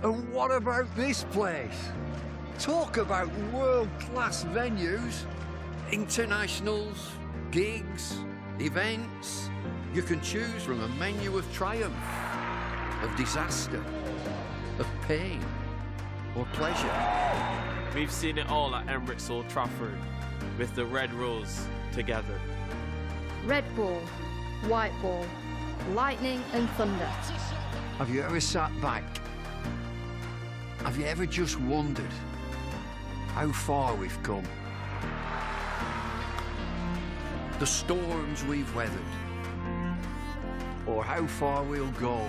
And what about this place? Talk about world-class venues. Internationals, gigs, events. You can choose from a menu of triumph, of disaster, of pain, or pleasure. We've seen it all at Emirates Old Trafford, with the Red Rose together. Red ball, white ball, lightning and thunder. Have you ever sat back? Have you ever just wondered how far we've come? The storms we've weathered, or how far we'll go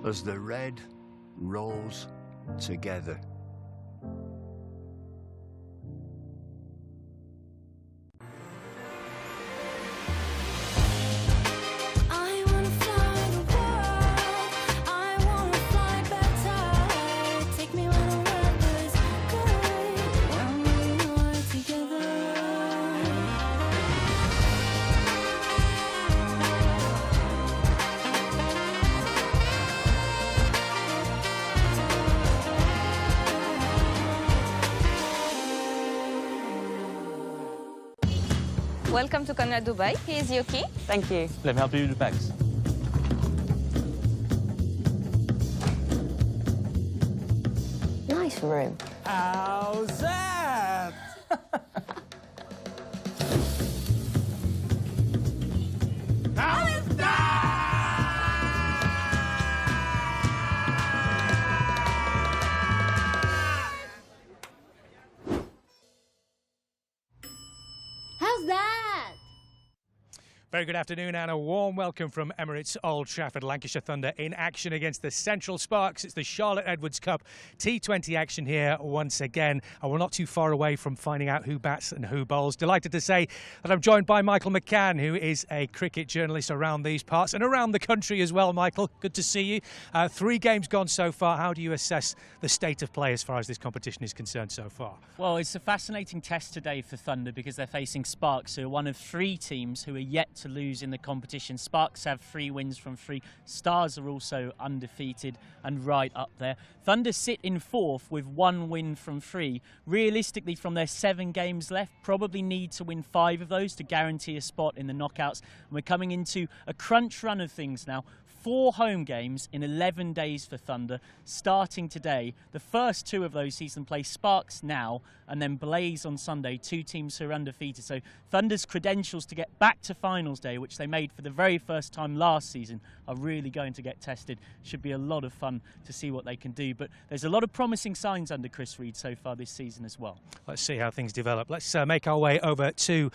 as the Red rolls together. Welcome to Conrad Dubai. Here's your key. Thank you. Let me help you with the bags. Nice room. How's that? How's that? How's that? Very good afternoon and a warm welcome from Emirates Old Trafford. Lancashire Thunder in action against the Central Sparks. It's the Charlotte Edwards Cup T20 action here once again. And we're not too far away from finding out who bats and who bowls. Delighted to say that I'm joined by Michael McCann, who is a cricket journalist around these parts and around the country as well. Michael, good to see you. 3 games gone so far. How do you assess the state of play as far as this competition is concerned so far? Well, it's a fascinating test today for Thunder because they're facing Sparks, who are one of 3 teams who are yet to lose in the competition. Sparks have 3 wins from 3. Stars are also undefeated and right up there. Thunder sit in 4th with 1 win from 3. Realistically, from their 7 games left, probably need to win 5 of those to guarantee a spot in the knockouts. And we're coming into a crunch run of things now. 4 home games in 11 days for Thunder, starting today. The first 2 of those season play Sparks now, and then Blaze on Sunday, 2 teams who are undefeated. So Thunder's credentials to get back to finals day, which they made for the very first time last season, are really going to get tested. Should be a lot of fun to see what they can do. But there's a lot of promising signs under Chris Reed so far this season as well. Let's see how things develop. Let's make our way over to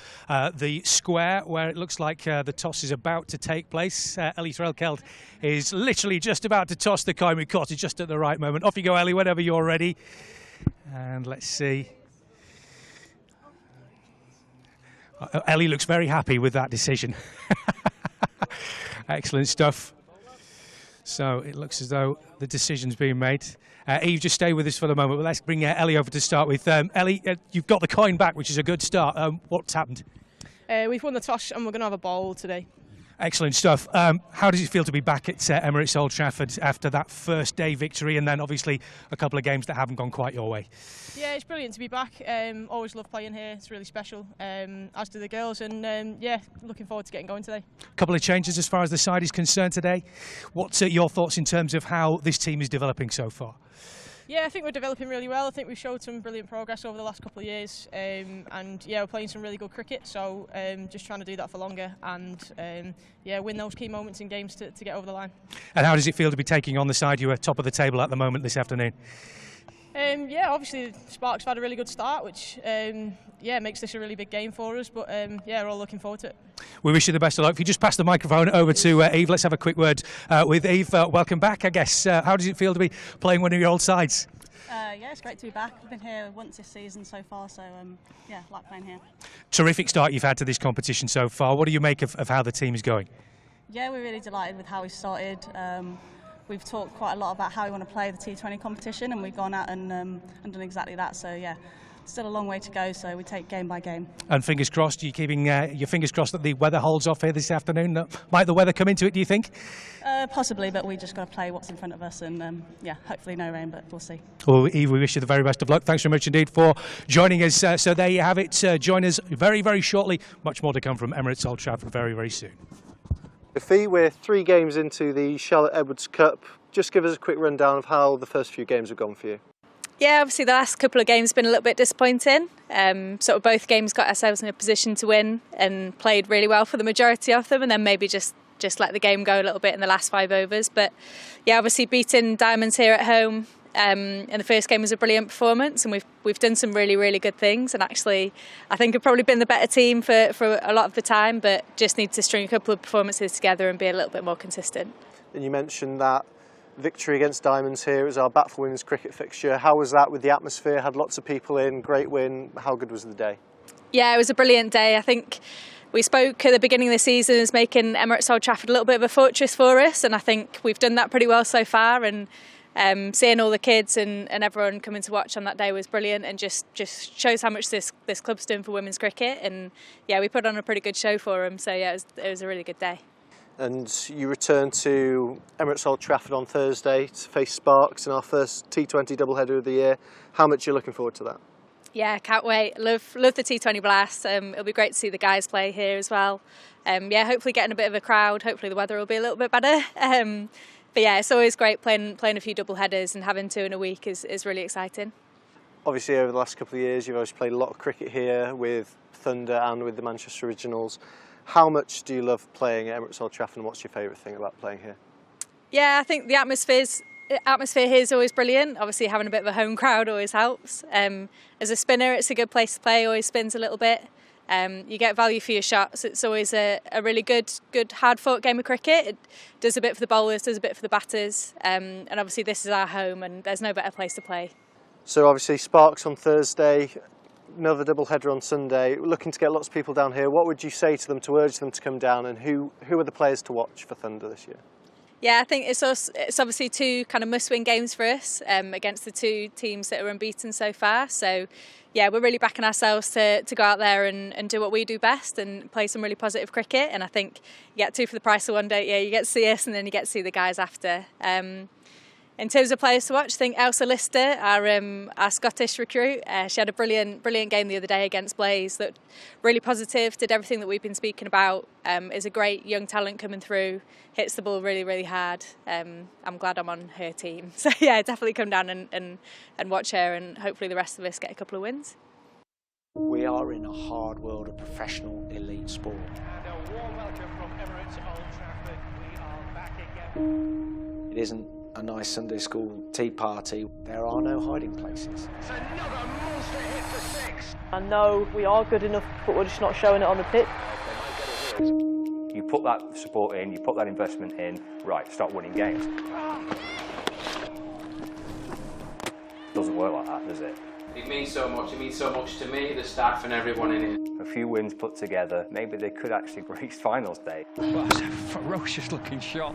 the square, where it looks like the toss is about to take place. Ellie Threlkeld is literally just about to toss the coin with Cottage just at the right moment. Off you go, Ellie, whenever you're ready. And let's see. Ellie looks very happy with that decision. Excellent stuff. So it looks as though the decision's being made. Eve, just stay with us for the moment. But let's bring Ellie over to start with. Ellie, you've got the coin back, which is a good start. What's happened? We've won the toss and we're going to have a bowl today. Excellent stuff. How does it feel to be back at Emirates Old Trafford after that first day victory and then obviously a couple of games that haven't gone quite your way? Yeah, it's brilliant to be back. Always love playing here. It's really special, as do the girls. And yeah, looking forward to getting going today. A couple of changes as far as the side is concerned today. What's your thoughts in terms of how this team is developing so far? Yeah, I think we're developing really well. I think we've showed some brilliant progress over the last couple of years, and yeah, we're playing some really good cricket. So just trying to do that for longer, and yeah, win those key moments in games to get over the line. And how does it feel to be taking on the side you are top of the table at the moment this afternoon? Yeah, obviously Sparks have had a really good start, which yeah, makes this a really big game for us. But yeah, we're all looking forward to it. We wish you the best of luck. If you just pass the microphone over to Eve, let's have a quick word with Eve. Welcome back, I guess. How does it feel to be playing one of your old sides? Yeah, it's great to be back. I've been here once this season so far, so yeah, like playing here. Terrific start you've had to this competition so far. What do you make of how the team is going? Yeah, we're really delighted with how we started. We've talked quite a lot about how we want to play the T20 competition, and we've gone out and done exactly that. So yeah, still a long way to go, so we take game by game. And fingers crossed, you're keeping your fingers crossed that the weather holds off here this afternoon. Might the weather come into it, do you think? Possibly, but we just got to play what's in front of us, and yeah, hopefully no rain, but we'll see. Well, Eve, we wish you the very best of luck. Thanks very much indeed for joining us. So there you have it. Join us very, very shortly. Much more to come from Emirates Old Trafford very, very soon. Fee, we're 3 games into the Charlotte Edwards Cup. Just give us a quick rundown of how the first few games have gone for you. Yeah, obviously the last couple of games have been a little bit disappointing. Sort of both games got ourselves in a position to win and played really well for the majority of them, and then maybe just let the game go a little bit in the last 5 overs. But yeah, obviously beating Diamonds here at home in the first game was a brilliant performance, and we've done some really, really good things, and actually I think we've probably been the better team for a lot of the time, but just need to string a couple of performances together and be a little bit more consistent. And you mentioned that victory against Diamonds here. It was our Bat for Women's cricket fixture. How was that with the atmosphere? Had lots of people in, great win. How good was the day? Yeah, it was a brilliant day. I think we spoke at the beginning of the season as making Emirates Old Trafford a little bit of a fortress for us, and I think we've done that pretty well so far, and seeing all the kids and everyone coming to watch on that day was brilliant, and just shows how much this club's doing for women's cricket. And yeah, we put on a pretty good show for them, so yeah, it was a really good day. And you return to Emirates Old Trafford on Thursday to face Sparks in our first T20 doubleheader of the year. How much are you looking forward to that? Yeah, can't wait. Love the T20 blast. It'll be great to see the guys play here as well. Yeah, hopefully getting a bit of a crowd. Hopefully the weather will be a little bit better. But yeah, it's always great playing a few doubleheaders, and having 2 in a week is really exciting. Obviously over the last couple of years you've always played a lot of cricket here with Thunder and with the Manchester Originals. How much do you love playing at Emirates Old Trafford, and what's your favourite thing about playing here? Yeah, I think the atmosphere here is always brilliant. Obviously having a bit of a home crowd always helps. As a spinner, it's a good place to play, always spins a little bit. You get value for your shots. It's always a really good hard-fought game of cricket. It does a bit for the bowlers, does a bit for the batters, and obviously this is our home, and there's no better place to play. So obviously Sparks on Thursday, another doubleheader on Sunday. We're looking to get lots of people down here. What would you say to them to urge them to come down, and who are the players to watch for Thunder this year? Yeah, I think it's obviously 2 kind of must-win games for us against the 2 teams that are unbeaten so far. So yeah, we're really backing ourselves to go out there and do what we do best and play some really positive cricket. And I think you get 2 for the price of 1, don't you? You get to see us, and then you get to see the guys after. In terms of players to watch, I think Elsa Lister, our Scottish recruit, she had a brilliant game the other day against Blaze. That really positive, did everything that we've been speaking about. Is a great young talent coming through, hits the ball really, really hard. I'm glad I'm on her team. So yeah, definitely come down and watch her, and hopefully the rest of us get a couple of wins. We are in a hard world of professional elite sport. And a warm welcome from Emirates Old Trafford. We are back again. It isn't a nice Sunday school tea party. There are no hiding places. It's another monster hit for 6. I know we are good enough, but we're just not showing it on the pitch. You put that support in, you put that investment in, right, start winning games. Doesn't work like that, does it? It means so much. It means so much to me, the staff and everyone in it. A few wins put together, maybe they could actually reach finals day. Well, that's a ferocious looking shot.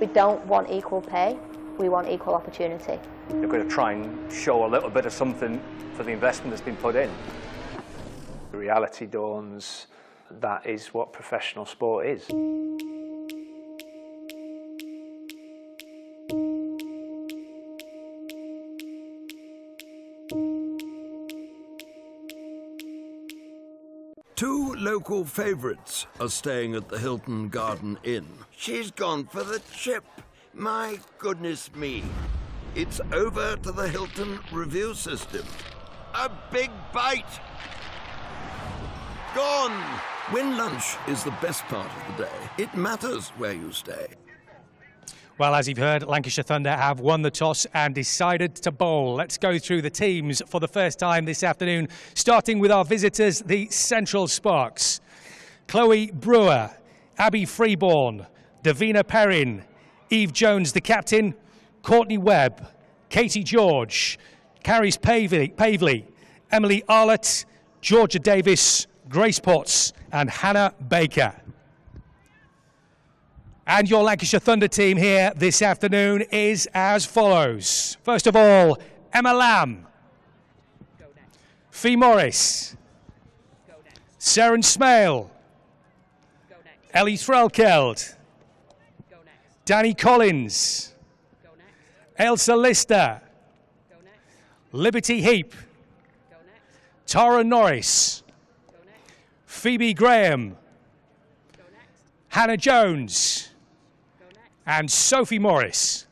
We don't want equal pay, we want equal opportunity. They're going to try and show a little bit of something for the investment that's been put in. The reality dawns, that is what professional sport is. Two local favourites are staying at the Hilton Garden Inn. She's gone for the chip. My goodness me. It's over to the Hilton review system. A big bite. Gone. When lunch is the best part of the day, it matters where you stay. Well, as you've heard, Lancashire Thunder have won the toss and decided to bowl. Let's go through the teams for the first time this afternoon, starting with our visitors, the Central Sparks. Chloe Brewer, Abby Freeborn, Davina Perrin, Eve Jones, the captain, Courtney Webb, Katie George, Carries Pavley, Emily Arlott, Georgia Davis, Grace Potts and Hannah Baker. And your Lancashire Thunder team here this afternoon is as follows. First of all, Emma Lamb. Fee Morris. Seren Smale. Ellie Threlkeld. Danny Collins. Ailsa Lister. Liberty Heap. Tara Norris. Phoebe Graham. Hannah Jones. And Sophie Morris.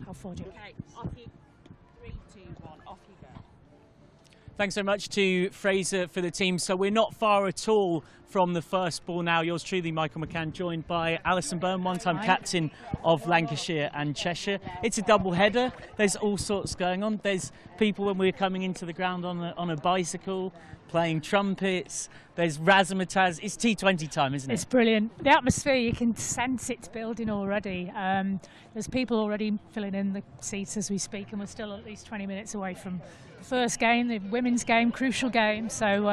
How far do you? Okay, off you. 3, 2, 1, off you go. Thanks so much to Fraser for the team. So we're not far at all from the first ball now. Yours truly, Michael McCann, joined by Alison Byrne, one-time captain of Lancashire and Cheshire. It's a double header. There's all sorts going on. There's people when we're coming into the ground on a bicycle, playing trumpets. There's razzmatazz. It's T20 time, isn't it? It's brilliant. The atmosphere, you can sense it's building already. There's people already filling in the seats as we speak, and we're still at least 20 minutes away from the first game, the women's game, crucial game. So,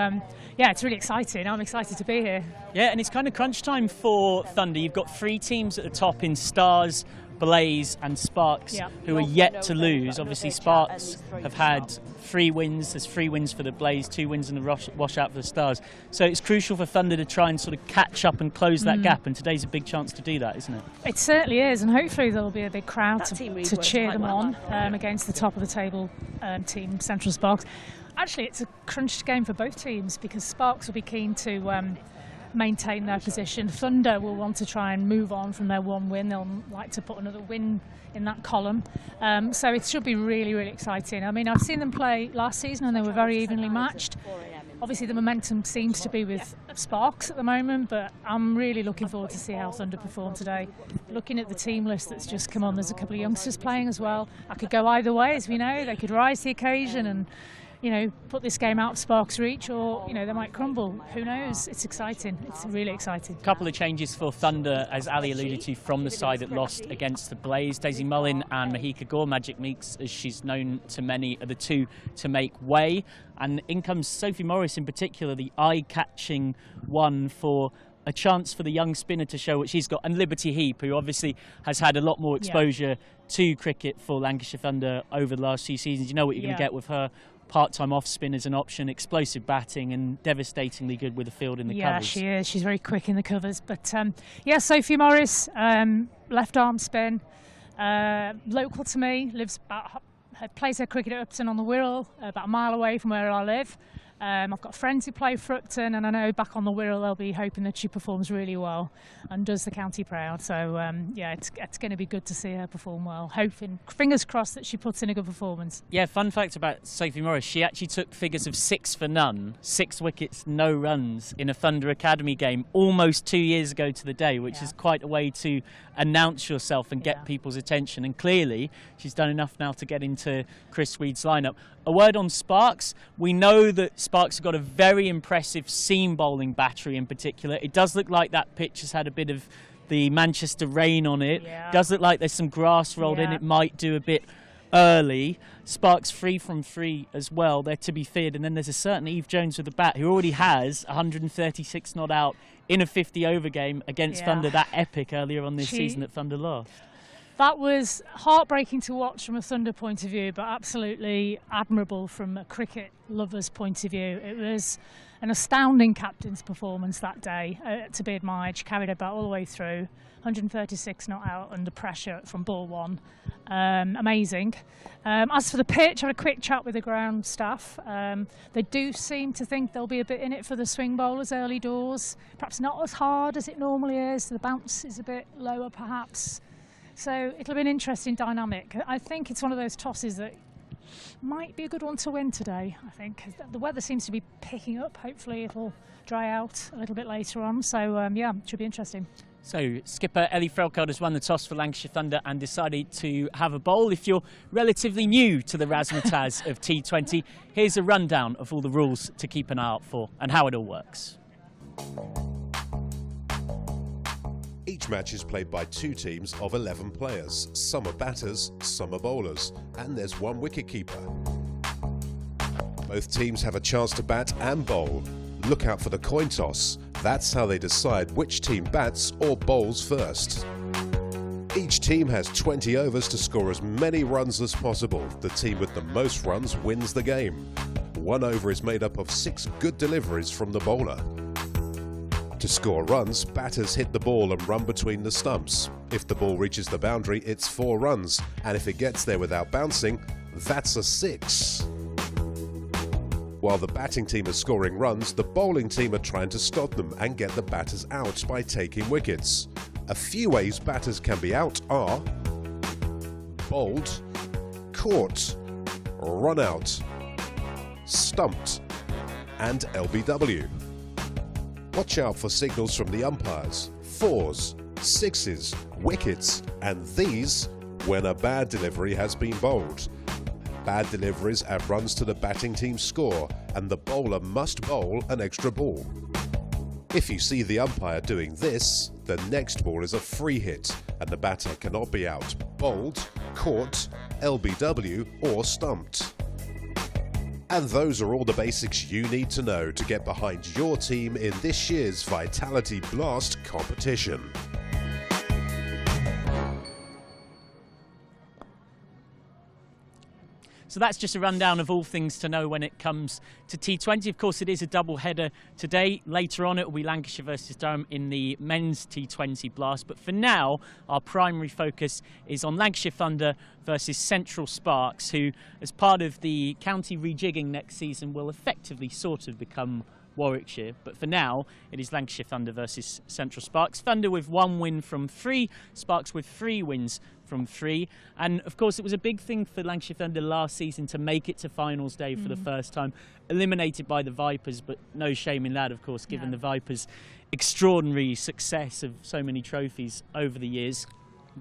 yeah, it's really exciting. I'm excited to be here. Yeah, and it's kind of crunch time for Thunder. You've got 3 teams at the top in Stars, Blaze and Sparks, who are yet to lose. Obviously Sparks have had 3 wins. There's 3 wins for the Blaze, 2 wins in the washout for the Stars. So it's crucial for Thunder to try and sort of catch up and close that gap, and today's a big chance to do that, isn't it? It certainly is, and hopefully there'll be a big crowd to cheer them on against the top of the table team, Central Sparks. Actually, it's a crunch game for both teams because Sparks will be keen to maintain their position. Thunder will want to try and move on from their 1 win. They'll like to put another win in that column. So it should be really, really exciting. I mean, I've seen them play last season and they were very evenly matched. Obviously the momentum seems to be with Sparks at the moment, but I'm really looking forward to see how Thunder perform today. Looking at the team list that's just come on, there's a couple of youngsters playing as well. I could go either way, as we know. They could rise to the occasion and, you know, put this game out of Sparks' reach, or, you know, they might crumble. Who knows? It's exciting. It's really exciting. A couple of changes for Thunder, as Ali alluded to, from the side that lost against the Blaze. Daisy Mullin and Mahika Gore, Magic Meeks, as she's known to many, are the 2 to make way. And in comes Sophie Morris in particular, the eye-catching one for a chance for the young spinner to show what she's got. And Liberty Heap, who obviously has had a lot more exposure to cricket for Lancashire Thunder over the last few seasons. You know what you're going to get with her. Part-time off-spin as an option, explosive batting and devastatingly good with the field in the covers. Yeah, she is. She's very quick in the covers. But, yeah, Sophie Morris, left-arm spin, local to me, plays her cricket at Upton on the Wirral, about a mile away from where I live. I've got friends who play for Upton, and I know back on the Wirral they'll be hoping that she performs really well and does the county proud. So yeah, it's going to be good to see her perform well. Hoping, fingers crossed, that she puts in a good performance. Yeah, fun fact about Sophie Morris, she actually took figures of 6 for none, 6 wickets, no runs in a Thunder Academy game almost 2 years ago to the day, which is quite a way to announce yourself and get people's attention. And clearly she's done enough now to get into Chris Swede's lineup. A word on Sparks. We know that Sparks have got a very impressive seam bowling battery in particular. It does look like that pitch has had a bit of the Manchester rain on it. Does look like there's some grass rolled in. It might do a bit early. Sparks 3 from 3 as well. They're to be feared. And then there's a certain Eve Jones with the bat who already has 136 not out in a 50-over game against Thunder. That epic earlier on this season that Thunder lost. That was heartbreaking to watch from a Thunder point of view, but absolutely admirable from a cricket lover's point of view. It was an astounding captain's performance that day, to be admired. She carried her bat all the way through, 136 not out under pressure from ball 1. Amazing. As for the pitch, I had a quick chat with the ground staff. They do seem to think there'll be a bit in it for the swing bowlers early doors. Perhaps not as hard as it normally is. The bounce is a bit lower perhaps. So it'll be an interesting dynamic. I think it's one of those tosses that might be a good one to win today, I think. The weather seems to be picking up. Hopefully it'll dry out a little bit later on. So, yeah, it should be interesting. So skipper Ellie Threlkeld has won the toss for Lancashire Thunder and decided to have a bowl. If you're relatively new to the razzmatazz of T20, here's a rundown of all the rules to keep an eye out for and how it all works. Each match is played by 2 teams of 11 players. Some are batters, some are bowlers, and there's 1 wicket-keeper. Both teams have a chance to bat and bowl. Look out for the coin toss. That's how they decide which team bats or bowls first. Each team has 20 overs to score as many runs as possible. The team with the most runs wins the game. 1 over is made up of 6 good deliveries from the bowler. To score runs, batters hit the ball and run between the stumps. If the ball reaches the boundary, it's 4 runs, and if it gets there without bouncing, that's a 6. While the batting team is scoring runs, the bowling team are trying to stop them and get the batters out by taking wickets. A few ways batters can be out are bowled, caught, run out, stumped, and LBW. Watch out for signals from the umpires, 4s, 6s, wickets, and these when a bad delivery has been bowled. Bad deliveries add runs to the batting team's score, and the bowler must bowl an extra ball. If you see the umpire doing this, the next ball is a free hit, and the batter cannot be out, bowled, caught, LBW, or stumped. And those are all the basics you need to know to get behind your team in this year's Vitality Blast competition. So that's just a rundown of all things to know when it comes to T20. Of course, it is a double header today. Later on, it will be Lancashire versus Durham in the men's T20 Blast. But for now, our primary focus is on Lancashire Thunder versus Central Sparks, who, as part of the county rejigging next season, will effectively sort of become Warwickshire. But for now, it is Lancashire Thunder versus Central Sparks. Thunder with 1 win from 3, Sparks with 3 wins from 3. And of course, it was a big thing for Lancashire Thunder last season to make it to finals day for the first time, eliminated by the Vipers, but no shame in that, of course, given the Vipers' extraordinary success of so many trophies over the years.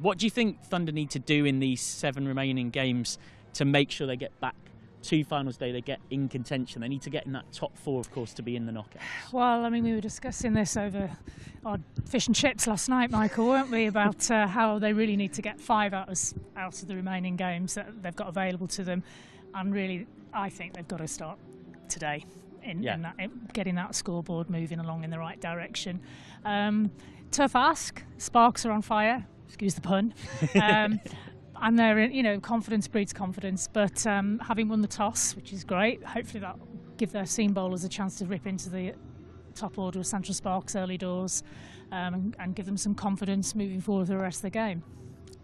What do you think Thunder need to do in these 7 remaining games to make sure they get back to finals day, they get in contention? They need to get in that top 4, of course, to be in the knockouts. Well, I mean, we were discussing this over our fish and chips last night, Michael, weren't we, about how they really need to get 5 out of the remaining games that they've got available to them. And really, I think they've got to start today in getting that scoreboard moving along in the right direction. Tough ask. Sparks are on fire. Excuse the pun. And they're, confidence breeds confidence. But having won the toss, which is great, hopefully that'll give their seam bowlers a chance to rip into the top order of Central Sparks early doors and give them some confidence moving forward for the rest of the game.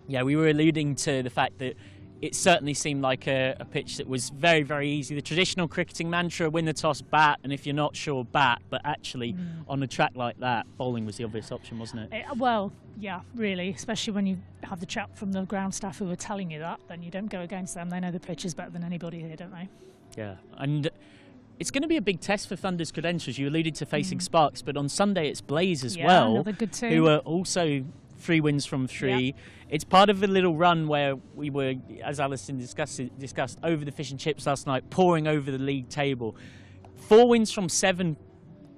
Yeah, we were alluding to the fact that it certainly seemed like a pitch that was very, very easy. The traditional cricketing mantra, win the toss, bat, and if you're not sure, bat. But actually, on a track like that, bowling was the obvious option, wasn't it? Well, yeah, really, especially when you have the chap from the ground staff who are telling you that, then you don't go against them. They know the pitches better than anybody here, don't they? Yeah, and it's going to be a big test for Thunder's credentials. You alluded to facing Sparks, but on Sunday it's Blaze as well, another good team, who are also 3 wins from 3. Yep. It's part of a little run where we were, as Alison discussed over the fish and chips last night, pouring over the league table. 4 wins from 7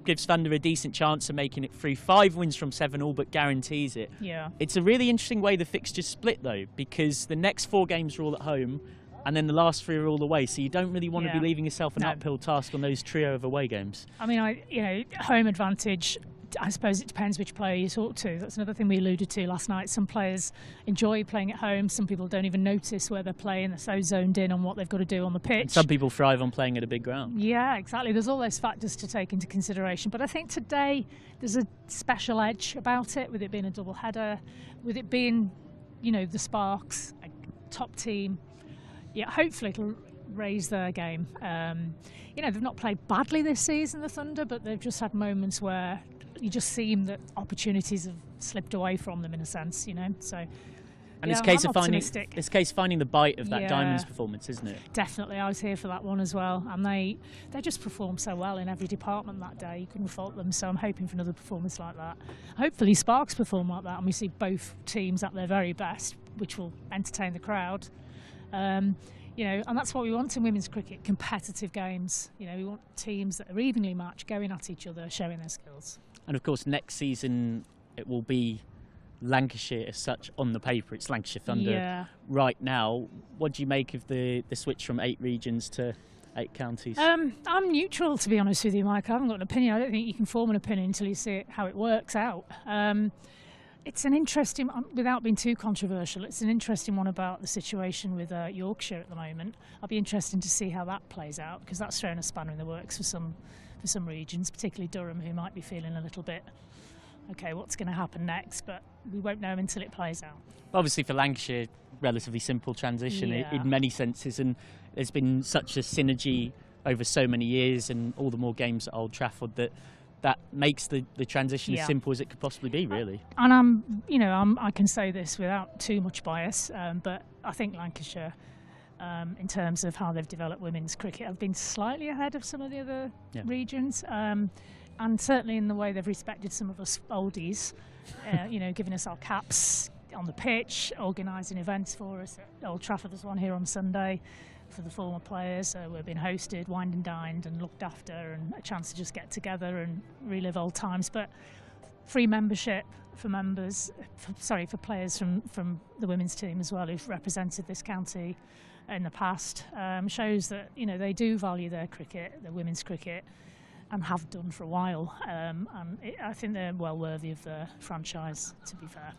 gives Thunder a decent chance of making it through. 5 wins from 7 all but guarantees it. Yeah. It's a really interesting way the fixtures split, though, because the next 4 games are all at home, and then the last 3 are all away. So you don't really want to be leaving yourself an uphill task on those trio of away games. I mean, home advantage. I suppose it depends which player you talk to. That's another thing we alluded to last night. Some players enjoy playing at home. Some people don't even notice where they're playing. They're so zoned in on what they've got to do on the pitch. And some people thrive on playing at a big ground. Yeah, exactly. There's all those factors to take into consideration. But I think today there's a special edge about it, with it being a double header, with it being, the Sparks, a top team. Yeah, hopefully it'll raise their game. They've not played badly this season, the Thunder, but they've just had moments where you just seem that opportunities have slipped away from them in a sense, So, and it's a case of finding the bite of that Diamonds performance, isn't it? Definitely, I was here for that one as well, and they just performed so well in every department that day. You couldn't fault them. So I'm hoping for another performance like that. Hopefully, Sparks perform like that, and we see both teams at their very best, which will entertain the crowd. And that's what we want in women's cricket: competitive games. We want teams that are evenly matched, going at each other, showing their skills. And of course, next season it will be Lancashire as such on the paper. It's Lancashire Thunder right now. What do you make of the switch from 8 regions to 8 counties? I'm neutral, to be honest with you, Mike. I haven't got an opinion. I don't think you can form an opinion until you see how it works out. It's an interesting, without being too controversial, it's an interesting one about the situation with Yorkshire at the moment. I'll be interested to see how that plays out, because that's thrown a spanner in the works for some regions, particularly Durham, who might be feeling a little bit, okay, what's going to happen next? But we won't know until it plays out. Obviously for Lancashire, relatively simple transition in many senses, and there's been such a synergy over so many years and all the more games at Old Trafford that makes the transition as simple as it could possibly be, really. And I can say this without too much bias, but I think Lancashire, in terms of how they've developed women's cricket, have been slightly ahead of some of the other regions, and certainly in the way they've respected some of us oldies, giving us our caps on the pitch, organising events for us at Old Trafford. There's one here on Sunday for the former players. We've been hosted, wined and dined and looked after, and a chance to just get together and relive old times. But free membership for for players from the women's team as well, who've represented this county in the past, shows that they do value their cricket, their women's cricket, and have done for a while. I think they're well worthy of the franchise, to be fair.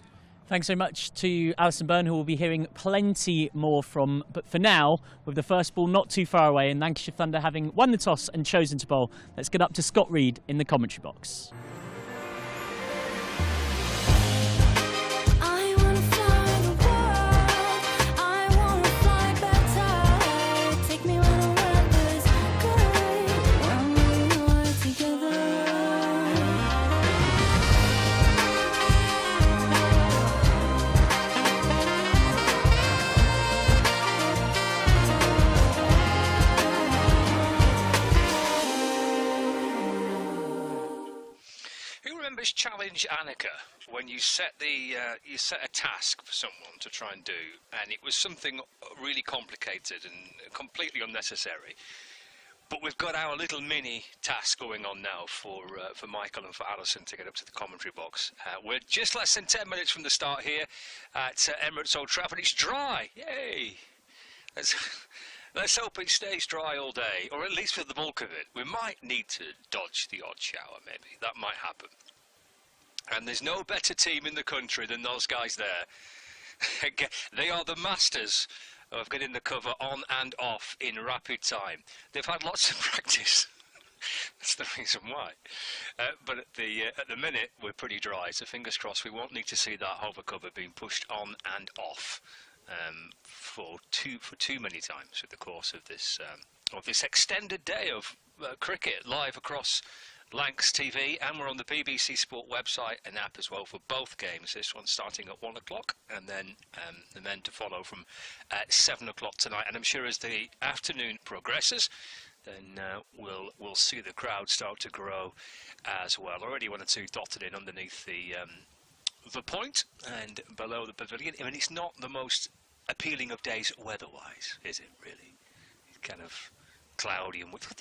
Thanks so much to Alison Byrne, who we'll be hearing plenty more from. But for now, with the first ball not too far away and Lancashire Thunder having won the toss and chosen to bowl, let's get up to Scott Reed in the commentary box. Challenge Annika when you set a task for someone to try and do, and it was something really complicated and completely unnecessary. But we've got our little mini task going on now for Michael and for Alison to get up to the commentary box. We're just less than 10 minutes from the start here at Emirates Old Trafford. It's dry, yay! Let's hope it stays dry all day, or at least for the bulk of it. We might need to dodge the odd shower, maybe. That might happen. And there's no better team in the country than those guys there. They are the masters of getting the cover on and off in rapid time. They've had lots of practice. That's the reason why. But at the minute, we're pretty dry, so fingers crossed we won't need to see that hover cover being pushed on and off for too many times through the course of this extended day of cricket live across Lancs TV, and we're on the BBC Sport website and app as well for both games. This one starting at 1 o'clock, and then the men to follow from 7 o'clock tonight. And I'm sure as the afternoon progresses, then we'll see the crowd start to grow as well. Already 1 or 2 dotted in underneath the point and below the pavilion. I mean, it's not the most appealing of days weather-wise, is it? Really, it's kind of cloudy, and look at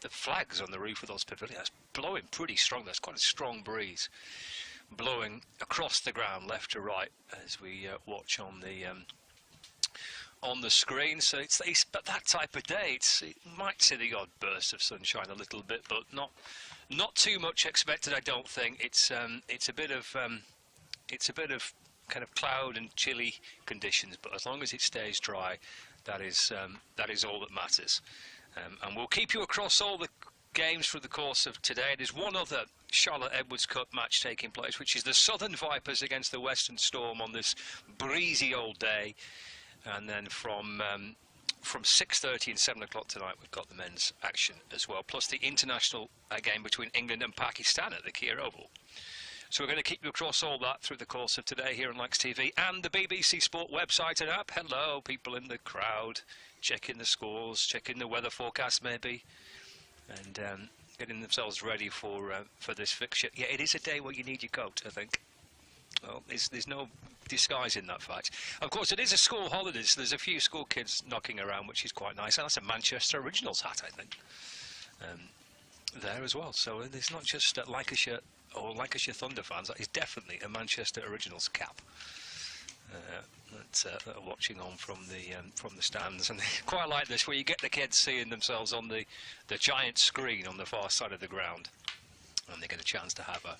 the flags on the roof of those pavilions. It's blowing pretty strong. There's quite a strong breeze blowing across the ground left to right as we watch on the screen. So it's that type of day. It might see the odd burst of sunshine a little bit, but not too much expected, I don't think. It's a bit of kind of cloud and chilly conditions, but as long as it stays dry, that is all that matters. And we'll keep you across all the games through the course of today. There's one other Charlotte Edwards Cup match taking place, which is the Southern Vipers against the Western Storm on this breezy old day. And then from 6:30 and 7 o'clock tonight, we've got the men's action as well, plus the international game between England and Pakistan at the Kia Oval. So we're going to keep you across all that through the course of today here on Lancs TV and the BBC Sport website and app. Hello, people in the crowd, checking the scores, checking the weather forecast maybe, and getting themselves ready for this fixture. Yeah, it is a day where you need your coat, I think. Well, there's no disguising that fact. Of course, it is a school holiday, so there's a few school kids knocking around, which is quite nice. And that's a Manchester Originals hat, I think, there as well. So there's not just Lancashire or Lancashire Thunder fans, that is definitely a Manchester Originals cap. That are watching on from the stands, and quite like this, where you get the kids seeing themselves on the giant screen on the far side of the ground, and they get a chance to have a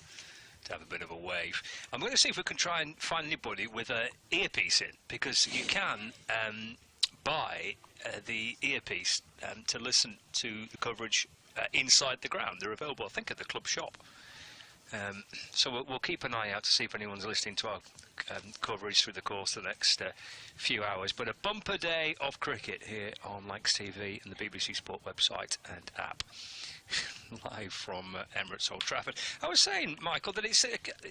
bit of a wave. I'm going to see if we can try and find anybody with an earpiece in, because you can buy the earpiece to listen to the coverage inside the ground. They're available, I think, at the club shop. So we'll keep an eye out to see if anyone's listening to our coverage through the course of the next few hours. But a bumper day of cricket here on Lancs TV and the BBC Sport website and app, live from Emirates Old Trafford. I was saying, Michael, that it's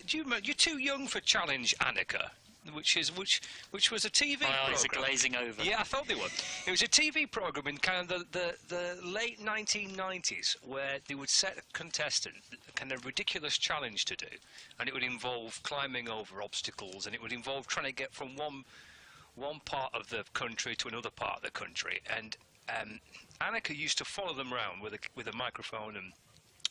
you're too young for Challenge Annika, which was a TV My eyes programme. are glazing over. Yeah, I thought they would. It was a TV programme in kind of the late 1990s, where they would set a contestant a kind of ridiculous challenge to do, and it would involve climbing over obstacles, and it would involve trying to get from one part of the country to another part of the country. And Annika used to follow them around with a microphone and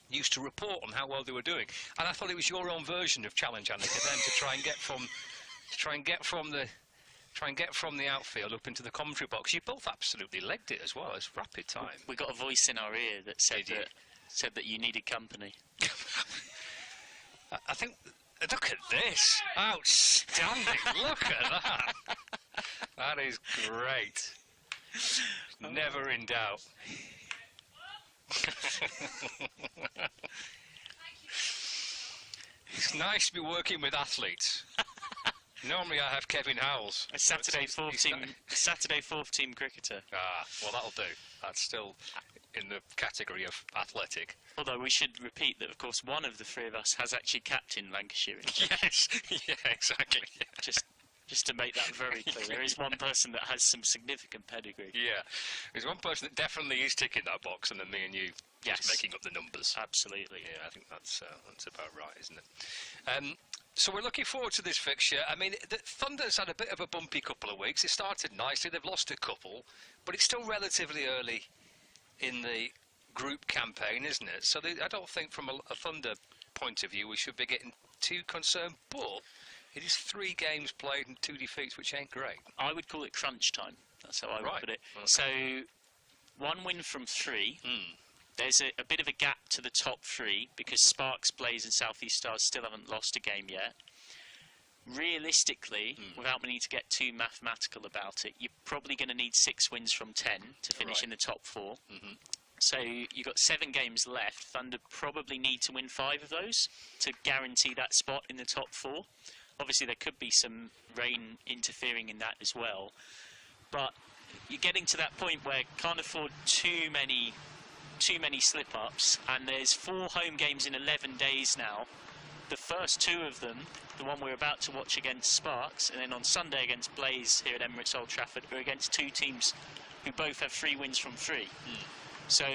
used to report on how well they were doing. And I thought it was your own version of Challenge Annika then, to try and get from the outfield up into the commentary box. You both absolutely legged it as well. It's rapid time. We got a voice in our ear that said that you needed company. I think. Look at this! Outstanding! Look at that! That is great. Never in doubt. It's nice to be working with athletes. Normally I have Kevin Howells. A Saturday fourth team cricketer. Ah, well, that'll do. That's still in the category of athletic. Although we should repeat that, of course, one of the three of us has actually captained Lancashire. Yes, yeah, exactly. Yeah. Just to make that very clear, there is one person that has some significant pedigree. Yeah, there's one person that definitely is ticking that box, and then me and you just making up the numbers. Absolutely. Yeah, I think that's about right, isn't it? So we're looking forward to this fixture. I mean, the Thunder's had a bit of a bumpy couple of weeks. It started nicely. They've lost a couple, but it's still relatively early in the group campaign, isn't it? So I don't think from a Thunder point of view we should be getting too concerned, but it is 3 games played and 2 defeats, which ain't great. I would call it crunch time. That's how I would put it. Okay. So 1 win from 3. There's a bit of a gap to the top 3 because Sparks, Blaze and South East Stars still haven't lost a game yet. Realistically, without me need to get too mathematical about it, you're probably going to need 6 wins from 10 to finish in the top 4. So you've got 7 games left. Thunder probably need to win 5 of those to guarantee that spot in the top 4. Obviously, there could be some rain interfering in that as well. But you're getting to that point where you can't afford too many slip-ups, and there's 4 home games in 11 days now. The first 2 of them, the one we're about to watch against Sparks, and then on Sunday against Blaze here at Emirates Old Trafford, are against 2 teams who both have 3 wins from 3. So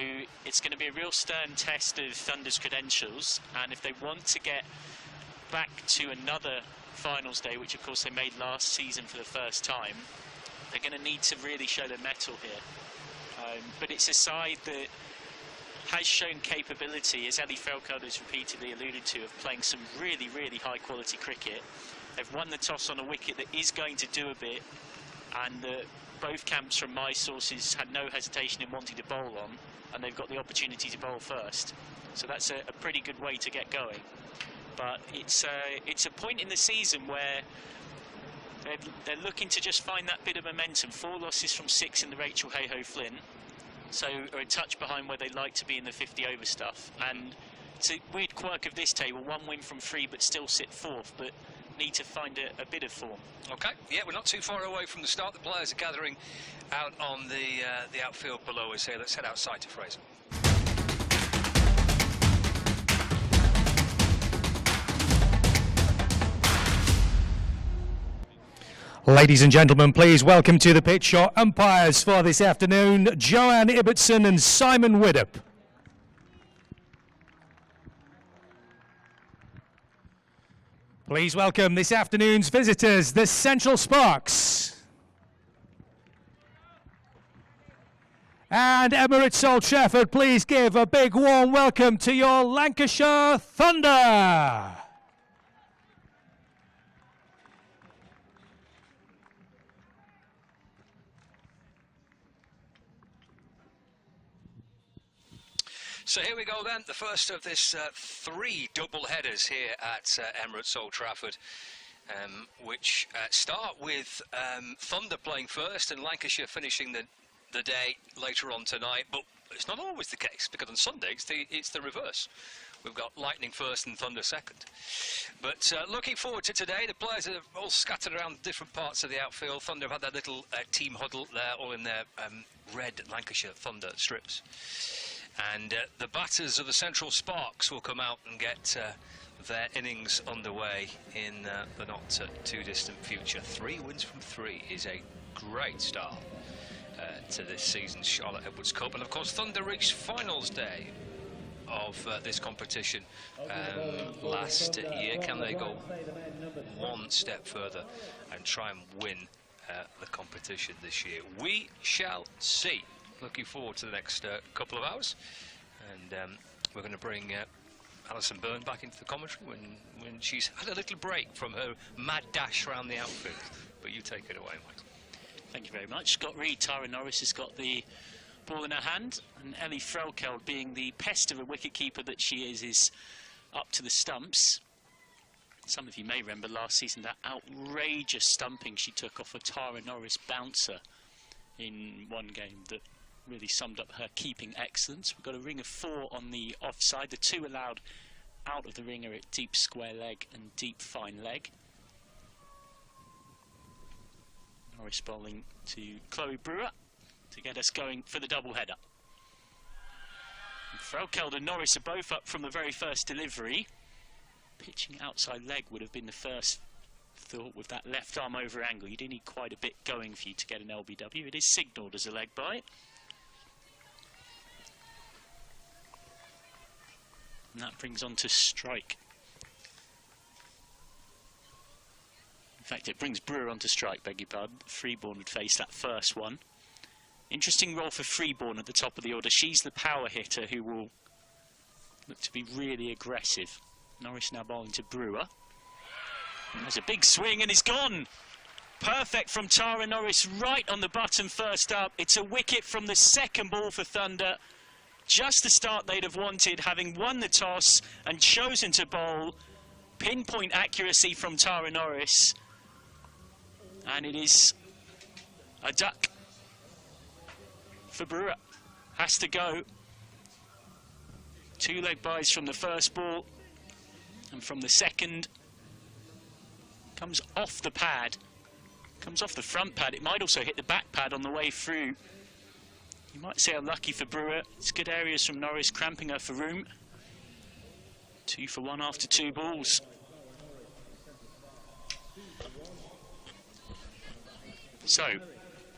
it's going to be a real stern test of Thunder's credentials, and if they want to get back to another finals day, which of course they made last season for the first time, they're going to need to really show their mettle here. But it's a side that has shown capability, as Ellie Felkard has repeatedly alluded to, of playing some really, really high quality cricket. They've won the toss on a wicket that is going to do a bit, and both camps from my sources had no hesitation in wanting to bowl on, and they've got the opportunity to bowl first. So that's a pretty good way to get going. But it's a point in the season where they're looking to just find that bit of momentum. 4 losses from 6 in the Rachel Hayhoe Flynn, so are a touch behind where they like to be in the 50 over stuff. And it's a weird quirk of this table: 1 win from 3 but still sit 4th, but need to find a bit of form. Okay, yeah, we're not too far away from the start. The players are gathering out on the outfield below us here. Let's head outside to Fraser. Ladies and gentlemen, please welcome to the pitch your umpires for this afternoon, Joanne Ibbotson and Simon Widdop. Please welcome this afternoon's visitors, the Central Sparks. And Emirates Old Trafford, please give a big warm welcome to your Lancashire Thunder. So here we go then, the first of this 3 double headers here at Emirates Old Trafford, which start with Thunder playing first and Lancashire finishing the day later on tonight. But it's not always the case, because on Sunday it's the reverse. We've got Lightning first and Thunder second. But looking forward to today, the players are all scattered around different parts of the outfield. Thunder have had their little team huddle there, all in their red Lancashire Thunder strips. And the batters of the Central Sparks will come out and get their innings underway in the not too distant future. 3 wins from 3 is a great start to this season's Charlotte Edwards Cup. And of course, Thunder reached finals day of this competition last year. Can they go one step further and try and win the competition this year? We shall see. Looking forward to the next couple of hours, and we're going to bring Alison Byrne back into the commentary when she's had a little break from her mad dash around the outfield. But you take it away, Mike. Thank you very much. Scott Reed, Tara Norris has got the ball in her hand, and Ellie Frelkeld, being the pest of a wicketkeeper that she is up to the stumps. Some of you may remember last season that outrageous stumping she took off a Tara Norris bouncer in one game that really summed up her keeping excellence. We've got a ring of 4 on the offside. The 2 allowed out of the ring are at deep square leg and deep fine leg. Norris bowling to Chloe Brewer to get us going for the double header. Frelkeld and Norris are both up from the very first delivery. Pitching outside leg would have been the first thought with that left arm over angle. You do need quite a bit going for you to get an LBW. It is signalled as a leg bye. And that brings on to strike. In fact, it brings Brewer onto strike, beg your pardon. Freeborn would face that first one. Interesting role for Freeborn at the top of the order. She's the power hitter who will look to be really aggressive. Norris now bowling to Brewer. And there's a big swing and it's gone. Perfect from Tara Norris, right on the button first up. It's a wicket from the second ball for Thunder. Just the start they'd have wanted, having won the toss and chosen to bowl. Pinpoint accuracy from Tara Norris. And it is a duck for Brewer. Has to go. 2 leg byes from the first ball. And from the second, comes off the pad. Comes off the front pad. It might also hit the back pad on the way through. You might say unlucky for Brewer. It's good areas from Norris, cramping her for room. 2 for 1 after 2 balls. So,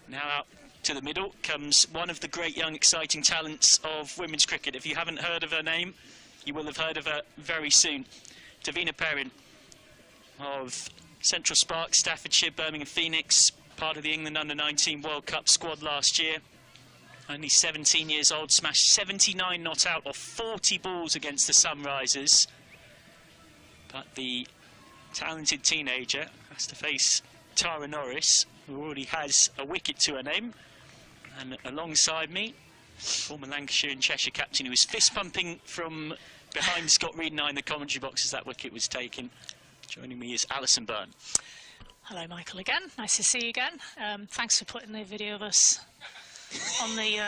now out to the middle comes one of the great young exciting talents of women's cricket. If you haven't heard of her name, you will have heard of her very soon. Davina Perrin of Central Sparks, Staffordshire, Birmingham Phoenix, part of the England Under-19 World Cup squad last year. Only 17 years old, smashed 79 not out off 40 balls against the Sunrisers. But the talented teenager has to face Tara Norris, who already has a wicket to her name. And alongside me, former Lancashire and Cheshire captain, who was fist-pumping from behind Scott Reed and I in the commentary box as that wicket was taken. Joining me is Alison Byrne. Hello, Michael, again. Nice to see you again. Thanks for putting the video of us on the...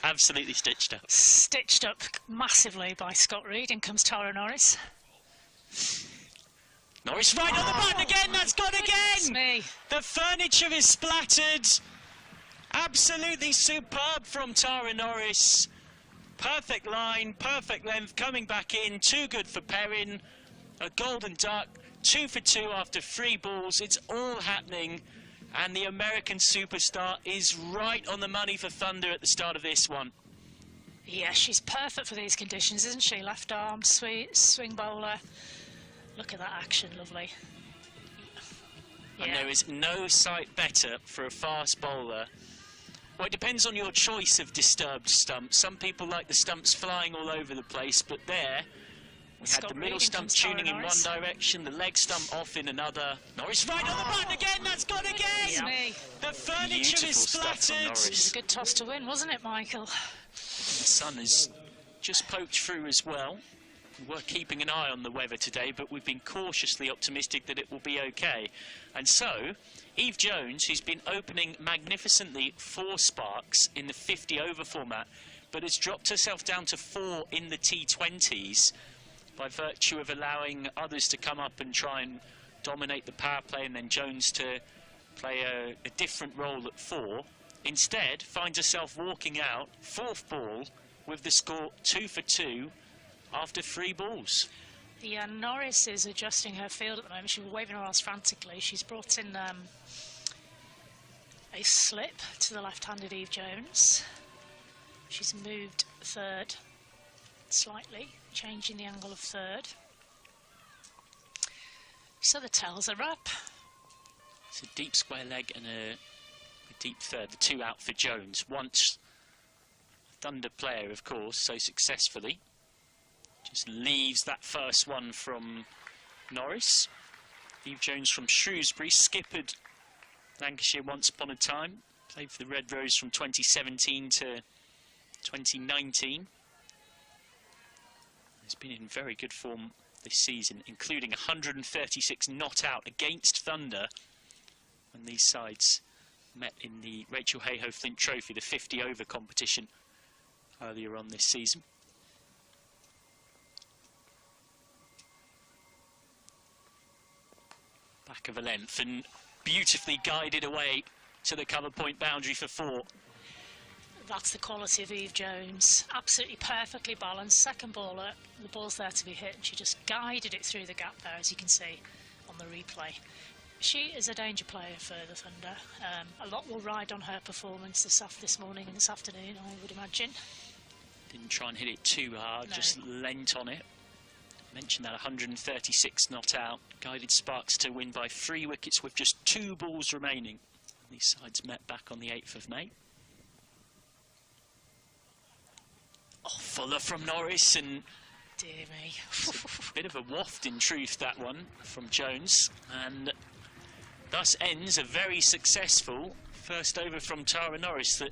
Absolutely stitched up. Stitched up massively by Scott Reed. In comes Tara Norris. Norris right on the button again. That's gone again. Me. The furniture is splattered. Absolutely superb from Tara Norris. Perfect line, perfect length, coming back in. Too good for Perrin. A golden duck. 2 for 2 after 3 balls. It's all happening. And the American superstar is right on the money for Thunder at the start of this one. Yeah, she's perfect for these conditions, isn't she? Left arm, swing bowler. Look at that action, lovely. And Yeah. there is no sight better for a fast bowler Well, it depends on your choice of disturbed stumps. Some people like the stumps flying all over the place, but there we had the middle stump tuning in one direction, the leg stump off in another. Norris right on the button again, that's gone again! Me. The furniture is splattered! It was a good toss to win, wasn't it, Michael? The sun has just poked through as well. We're keeping an eye on the weather today, but we've been cautiously optimistic that it will be okay. And so, Eve Jones, who's been opening magnificently 4 sparks in the 50 over format, but has dropped herself down to 4 in the T20s by virtue of allowing others to come up and try and dominate the power play, and then Jones to play a different role at 4. Instead, finds herself walking out, 4th ball, with the score 2 for 2 after 3 balls. Yeah, Norris is adjusting her field at the moment. She's waving her arms frantically. She's brought in a slip to the left-handed Eve Jones. She's moved 3rd slightly, changing the angle of 3rd. So the tails are up. It's a deep square leg and a deep 3rd, the 2 out for Jones. Once a Thunder player, of course, so successfully. Just leaves that first one from Norris. Eve Jones from Shrewsbury, skippered Lancashire once upon a time. Played for the Red Rose from 2017 to 2019. Has been in very good form this season, including 136 not out against Thunder when these sides met in the Rachel Hayhoe Flint Trophy, the 50 over competition earlier on this season. Back of a length and beautifully guided away to the cover point boundary for 4. That's the quality of Eve Jones. Absolutely perfectly balanced. Second baller, the ball's there to be hit, and she just guided it through the gap there, as you can see on the replay. She is a danger player for the Thunder. A lot will ride on her performance this morning and this afternoon, I would imagine. Didn't try and hit it too hard, No. just leant on it. Mentioned that 136 not out, guided Sparks to win by 3 wickets with just 2 balls remaining. These sides met back on the 8th of May. Oh, Fuller from Norris, and dear me. a bit of a waft in truth, that one from Jones, and thus ends a very successful first over from Tara Norris that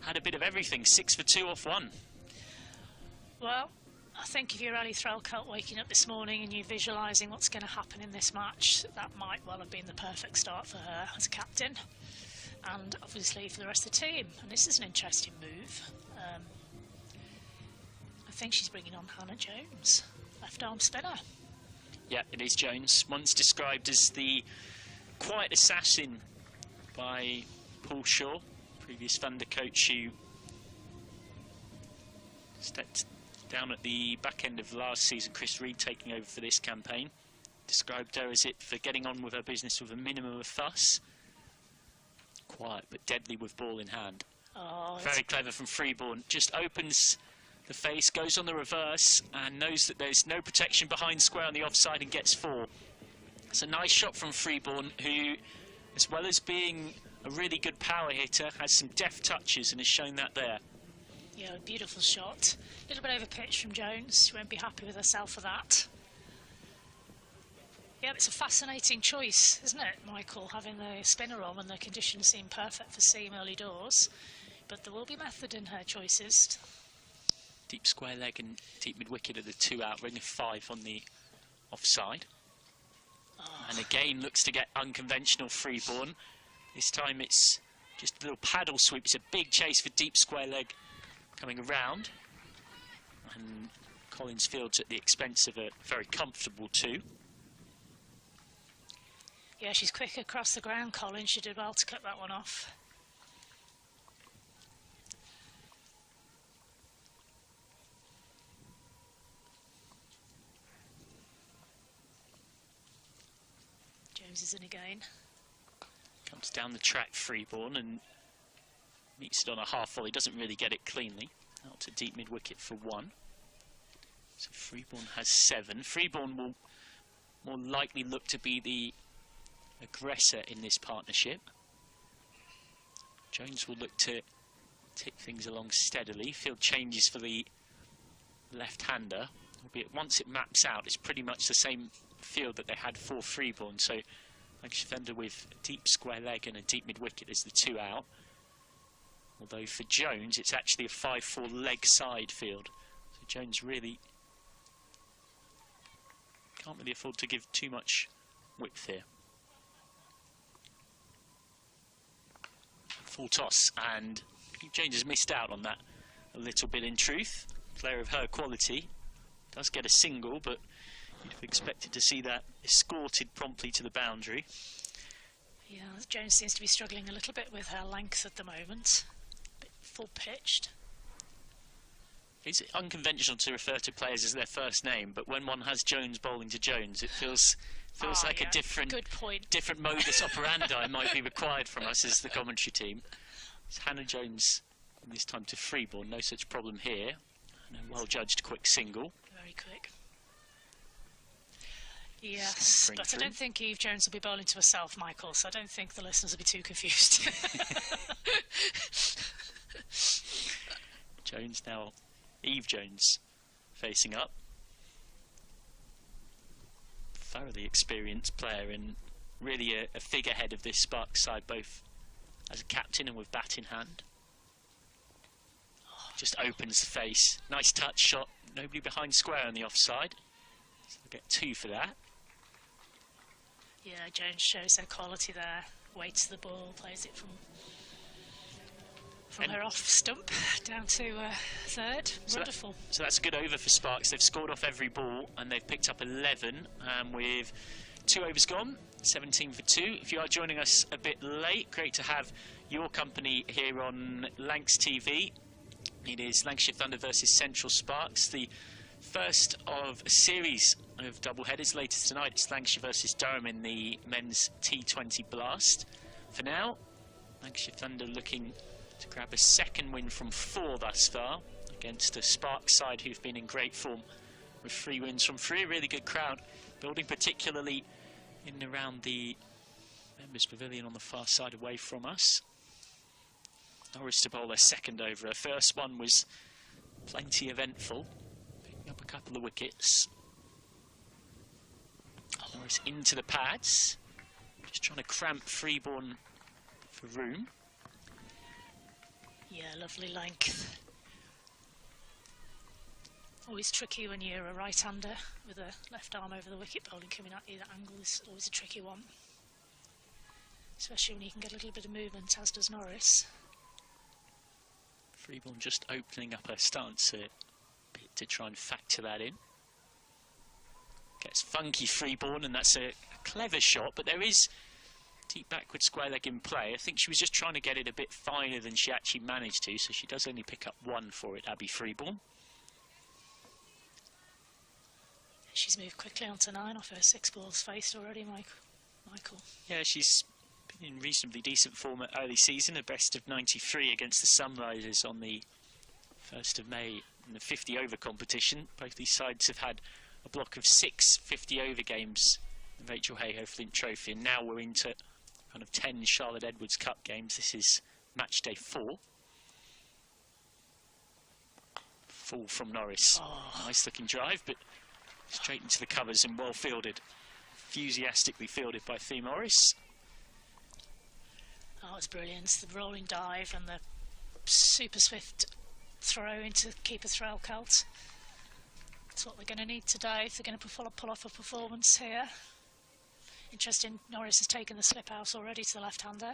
had a bit of everything. 6 for 2 off 1. Well, I think if you're Ali Threlkeld waking up this morning and you're visualising what's going to happen in this match, that might well have been the perfect start for her as captain, and obviously for the rest of the team. And this is an interesting move. I think she's bringing on Hannah Jones, left arm spinner. Yeah, it is Jones, once described as the quiet assassin by Paul Shaw, previous Thunder coach, who stepped down at the back end of last season. Chris Reed taking over for this campaign. Described her as it for getting on with her business with a minimum of fuss. Quiet but deadly with ball in hand. Oh, very clever from Freeborn. Just opens the face, goes on the reverse, and knows that there's no protection behind square on the offside and gets 4. It's a nice shot from Freeborn, who, as well as being a really good power hitter, has some deft touches and has shown that there. Yeah, a beautiful shot. A little bit over pitch from Jones. She won't be happy with herself for that. Yeah, it's a fascinating choice, isn't it, Michael, having the spinner on when the conditions seem perfect for seam early doors. But there will be method in her choices. Deep square leg and deep mid-wicket at the 2 out, ring of 5 on the offside. Oh. And again looks to get unconventional Freeborn. This time it's just a little paddle sweep. It's a big chase for deep square leg coming around. And Collins fields at the expense of a very comfortable 2. Yeah, she's quick across the ground, Collins. She did well to cut that one off. Jones is in again. Comes down the track, Freeborn, and meets it on a half volley. Doesn't really get it cleanly. Out to deep mid-wicket for 1. So Freeborn has 7. Freeborn will more likely look to be the aggressor in this partnership. Jones will look to tick things along steadily. Field changes for the left-hander, albeit once it maps out, it's pretty much the same field that they had for Freeborn. So Lancashire Thunder with a deep square leg and a deep mid-wicket as the 2 out. Although for Jones, it's actually a 5-4 leg side field. So Jones really can't really afford to give too much width here. Full toss, and Jones has missed out on that a little bit in truth. Player of her quality does get a single, but you'd have expected to see that escorted promptly to the boundary. Yeah, Jones seems to be struggling a little bit with her length at the moment. A bit full pitched. It's unconventional to refer to players as their first name, but when one has Jones bowling to Jones, it feels like a different modus operandi might be required from us as the commentary team. It's Hannah Jones, and this time to Freeborn, no such problem here. And a well-judged quick single. Very quick. Yes, but I don't think Eve Jones will be bowling to herself, Michael, so I don't think the listeners will be too confused. Jones now, Eve Jones facing up. Thoroughly experienced player and really a figurehead of this Sparks side, both as a captain and with bat in hand. Just opens the face. Nice touch shot. Nobody behind square on the offside. So they'll get 2 for that. Yeah, Jones shows her quality there. Waits the ball, plays it from her off stump down to third. Wonderful. So that's a good over for Sparks. They've scored off every ball and they've picked up 11 with 2 overs gone, 17 for 2. If you are joining us a bit late, great to have your company here on Lancs TV. It is Lancashire Thunder versus Central Sparks, the first of a series of double headers. Later tonight it's Lancashire versus Durham in the men's T20 Blast. For now, Lancashire Thunder looking to grab a second win from 4 thus far against a Sparks side who've been in great form with 3 wins from 3. A really good crowd building, particularly in and around the members' pavilion on the far side away from us. Norris to bowl their second over. Her first one was plenty eventful, picking up a couple of wickets. Norris into the pads, just trying to cramp Freeborn for room. Yeah, lovely length. Always tricky when you're a right-hander with a left arm over the wicket bowling coming at you. That angle is always a tricky one, especially when you can get a little bit of movement, as does Norris. Freeborn just opening up her stance a bit to try and factor that in. Gets funky Freeborn, and that's a clever shot, but there is deep backward square leg in play. I think she was just trying to get it a bit finer than she actually managed to, so she does only pick up 1 for it, Abby Freeborn. She's moved quickly onto 9 off her 6 balls faced already, Michael. Yeah, she's been in reasonably decent form at early season, a best of 93 against the Sunrisers on the 1st of May in the 50 over competition. Both these sides have had a block of 6 50 over games in Rachel Hayhoe Flint Trophy, and now we're into kind of 10 Charlotte Edwards Cup games. This is match day 4. Full from Norris. Nice looking drive, but straight into the covers and well fielded. Enthusiastically fielded by Thea Morris. Oh, it's brilliant. The rolling dive and the super swift throw into keeper Threlkeld. That's what they're going to need today if they're going to pull off a performance here. Interesting, Norris has taken the slip out already to the left-hander.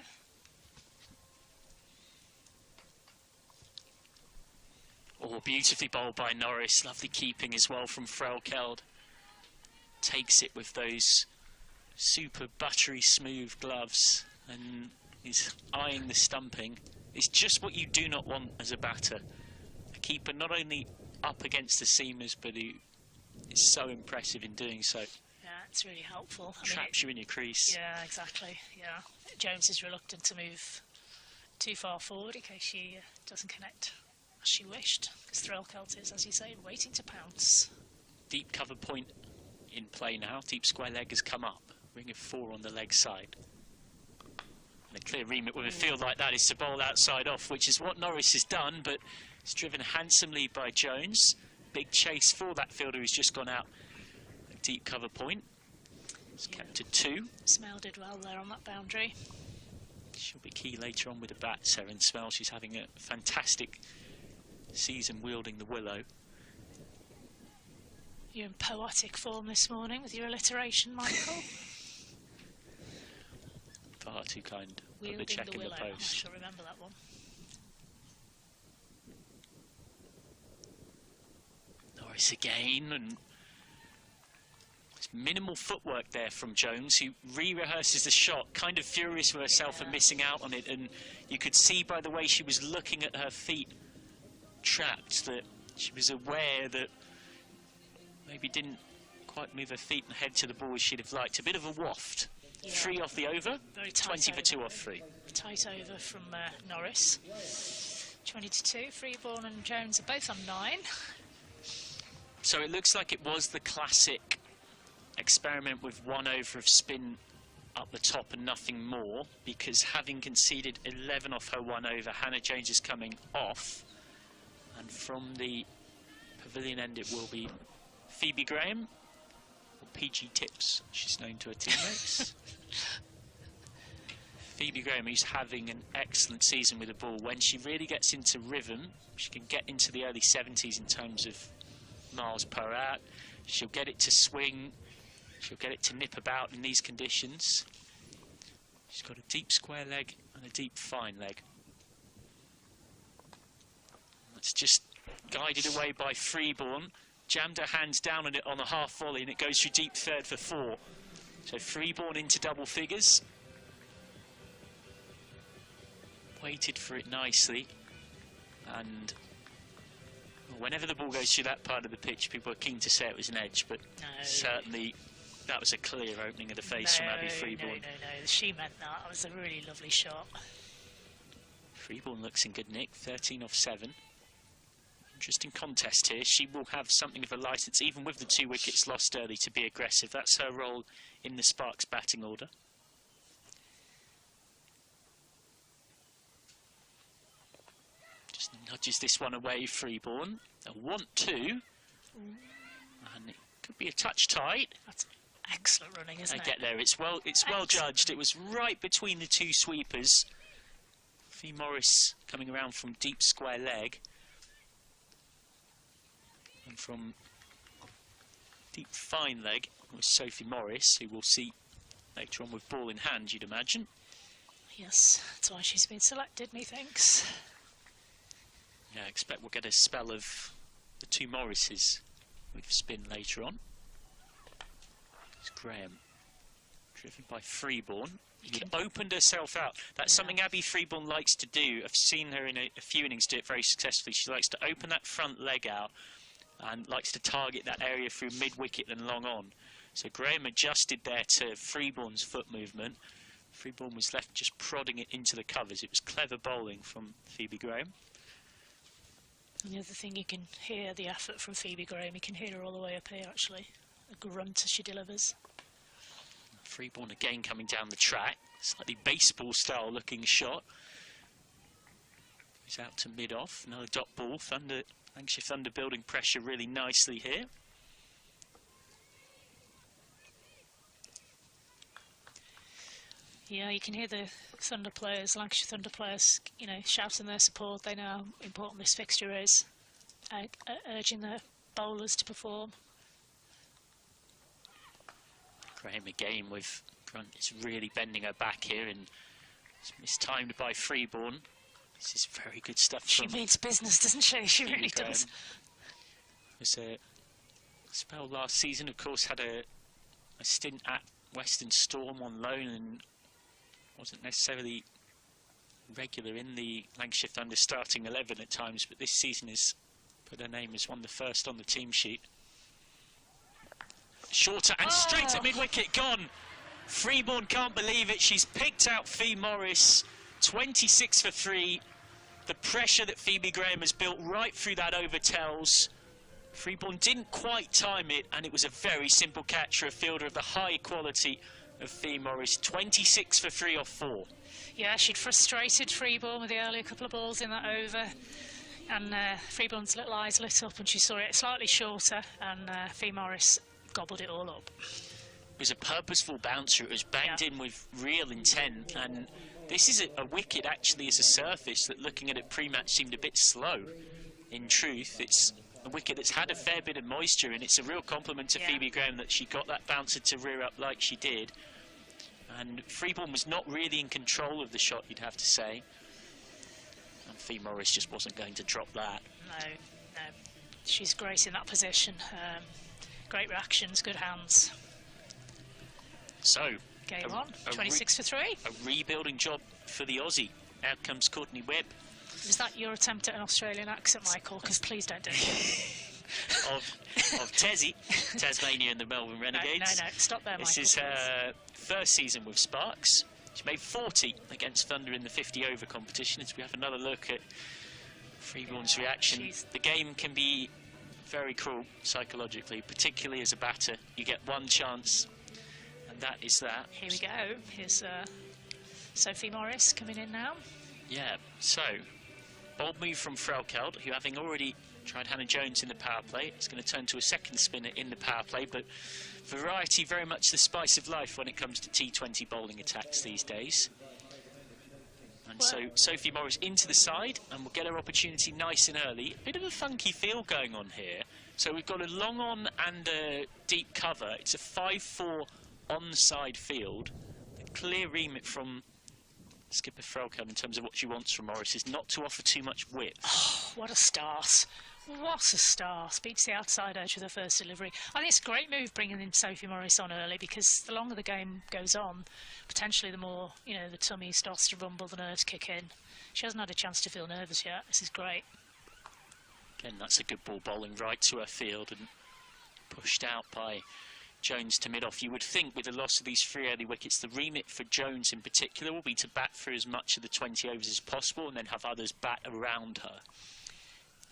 Oh, beautifully bowled by Norris. Lovely keeping as well from Threlkeld. Takes it with those super buttery smooth gloves and is eyeing the stumping. It's just what you do not want as a batter. A keeper not only up against the seamers, but who is so impressive in doing so. Yeah, it's really helpful. Traps you in your crease. Yeah, exactly. Yeah, Jones is reluctant to move too far forward in case she doesn't connect as she wished, because Threlkeld is, as you say, waiting to pounce. Deep cover point in play now. Deep square leg has come up. Ring of 4 on the leg side. The clear remit with a field like that is to bowl outside off, which is what Norris has done, but it's driven handsomely by Jones. Big chase for that fielder who's just gone out a deep cover point. It's kept to 2. Smell did well there on that boundary. She'll be key later on with the bat, Seren Smell. She's having a fantastic season wielding the willow. You're in poetic form this morning with your alliteration, Michael. Far too kind. Put the Wielding check the in willow. the I post. shall remember that one. Norris again, and there's minimal footwork there from Jones, who re-rehearses the shot, kind of furious with herself for missing out on it, and you could see by the way she was looking at her feet trapped that she was aware that maybe didn't quite move her feet and head to the ball as she'd have liked. A bit of a waft. Yeah. 3 off the over, Very tight 20 for over. 2 off 3. Tight over from Norris. 20 to 2. Freeborn and Jones are both on 9. So it looks like it was the classic experiment with 1 over of spin up the top and nothing more, because having conceded 11 off her 1 over, Hannah Jones is coming off, and from the pavilion end it will be Phoebe Graham, or PG Tips, she's known to her teammates. Phoebe Graham, who's having an excellent season with the ball. When she really gets into rhythm, she can get into the early 70s in terms of miles per hour. She'll get it to swing, she'll get it to nip about in these conditions. She's got a deep square leg and a deep fine leg. It's just guided away by Freeborn. Jammed her hands down on it on a half volley, and it goes through deep third for 4. So Freeborn into double figures. Waited for it nicely, and whenever the ball goes through that part of the pitch, people are keen to say it was an edge, but certainly that was a clear opening of the face from Abby Freeborn. No, she meant that. That was a really lovely shot. Freeborn looks in good nick, 13 off 7. Interesting contest here. She will have something of a licence, even with the 2 wickets lost early, to be aggressive. That's her role in the Sparks batting order. Just nudges this one away, Freeborn. A 1-2. And it could be a touch tight. That's excellent running, isn't it? I get there. It's well judged. It was right between the 2 sweepers. Fee Morris coming around from deep square leg. And from deep fine leg was Sophie Morris, who we'll see later on with ball in hand, you'd imagine. Yes, that's why she's been selected, methinks. Yeah, I expect we'll get a spell of the 2 Morrises with spin later on. It's Graham, driven by Freeborn. She opened herself out. That's something Abby Freeborn likes to do. I've seen her in a few innings do it very successfully. She likes to open that front leg out and likes to target that area through mid-wicket and long on. So Graham adjusted there to Freeborn's foot movement. Freeborn was left just prodding it into the covers. It was clever bowling from Phoebe Graham. And the other thing, you can hear the effort from Phoebe Graham. You can hear her all the way up here, actually. A grunt as she delivers. Freeborn again coming down the track. Slightly baseball-style looking shot. He's out to mid-off. Another dot ball. Lancashire Thunder building pressure really nicely here. Yeah, you can hear the Thunder players, Lancashire Thunder players, you know, shouting their support. They know how important this fixture is, urging their bowlers to perform. Graham again with Grunt is really bending her back here, and it's mistimed by Freeborn. This is very good stuff. She means business, doesn't she? She really does. It was a spell last season, of course, had a stint at Western Storm on loan and wasn't necessarily regular in the Lancashire Thunder starting 11 at times, but this season has put her name as one of the first on the team sheet. Shorter and straight at mid-wicket, gone. Freeborn can't believe it. She's picked out Fee Morris, 26 for 3. The pressure that Phoebe Graham has built right through that over tells. Freeborn didn't quite time it, and it was a very simple catch for a fielder of the high quality of Fee Morris, 26 for 3 off 4. Yeah, she'd frustrated Freeborn with the earlier couple of balls in that over, and Freeborn's little eyes lit up and she saw it slightly shorter, and Fee Morris gobbled it all up. It was a purposeful bouncer. It was banged in with real intent, and this is a wicket actually as a surface that, looking at it pre-match, seemed a bit slow. In truth, it's a wicket that's had a fair bit of moisture, and it's a real compliment to Phoebe Graham that she got that bouncer to rear up like she did. And Freeborn was not really in control of the shot, you'd have to say. And Fee Morris just wasn't going to drop that. No, no. She's great in that position. Great reactions, good hands. So, game on, 26 for 3. A rebuilding job for the Aussie. Out comes Courtney Webb. Was that your attempt at an Australian accent, Michael? Because please don't do it. of Tessie, Tasmania and the Melbourne Renegades. No, stop there, Michael. This is her first season with Sparks. She made 40 against Thunder in the 50-over competition. As we have another look at Freeborn's reaction. The game can be very cruel psychologically, particularly as a batter. You get one chance, and that is that. Here we go. Here's Sophie Morris coming in now. Yeah, so bold move from Frelkeld, who, having already tried Hannah Jones in the power play, is going to turn to a second spinner in the power play, but variety very much the spice of life when it comes to T20 bowling attacks these days. And so Sophie Morris into the side, and we'll get her opportunity nice and early. A bit of a funky feel going on here. So we've got a long on and a deep cover. It's a 5-4 onside field. The clear remit from skipper Frelkeld in terms of what she wants from Morris is not to offer too much width. Oh, what a start. What a start. Beats the outside edge with her first delivery. I think it's a great move bringing in Sophie Morris on early, because the longer the game goes on, potentially the more, you know, the tummy starts to rumble, the nerves kick in. She hasn't had a chance to feel nervous yet. This is great. Again, that's a good ball bowling right to her field and pushed out by Jones to mid-off. You would think with the loss of these 3 early wickets, the remit for Jones in particular will be to bat through as much of the 20 overs as possible and then have others bat around her.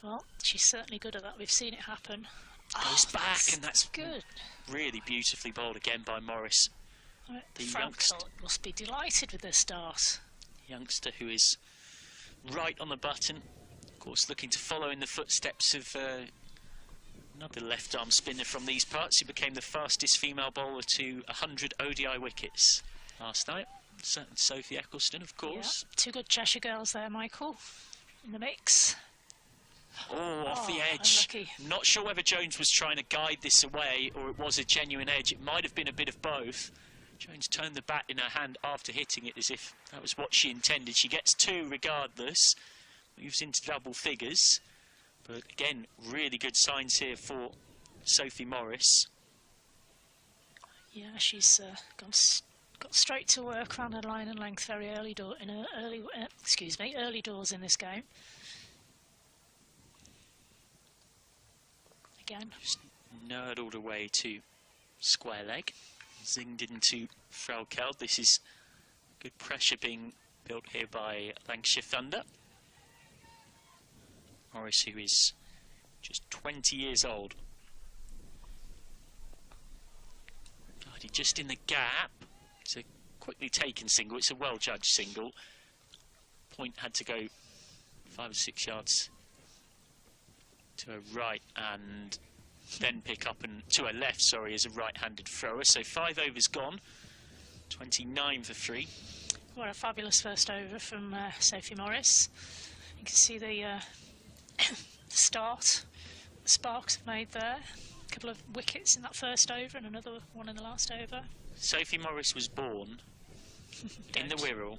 Well, she's certainly good at that. We've seen it happen. Goes back, and that's good. Really beautifully bowled again by Morris. The youngster must be delighted with this start. Youngster who is right on the button. Of course, looking to follow in the footsteps of another left-arm spinner from these parts, who became the fastest female bowler to 100 ODI wickets last night. Sophie Eccleston, of course. Yeah. 2 good Cheshire girls there, Michael, in the mix. Oh, off the edge. Unlucky. Not sure whether Jones was trying to guide this away or it was a genuine edge. It might have been a bit of both. Jones turned the bat in her hand after hitting it as if that was what she intended. She gets 2 regardless, moves into double figures. But again, really good signs here for Sophie Morris. Yeah, she's got straight to work around her line and length very early early doors in this game. Again, just nurdled away to square leg, zinged into Frelkeld. This is good pressure being built here by Lancashire Thunder. Morris, who is just 20 years old. Just in the gap. It's a quickly taken single. It's a well-judged single. Point had to go 5 or 6 yards to her right and then pick up and to her left, sorry, as a right-handed thrower. So 5 overs gone. 29 for 3. What a fabulous first over from Sophie Morris. You can see the start the Sparks have made there. A couple of wickets in that first over and another one in the last over. Sophie Morris was born in the Wirral.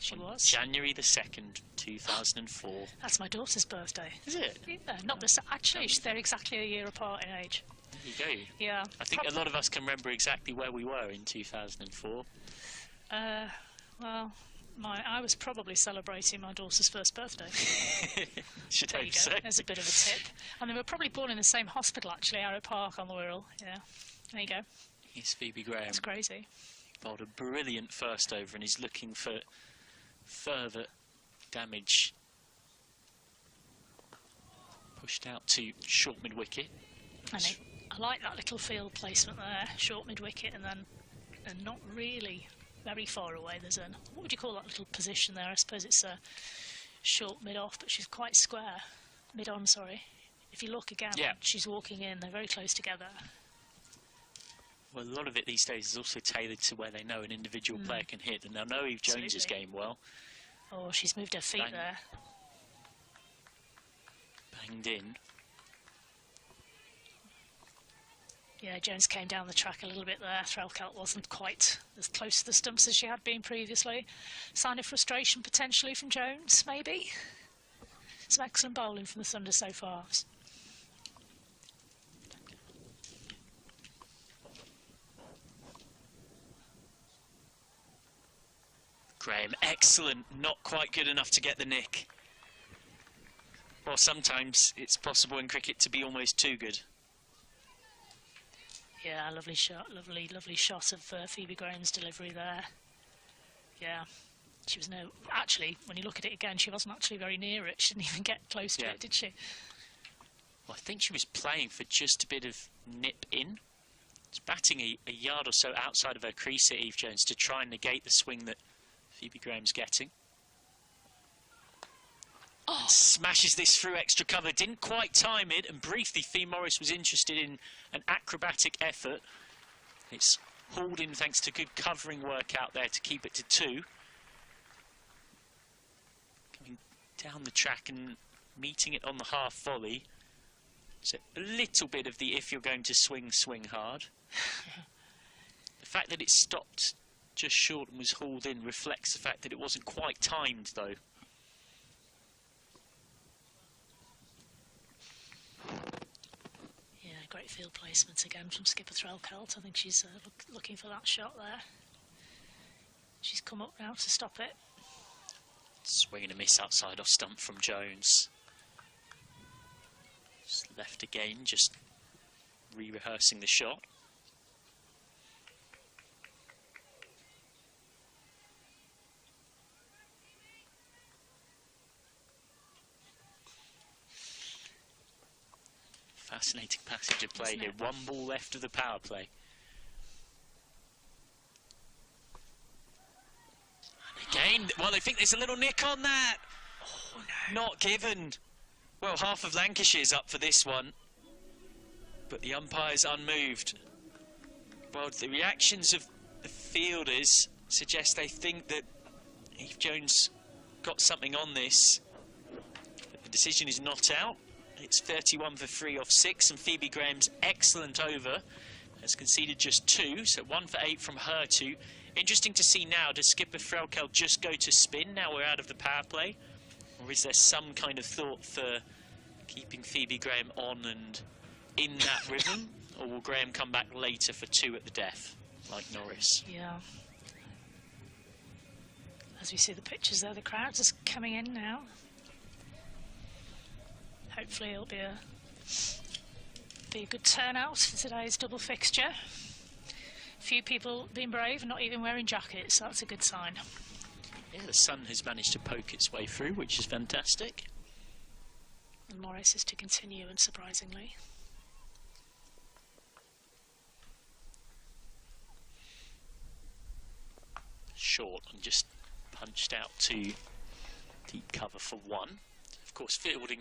She was. January the 2nd, 2004. That's my daughter's birthday. Is it? Yeah, not this. Actually, they're exactly a year apart in age. There you go. Yeah. I think a lot of us can remember exactly where we were in 2004. Well, I was probably celebrating my daughter's first birthday. Should hope so. There's a bit of a tip. And they were probably born in the same hospital, actually, Arrow Park on the Wirral. Yeah. There you go. Here's Phoebe Graham. That's crazy. Bowled a brilliant first over and he's looking for further damage. Pushed out to short mid-wicket. I like that little field placement there, short mid-wicket, and then and not really very far away. There's a, what would you call that little position there? I suppose it's a short mid-off, but she's quite square. Mid-on, sorry. If you look again, she's walking in, they're very close together. Well, a lot of it these days is also tailored to where they know an individual player can hit, and they'll know Eve Jones's game well. Oh, she's moved her feet there. Banged in. Yeah, Jones came down the track a little bit there. Threlkeld wasn't quite as close to the stumps as she had been previously. Sign of frustration potentially from Jones, maybe. Some excellent bowling from the Thunder so far. Graham, excellent, not quite good enough to get the nick. Well, sometimes it's possible in cricket to be almost too good. Yeah, lovely shot, lovely shot of Phoebe Graham's delivery there. Yeah, she was actually, when you look at it again, she wasn't actually very near it. She didn't even get close to it, did she? Well, I think she was playing for just a bit of nip in. She's batting a yard or so outside of her crease at Eve Jones to try and negate the swing that Phoebe Graham's getting. Oh. Smashes this through extra cover, didn't quite time it, and briefly Fee Morris was interested in an acrobatic effort. It's hauled in thanks to good covering work out there to keep it to 2. Coming down the track and meeting it on the half volley. So a little bit of the if you're going to swing, swing hard. The fact that it stopped just short and was hauled in reflects the fact that it wasn't quite timed though. Yeah, great field placement again from skipper Threlkeld. I think she's looking for that shot there. She's come up now to stop it. Swing and a miss outside off stump from Jones. Just left again, just re-rehearsing the shot. Fascinating passage of play here. 1 ball left of the power play. And again, well, I think there's a little nick on that. Oh, no. Not given. Well, half of Lancashire's up for this one, but the umpire's unmoved. Well, the reactions of the fielders suggest they think that Eve Jones got something on this, but the decision is not out. It's 31 for 3 off 6, and Phoebe Graham's excellent over has conceded just 2, so 1 for 8 from her 2. Interesting to see now, does skipper Threlkeld just go to spin now we're out of the power play? Or is there some kind of thought for keeping Phoebe Graham on and in that rhythm? Or will Graham come back later for 2 at the death, like Norris? Yeah. As we see the pictures there, the crowds are coming in now. Hopefully it'll be a good turnout for today's double fixture. Few people being brave, not even wearing jackets, so that's a good sign. Yeah, the sun has managed to poke its way through, which is fantastic. And Morris is to continue, unsurprisingly. Short and just punched out to deep cover for 1. Of course, fielding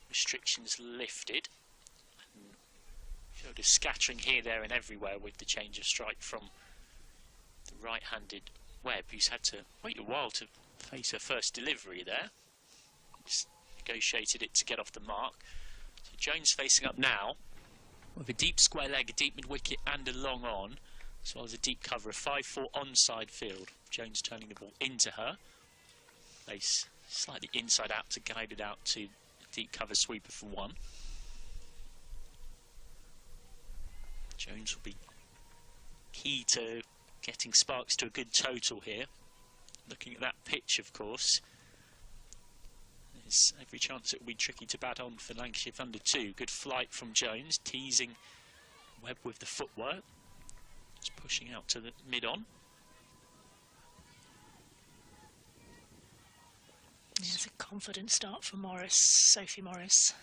restrictions lifted. And showed a scattering here, there and everywhere with the change of strike from the right-handed Webb, who's had to wait a while to face her first delivery there. Just negotiated it to get off the mark. So Jones facing up now with a deep square leg, a deep mid-wicket and a long on, as well as a deep cover, a 5-4 onside field. Jones turning the ball into her. Place slightly inside out to guide it out to deep cover sweeper for 1. Jones will be key to getting Sparks to a good total here. Looking at that pitch, of course, there's every chance it will be tricky to bat on for Lancashire Thunder 2. Good flight from Jones, teasing Webb with the footwork. Just pushing out to the mid-on. Yeah, it's a confident start from Morris, Sophie Morris.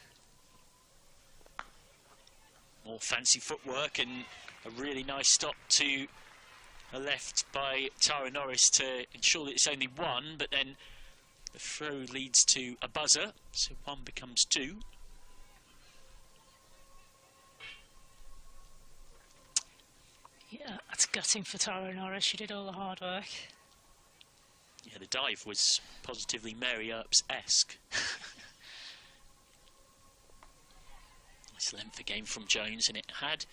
More fancy footwork and a really nice stop to are left by Tara Norris to ensure that it's only one, but then the throw leads to a buzzer, so 1 becomes 2. Yeah, that's gutting for Tara Norris. She did all the hard work. Yeah, the dive was positively Mary Earps-esque. Nice length of game from Jones, and it had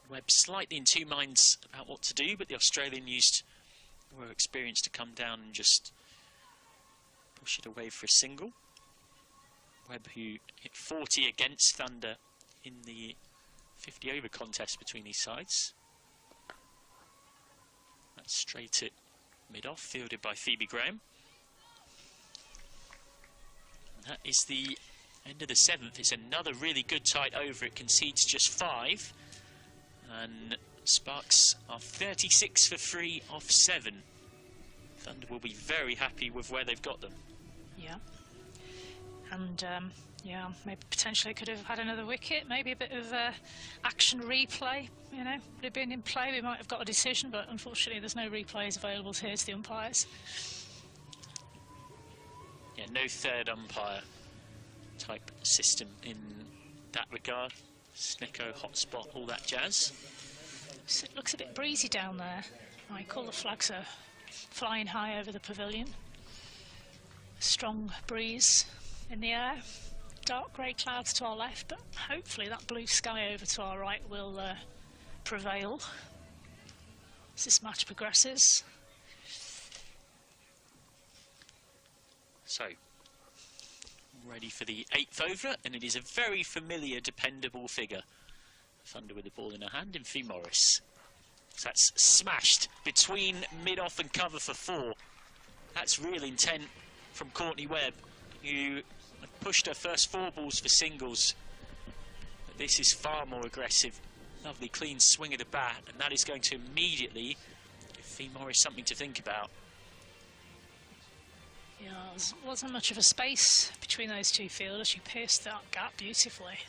Webb slightly in two minds about what to do, but the Australian used her experience to come down and just push it away for a single. Webb, who hit 40 against Thunder in the 50 over contest between these sides. That's straight at mid-off, fielded by Phoebe Graham. And that is the end of the 7th. It's another really good tight over. It concedes just 5. And Sparks are 36 for 3 off 7. Thunder will be very happy with where they've got them. Yeah. And yeah, maybe potentially could have had another wicket, maybe a bit of action replay, you know. Would have been in play, we might have got a decision, but unfortunately there's no replays available here to the umpires. Yeah, no third umpire type system in that regard. Snecko, hotspot, all that jazz. So it looks a bit breezy down there. I call the flags are flying high over the pavilion. Strong breeze in the air. Dark grey clouds to our left, but hopefully that blue sky over to our right will prevail as this match progresses. So, ready for the 8th over, and it is a very familiar, dependable figure. Thunder with the ball in her hand in Fee Morris. So that's smashed between mid-off and cover for 4. That's real intent from Courtney Webb, who pushed her first 4 balls for singles. But this is far more aggressive. Lovely clean swing of the bat, and that is going to immediately give Fee Morris something to think about. Yeah, there wasn't much of a space between those two fielders. She pierced that gap beautifully.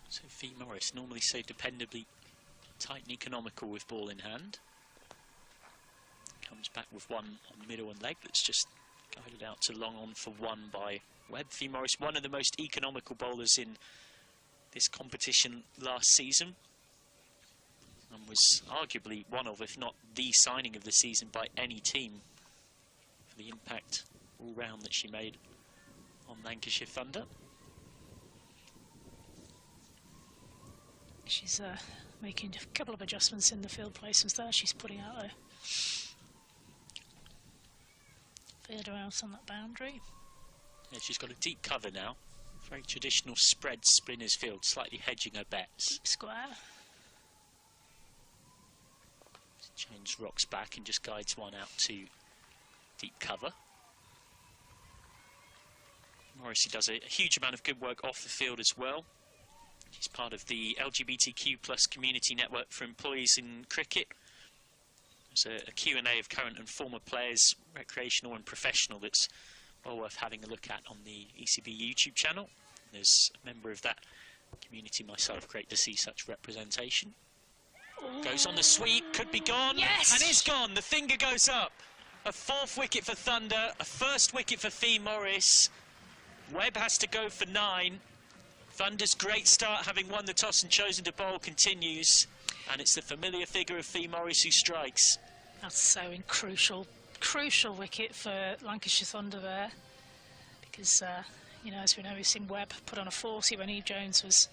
So Fee Morris, normally so dependably tight and economical with ball in hand. Comes back with one on middle and leg that's just guided out to long on for 1 by Webb. Fee Morris, one of the most economical bowlers in this competition last season, and was arguably one of, if not the signing of the season by any team for the impact all round that she made on Lancashire Thunder. She's making a couple of adjustments in the field placements there. She's putting out a fielder out on that boundary. Yeah, she's got a deep cover now. Very traditional spread spinner's field, slightly hedging her bets. Deep square. James rocks back and just guides one out to deep cover. Morrissey does a huge amount of good work off the field as well. She's part of the LGBTQ+ community network for employees in cricket. There's a Q&A of current and former players, recreational and professional, that's well worth having a look at on the ECB YouTube channel. There's a member of that community myself. Great to see such representation. Goes on the sweep, could be gone, yes! And is gone. The finger goes up. A 4th wicket for Thunder, a 1st wicket for Fee Morris. Webb has to go for 9. Thunder's great start, having won the toss and chosen to bowl, continues. And it's the familiar figure of Fee Morris who strikes. That's so crucial wicket for Lancashire Thunder there. Because, you know, as we know, we've seen Webb put on a 40 when Eve Jones was...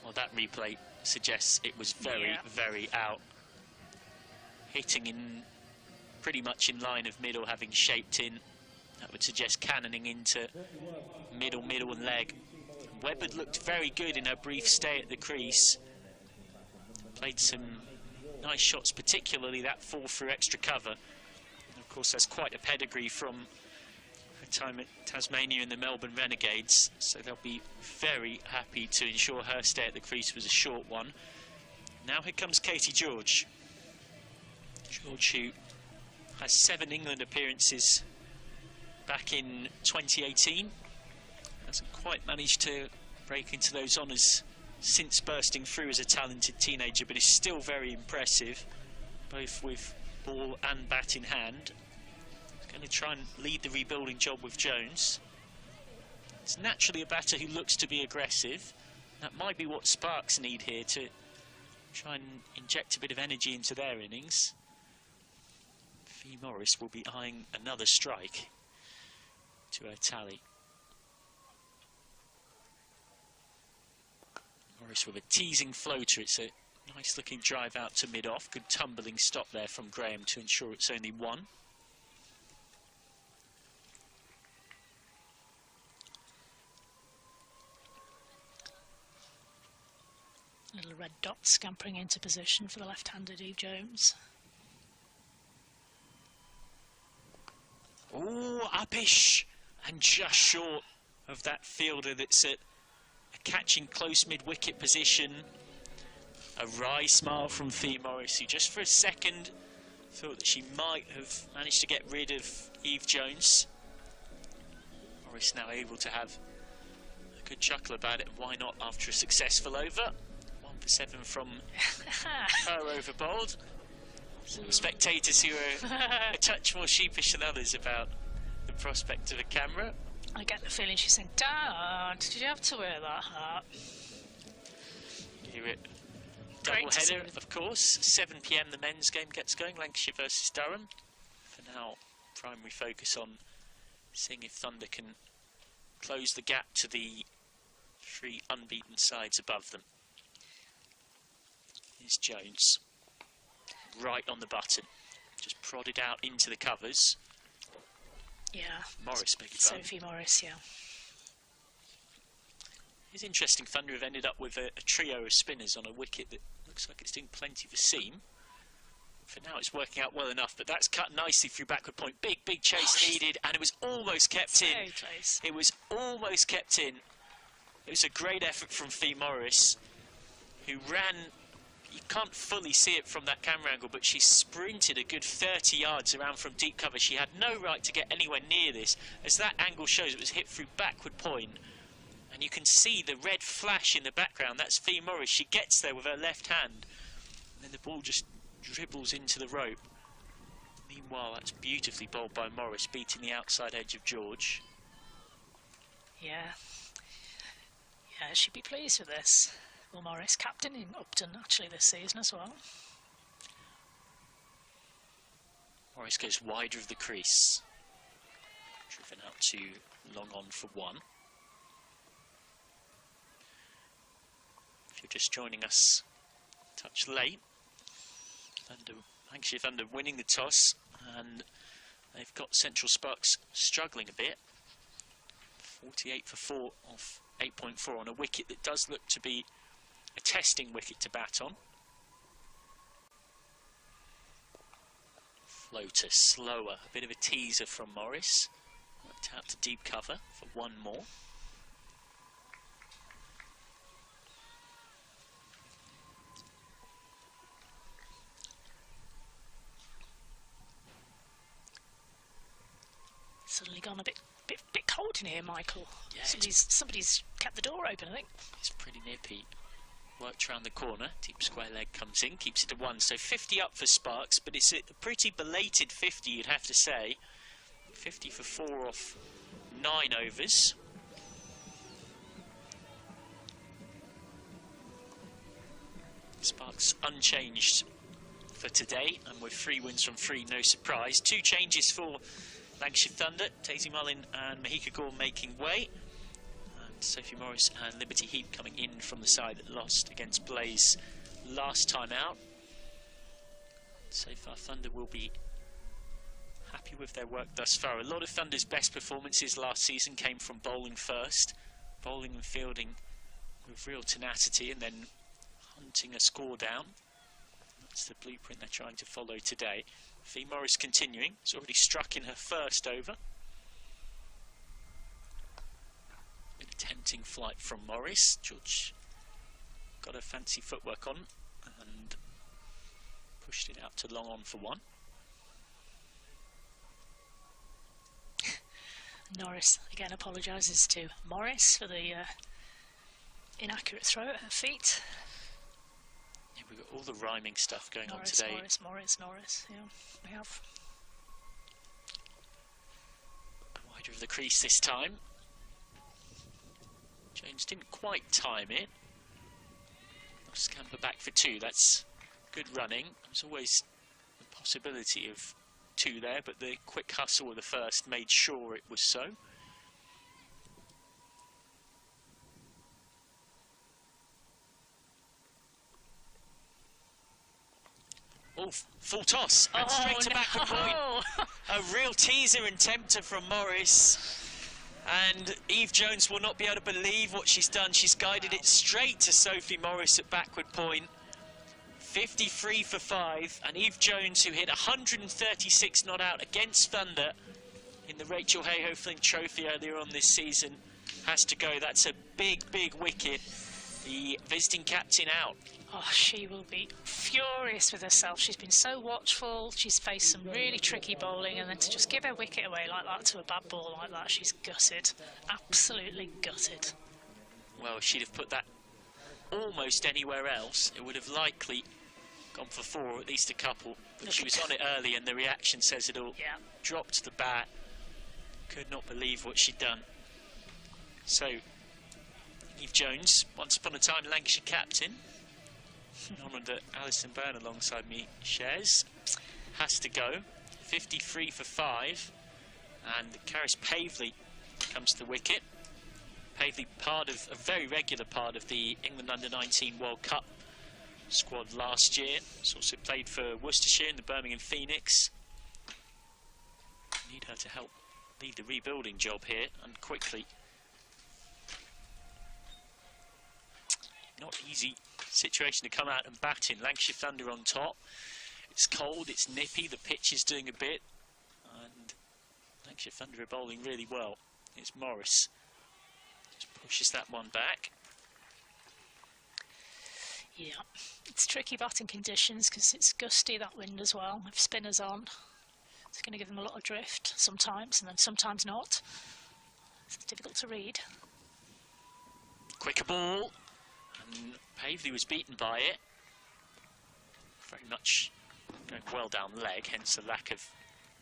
Well, that replay suggests it was very out. Hitting in pretty much in line of middle, having shaped in. That would suggest cannoning into middle and leg. Webb had looked very good in her brief stay at the crease. Played some nice shots, particularly that 4 through extra cover. And of course, that's quite a pedigree from her time at Tasmania and the Melbourne Renegades. So they'll be very happy to ensure her stay at the crease was a short one. Now here comes Katie George. George, who has 7 England appearances back in 2018. Hasn't quite managed to break into those honours since bursting through as a talented teenager, but is still very impressive, both with ball and bat in hand. He's going to try and lead the rebuilding job with Jones. It's naturally a batter who looks to be aggressive. That might be what Sparks need here to try and inject a bit of energy into their innings. Fee Morris will be eyeing another strike to her tally. Morris with a teasing floater. It's a nice looking drive out to mid-off. Good tumbling stop there from Graham to ensure it's only one. Little red dot scampering into position for the left-handed Eve Jones. Oh, uppish! And just short of that fielder that's at a catching close mid-wicket position. A wry smile from Fee Morris, who just for a second thought that she might have managed to get rid of Eve Jones. Morris now able to have a good chuckle about it. Why not after a successful over? 1 for 7 from her over bowled. Some spectators who are a touch more sheepish than others about the prospect of a camera. I get the feeling she's saying, "Dad, did you have to wear that hat?" Hear it. Double header, of course. 7 PM the men's game gets going. Lancashire versus Durham. For now, primary focus on seeing if Thunder can close the gap to the 3 unbeaten sides above them. Here's Jones. Right on the button. Just prodded out into the covers. Yeah. Morris, beg your pardon. Sophie Morris, yeah. It's interesting, Thunder have ended up with a trio of spinners on a wicket that looks like it's doing plenty for seam. For now it's working out well enough, but that's cut nicely through backward point. Big chase needed, and it was almost kept in. Very close. It was almost kept in. It was a great effort from Fee Morris, who ran, you can't fully see it from that camera angle, but she sprinted a good 30 yards around from deep cover. She had no right to get anywhere near this. As that angle shows, it was hit through backward point. And you can see the red flash in the background. That's Fee Morris. She gets there with her left hand. And then the ball just dribbles into the rope. Meanwhile, that's beautifully bowled by Morris, beating the outside edge of George. Yeah. Yeah, she'd be pleased with this. Will Morris, captain in Upton actually this season as well. Morris goes wider of the crease. Driven out to long on for 1. If you're just joining us a touch late, Lancashire Thunder winning the toss, and they've got Central Sparks struggling a bit. 48 for 4 off 8.4 on a wicket that does look to be a testing wicket to bat on. Floater slower, a bit of a teaser from Morris. Worked out to deep cover for 1 more. Suddenly gone a bit cold in here, Michael. Yeah, somebody's kept the door open, I think. It's pretty nippy. Worked around the corner, deep square leg comes in, keeps it to 1. So 50 up for Sparks, but it's a pretty belated 50, you'd have to say. 50 for 4 off 9 overs. Sparks unchanged for today, and with 3 wins from 3, no surprise. 2 changes for Lancashire Thunder, Daisy Mullin and Mahika Gore making way. Sophie Morris and Liberty Heap coming in from the side that lost against Blaze last time out. So far Thunder will be happy with their work thus far. A lot of Thunder's best performances last season came from bowling first, bowling and fielding with real tenacity, and then hunting a score down. That's the blueprint they're trying to follow today. Fee Morris continuing. It's already struck in her first over. Tempting flight from Morris. George got her fancy footwork on and pushed it out to long on for 1. Norris again apologises to Morris for the inaccurate throw at her feet. Yeah, we've got all the rhyming stuff going on today. Norris, yeah, we have. Wider of the crease this time. Jones didn't quite time it. Scamper back for 2, that's good running. There's always the possibility of 2 there, but the quick hustle of the first made sure it was so. Oh, full toss, and straight to backward point. A real teaser and tempter from Morris. And Eve Jones will not be able to believe what she's done. She's guided it straight to Sophie Morris at backward point. 53 for 5. And Eve Jones, who hit 136 not out against Thunder in the Rachel Hayhoe Flint Trophy earlier on this season, has to go. That's a big, big wicket. The visiting captain out. Oh, she will be furious with herself. She's been so watchful. She's faced some really tricky bowling, and then to just give her wicket away like that to a bad ball like that, she's gutted. Absolutely gutted. Well, she'd have put that almost anywhere else. It would have likely gone for 4, or at least a couple. But she was on it early, and the reaction says it all. Yeah. Dropped the bat. Could not believe what she'd done. So, Eve Jones, once upon a time Lancashire captain, an honour that Alison Byrne alongside me shares, has to go. 53 for 5, and Caris Pavley comes to the wicket. Pavley, a very regular part of the England Under-19 World Cup squad last year. He's also played for Worcestershire in the Birmingham Phoenix. Need her to help lead the rebuilding job here, and quickly. Not easy situation to come out and bat in. Lancashire Thunder on top. It's cold, it's nippy, the pitch is doing a bit, and Lancashire Thunder are bowling really well. It's Morris. Just pushes that one back. Yeah, it's tricky batting conditions because it's gusty, that wind as well. If spinners on, it's going to give them a lot of drift sometimes, and then sometimes not. It's difficult to read. Quicker ball. And Pavley was beaten by it. Very much going well down leg, hence the lack of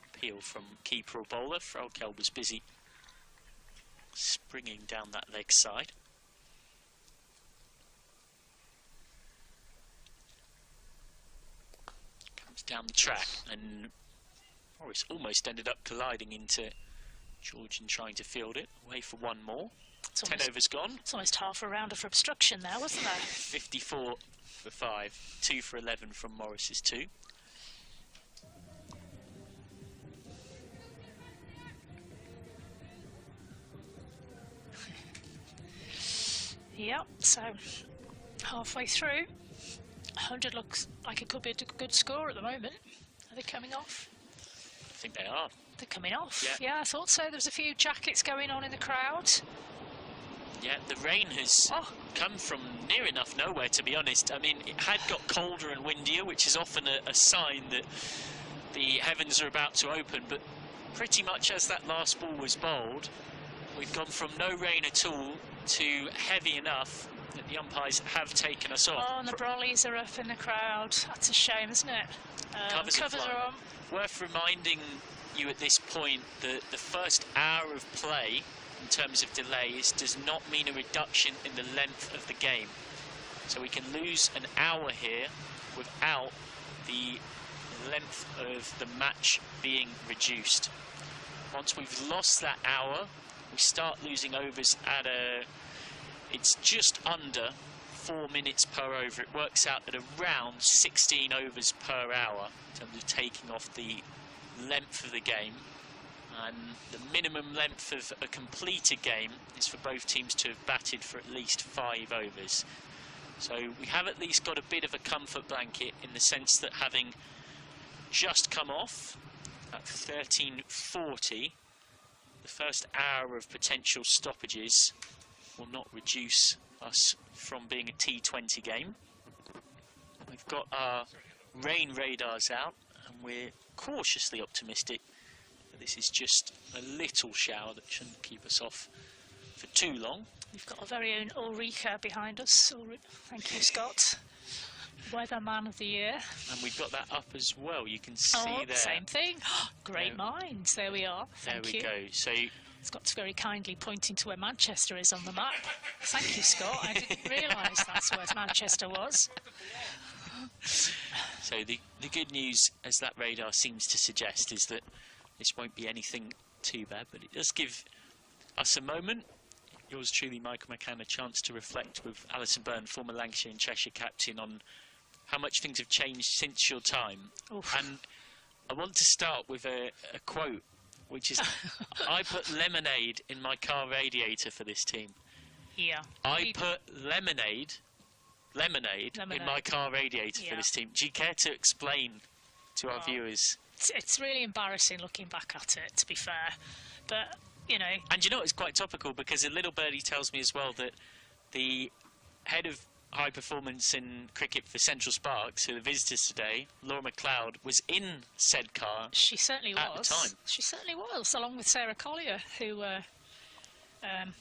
appeal from keeper or bowler. Frelkel was busy springing down that leg side. Comes down the track, and Morris almost ended up colliding into Georgian trying to field it. Away for 1 more. 10 overs gone. It's almost half a round of obstruction there, wasn't there? 54 for 5, 2 for 11 from Morris's 2. Yep, so halfway through. 100 looks like it could be a good score at the moment. Are they coming off? I think they are. They're coming off. Yeah, I thought so. There's a few jackets going on in the crowd. Yeah, the rain has come from near enough nowhere, to be honest. I mean, it had got colder and windier, which is often a sign that the heavens are about to open, but pretty much as that last ball was bowled, we've gone from no rain at all to heavy enough that the umpires have taken us off. Oh, and the brollies are up in the crowd. That's a shame, isn't it? Covers are on. Worth reminding you at this point that the first hour of play in terms of delays does not mean a reduction in the length of the game. So we can lose an hour here without the length of the match being reduced. Once we've lost that hour, we start losing overs at it's just under 4 minutes per over. It works out at around 16 overs per hour in terms of taking off the length of the game. And the minimum length of a completed game is for both teams to have batted for at least 5 overs. So we have at least got a bit of a comfort blanket in the sense that having just come off at 13:40, the first hour of potential stoppages will not reduce us from being a T20 game. We've got our rain radars out, and we're cautiously optimistic that this is just a little shower that shouldn't keep us off for too long. We've got our very own Ulrika behind us. Thank you, Scott. Weatherman of the year. And we've got that up as well. You can see there. Same thing. Great minds. There we are. Thank you. There we go. So Scott's very kindly pointing to where Manchester is on the map. Thank you, Scott. I didn't realise that's where Manchester was. So the good news, as that radar seems to suggest, is that this won't be anything too bad, but it does give us a moment. Yours truly, Michael McCann, a chance to reflect with Alison Byrne, former Lancashire and Cheshire captain, on how much things have changed since your time. Oof. And I want to start with a quote, which is, I put lemonade in my car radiator for this team. Yeah. I put lemonade in my car radiator for this team. Do you care to explain to our viewers? It's really embarrassing looking back at it, to be fair. But, you know... And you know, it's quite topical, because a little birdie tells me as well that the head of high performance in cricket for Central Sparks, who are the visitors today, Laura McLeod, was in said car. She certainly at was. the time. She certainly was, along with Sarah Collier, who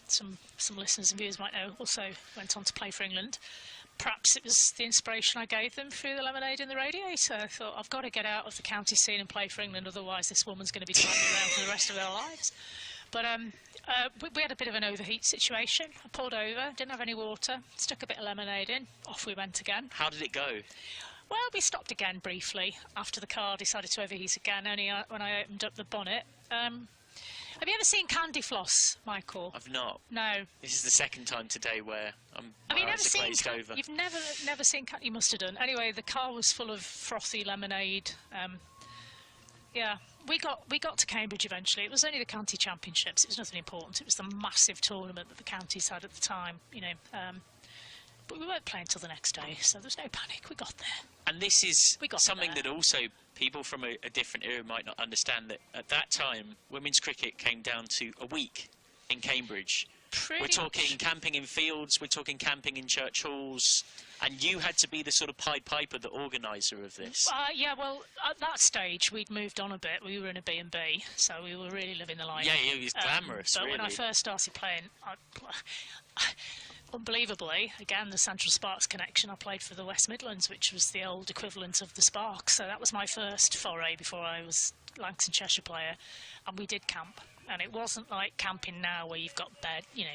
some listeners and viewers might know also went on to play for England. Perhaps it was the inspiration I gave them through the lemonade in the radiator. I thought, I've got to get out of the county scene and play for England, otherwise this woman's going to be driving around for the rest of their lives. But we had a bit of an overheat situation. I pulled over, didn't have any water, stuck a bit of lemonade in, off we went again. How did it go? Well, we stopped again briefly after the car decided to overheat again, only when I opened up the bonnet. Have you ever seen candy floss, Michael? I've not. No. This is the second time today where Have you never seen? glazed over. You've never seen candy? You must have done. Anyway, the car was full of frothy lemonade. Yeah, we got to Cambridge eventually. It was only the county championships. It was nothing important. It was the massive tournament that the counties had at the time. You know, but we weren't playing till the next day, so there was no panic. We got there. And this is something that also people from a different era might not understand, that at that time, women's cricket came down to a week in Cambridge. We're talking camping in fields, we're talking camping in church halls, and you had to be the sort of Pied Piper, the organiser of this. Yeah, well, at that stage, we'd moved on a bit. We were in a B&B, so we were really living the life. Yeah, it was glamorous, But really. when I first started playing, unbelievably, again, the Central Sparks connection, I played for the West Midlands, which was the old equivalent of the Sparks. So that was my first foray before I was Lancashire and Cheshire player, and we did camp. And it wasn't like camping now where you've got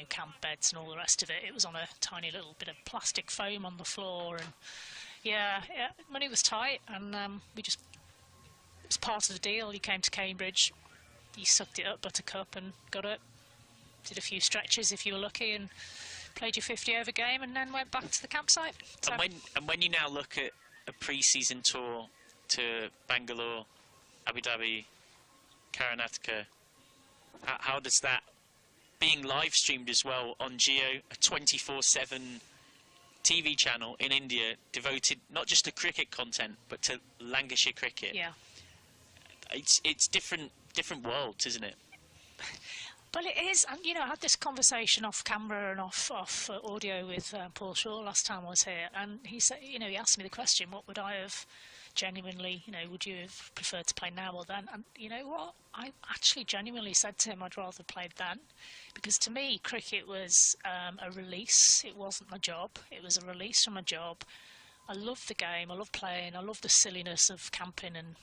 camp beds and all the rest of it. It was on a tiny little bit of plastic foam on the floor, and yeah, money was tight, and it was part of the deal. You came to Cambridge, you sucked it up, buttercup, and got it. Did a few stretches if you were lucky, and played your 50-over game, and then went back to the campsite. So And when you now look at a pre-season tour to Bangalore, Abu Dhabi, Karnataka, how does that, being live streamed as well on Geo, a 24/7 TV channel in India devoted not just to cricket content but to Lancashire cricket? Yeah, it's different worlds, isn't it? Well, it is, and I had this conversation off camera and off audio with Paul Shaw last time I was here, and he said, he asked me the question, what would I have genuinely, would you have preferred to play now or then? And you know what? I actually genuinely said to him I'd rather have played then, because to me cricket was a release. It wasn't my job. It was a release from a job. I love the game. I love playing. I love the silliness of camping and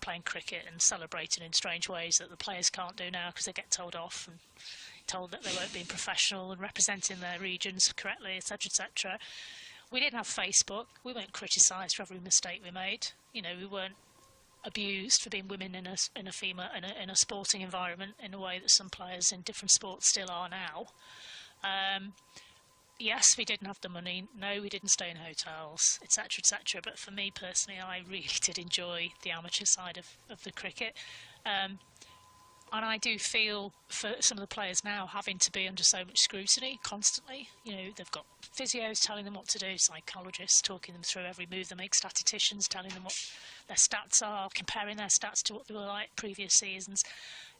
playing cricket and celebrating in strange ways that the players can't do now because they get told off and told that they weren't being professional and representing their regions correctly, etc., etc. We didn't have Facebook. We weren't criticised for every mistake we made. We weren't abused for being women in a sporting environment in a way that some players in different sports still are now. Yes, we didn't have the money. No, we didn't stay in hotels, etc., etc. But for me personally, I really did enjoy the amateur side of the cricket. And I do feel for some of the players now having to be under so much scrutiny constantly. They've got physios telling them what to do, psychologists talking them through every move they make, statisticians telling them what their stats are, comparing their stats to what they were like previous seasons.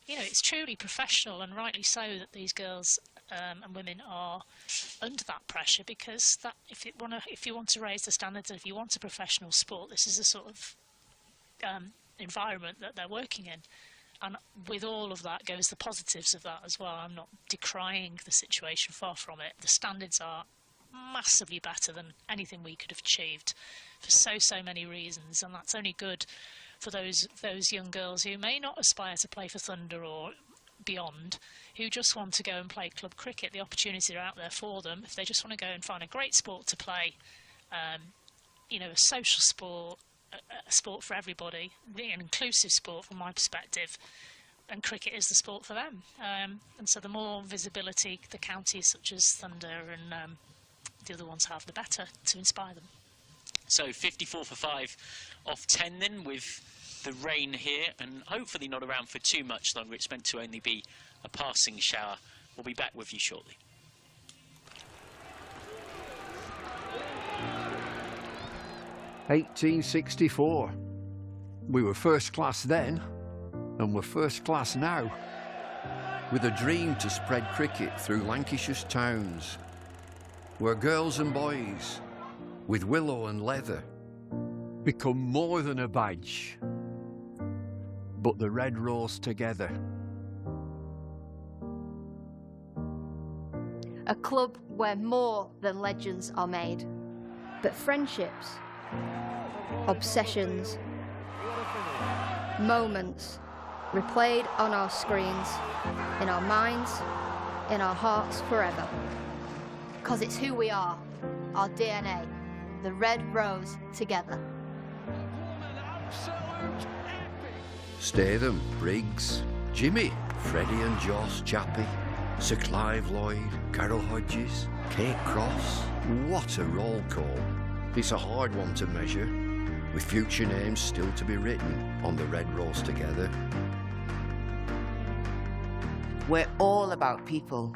It's truly professional, and rightly so that these girls and women are under that pressure, because that if you want to raise the standards, if you want a professional sport, this is the sort of environment that they're working in. And with all of that goes the positives of that as well. I'm not decrying the situation, far from it. The standards are massively better than anything we could have achieved for so many reasons, and that's only good for those young girls who may not aspire to play for Thunder or beyond, who just want to go and play club cricket. The opportunities are out there for them if they just want to go and find a great sport to play, you know, a social sport, a sport for everybody, an inclusive sport from my perspective, and cricket is the sport for them. And so the more visibility the counties such as Thunder and the other ones have, the better, to inspire them. So 54 for 5 off 10 then, with the rain here, and hopefully not around for too much longer. It's meant to only be a passing shower. We'll be back with you shortly. "1864. We were first class then, and we're first class now. With a dream to spread cricket through Lancashire's towns, where girls and boys, with willow and leather, become more than a badge, but the red rose together." A club where more than legends are made, but friendships, obsessions, moments replayed on our screens, in our minds, in our hearts forever. 'Cause it's who we are, our DNA, the red rose together. Statham, Briggs, Jimmy, Freddie and Joss, Chappie, Sir Clive Lloyd, Carol Hodges, Kate Cross. What a roll call. It's a hard one to measure, with future names still to be written on the red rose together. We're all about people.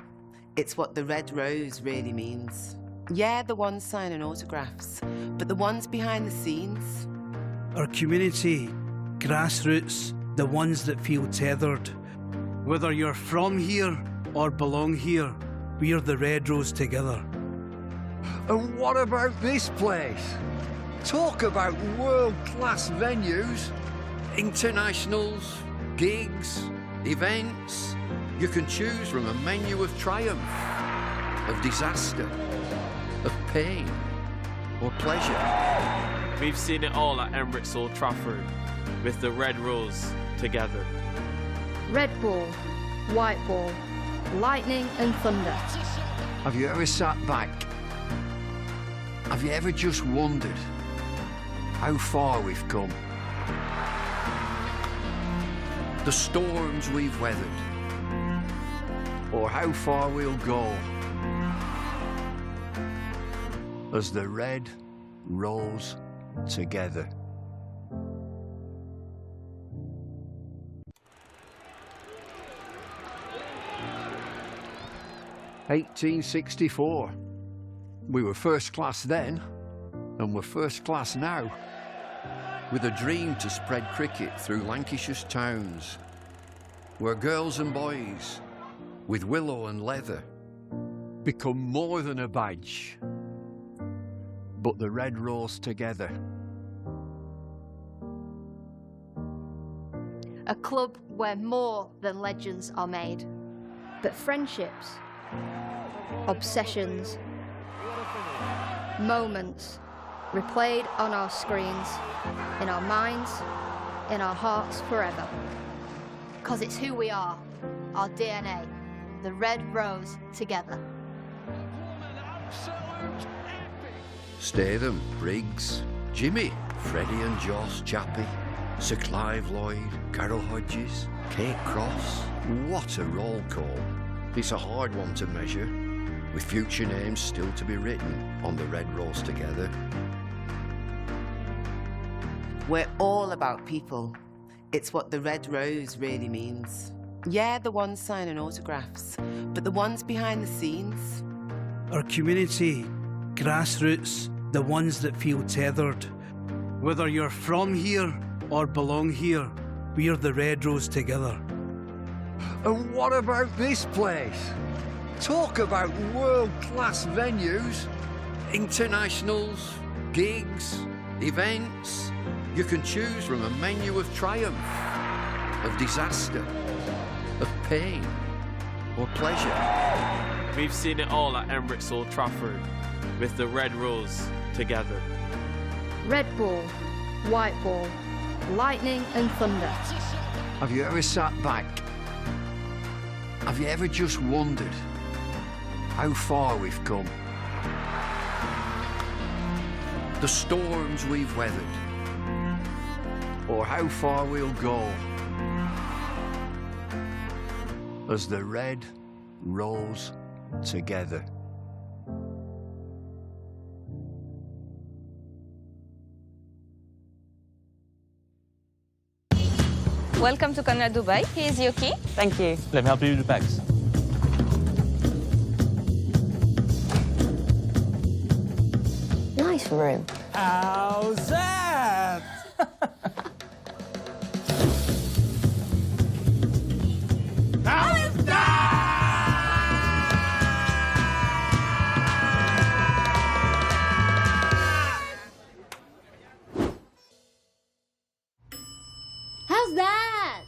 It's what the red rose really means. Yeah, the ones signing autographs, but the ones behind the scenes. Our community, grassroots, the ones that feel tethered. Whether you're from here or belong here, we're the red rose together. And what about this place? Talk about world-class venues, internationals, gigs, events. You can choose from a menu of triumph, of disaster, of pain, or pleasure. We've seen it all at Emirates Old Trafford, with the red rose together. Red ball, white ball, lightning and thunder. Have you ever sat back? Have you ever just wondered how far we've come? The storms we've weathered, or how far we'll go as the red rose together. "1864. We were first class then, and we're first class now. With a dream to spread cricket through Lancashire's towns, where girls and boys, with willow and leather, become more than a badge, but the red rose together." A club where more than legends are made, but friendships, obsessions, moments replayed on our screens, in our minds, in our hearts forever. 'Cause it's who we are, our DNA, the red rose together. Statham, Briggs, Jimmy, Freddie and Joss, Chappie, Sir Clive Lloyd, Carol Hodges, Kate Cross. What a roll call. It's a hard one to measure, with future names still to be written on the red rose together. We're all about people. It's what the red rose really means. Yeah, the ones signing autographs, but the ones behind the scenes. Our community, grassroots, the ones that feel tethered. Whether you're from here or belong here, we're the red rose together. And what about this place? Talk about world-class venues, internationals, gigs, events. You can choose from a menu of triumph, of disaster, of pain or pleasure. We've seen it all at Emirates Old Trafford with the Red Rose together. Red ball, white ball, lightning and thunder. Have you ever sat back? Have you ever just wondered how far we've come? The storms we've weathered, or how far we'll go as the Red rolls together. Welcome to Conrad Dubai. Here's your key. Thank you. Let me help you with the bags. Nice room. How's that? How's How's that?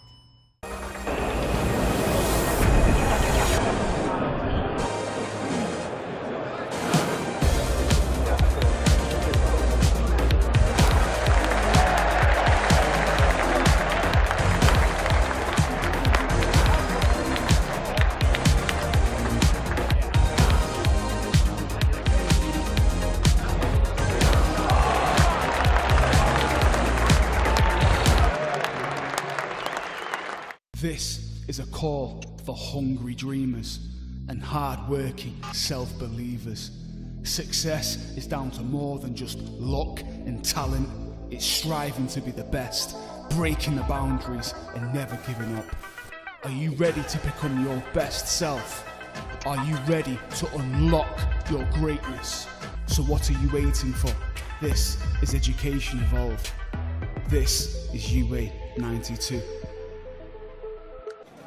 This is a call for hungry dreamers and hard-working self-believers. Success is down to more than just luck and talent. It's striving to be the best, breaking the boundaries and never giving up. Are you ready to become your best self? Are you ready to unlock your greatness? So what are you waiting for? This is Education Evolved. This is UA 92.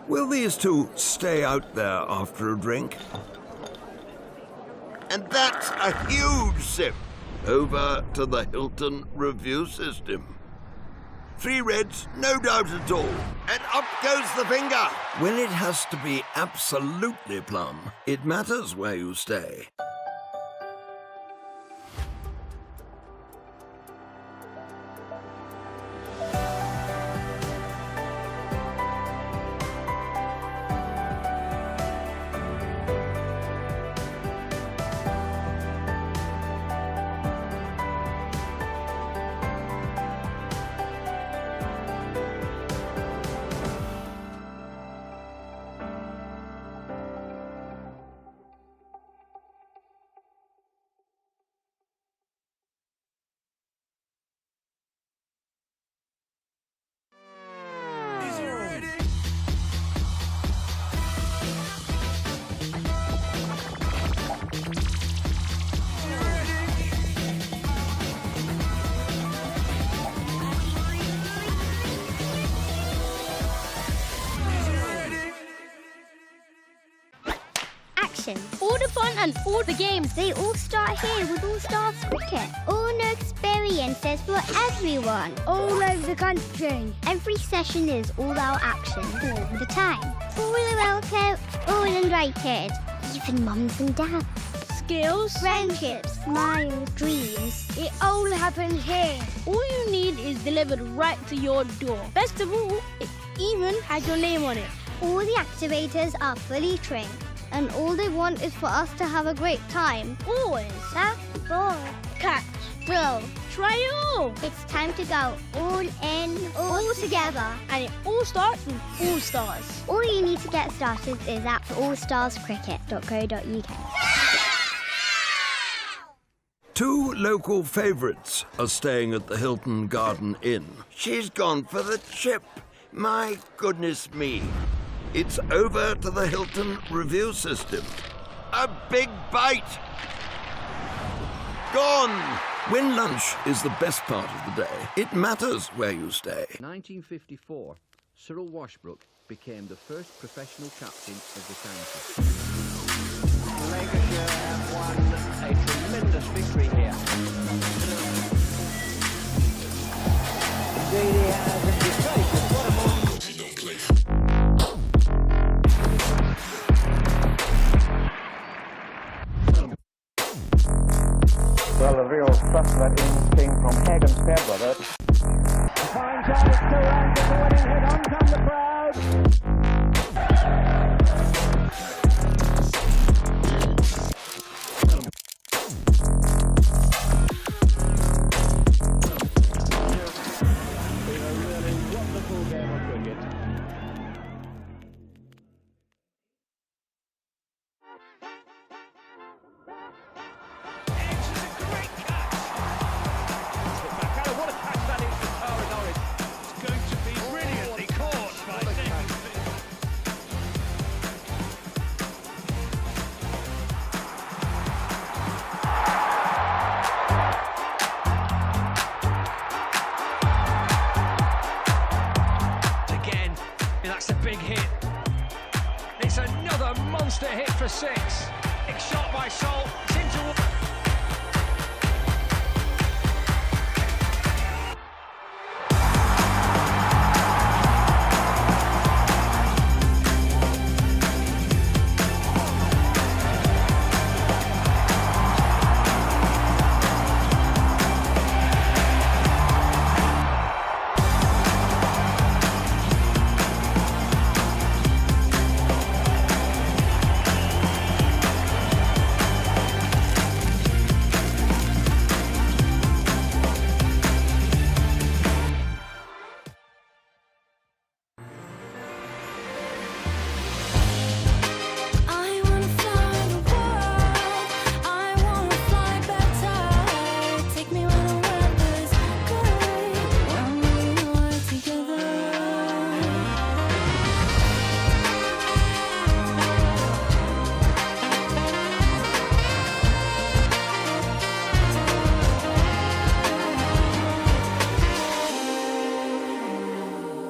Will these two stay out there after a drink? And that's a huge sip over to the Hilton review system. 3 reds, no doubt at all. And up goes the finger. When it has to be absolutely plum, it matters where you stay. All the fun and all the games, they all start here with All Stars Cricket. All new experiences for everyone. All over the country. Every session is all-out action all the time. All are welcome, all invited. Even mums and dads. Skills, friendships, smiles, dreams. It all happens here. All you need is delivered right to your door. Best of all, it even has your name on it. All the activators are fully trained. And all they want is for us to have a great time. Always. Surf, ball, catch, throw, try it all. It's time to go all in, all together. And it all starts with All Stars. All you need to get started is at allstarscricket.co.uk. 2 local favourites are staying at the Hilton Garden Inn. She's gone for the chip. My goodness me. It's over to the Hilton review system. A big bite. Gone. When lunch is the best part of the day, it matters where you stay. 1954, Cyril Washbrook became the first professional captain of the county. Lancashire have won a tremendous victory here. Indeed he has, and he's taken what a moment. Trust that in came from Hagen's Fairbrother. Fine chance to run to the winning hit. On come the crowd. That's a big hit. It's another monster hit for 6. Big shot by Sol. Seems to...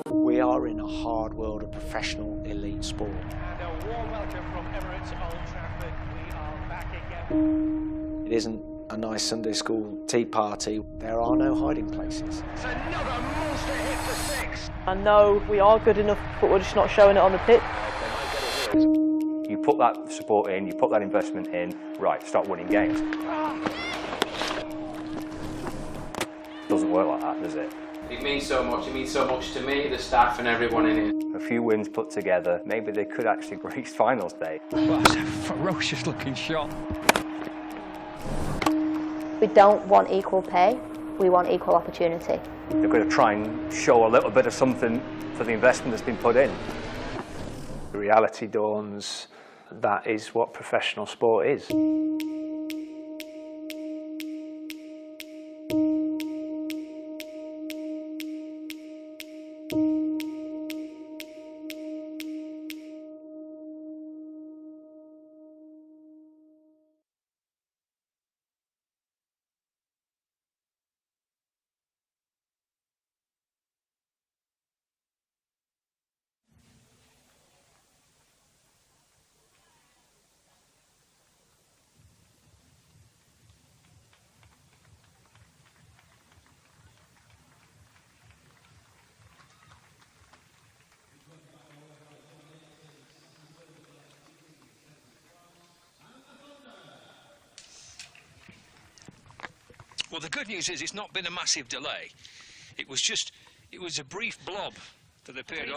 We are in a hard world of professional elite sport. And a warm welcome from Emirates Old Trafford. We are back again. It isn't a nice Sunday school tea party. There are no hiding places. It's another monster hit for 6. I know we are good enough, but we're just not showing it on the pitch. You put that support in, you put that investment in, right, start winning games. Doesn't work like that, does it? It means so much. It means so much to me, the staff and everyone in it. A few wins put together, maybe they could actually reach finals day. Well, that's a ferocious looking shot. We don't want equal pay, we want equal opportunity. They're going to try and show a little bit of something for the investment that's been put in. The reality dawns, that is what professional sport is. Well, the good news is it's not been a massive delay. It was a brief blob that appeared.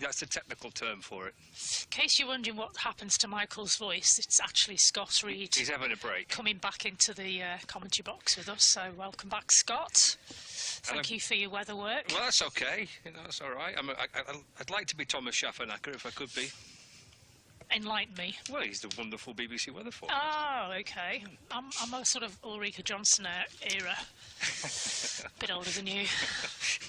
That's the technical term for it. In case you're wondering what happens to Michael's voice, it's actually Scott Reed. He's having a break. Coming back into the commentary box with us, so welcome back, Scott. Thank you for your weather work. Well, that's okay. That's all right. I'd like to be Thomas Schaffernacker if I could be. Enlighten me. Well, he's the wonderful BBC weather forecast. Oh, okay. I'm a sort of Ulrika Johnson era. Bit older than you.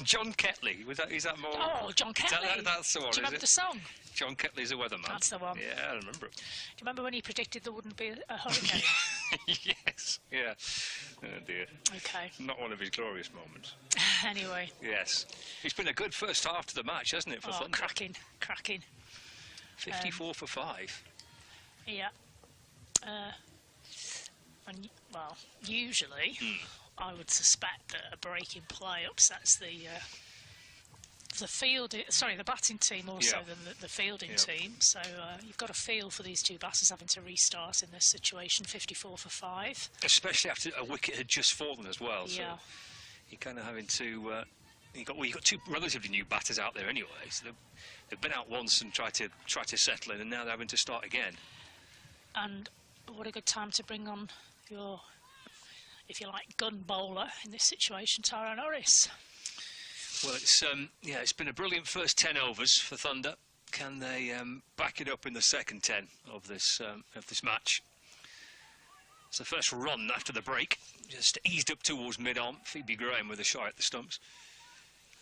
John Ketley, is that more? Oh, John Ketley. That's the one. Do you remember the song? John Ketley's a weatherman. That's the one. Yeah, I remember it. Do you remember when he predicted there wouldn't be a hurricane? Yes. Yeah. Oh dear. Okay. Not one of his glorious moments. Anyway. Yes. It's been a good first half to the match, hasn't it, for Thunder? Cracking. 54 for 5. Yeah. Well, usually I would suspect that a break in play upsets the the batting team more so than the fielding team. So you've got a feel for these two batters having to restart in this situation, 54 for 5. Especially after a wicket had just fallen as well. So you're kind of having to... you've got two relatively new batters out there anyway. So they've been out once and tried to settle in, and now they're having to start again. And what a good time to bring on your, if you like, gun bowler in this situation, Tyrone Norris. Well, it's been a brilliant first 10 overs for Thunder. Can they back it up in the second 10 of this match? It's the first run after the break, just eased up towards mid-on. Phoebe Graham with a shot at the stumps,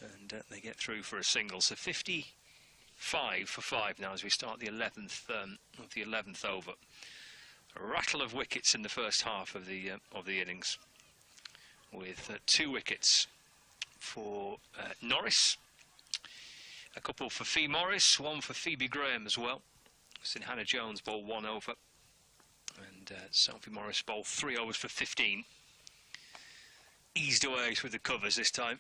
and they get through for a single. So 55 for 5 now as we start the 11th over. A rattle of wickets in the first half of the innings, with 2 wickets for Norris, a couple for Fee Morris, 1 for Phoebe Graham as well. Seen Hannah Jones bowl 1 over, and Sophie Morris bowled 3 overs for 15. Eased away through the covers this time,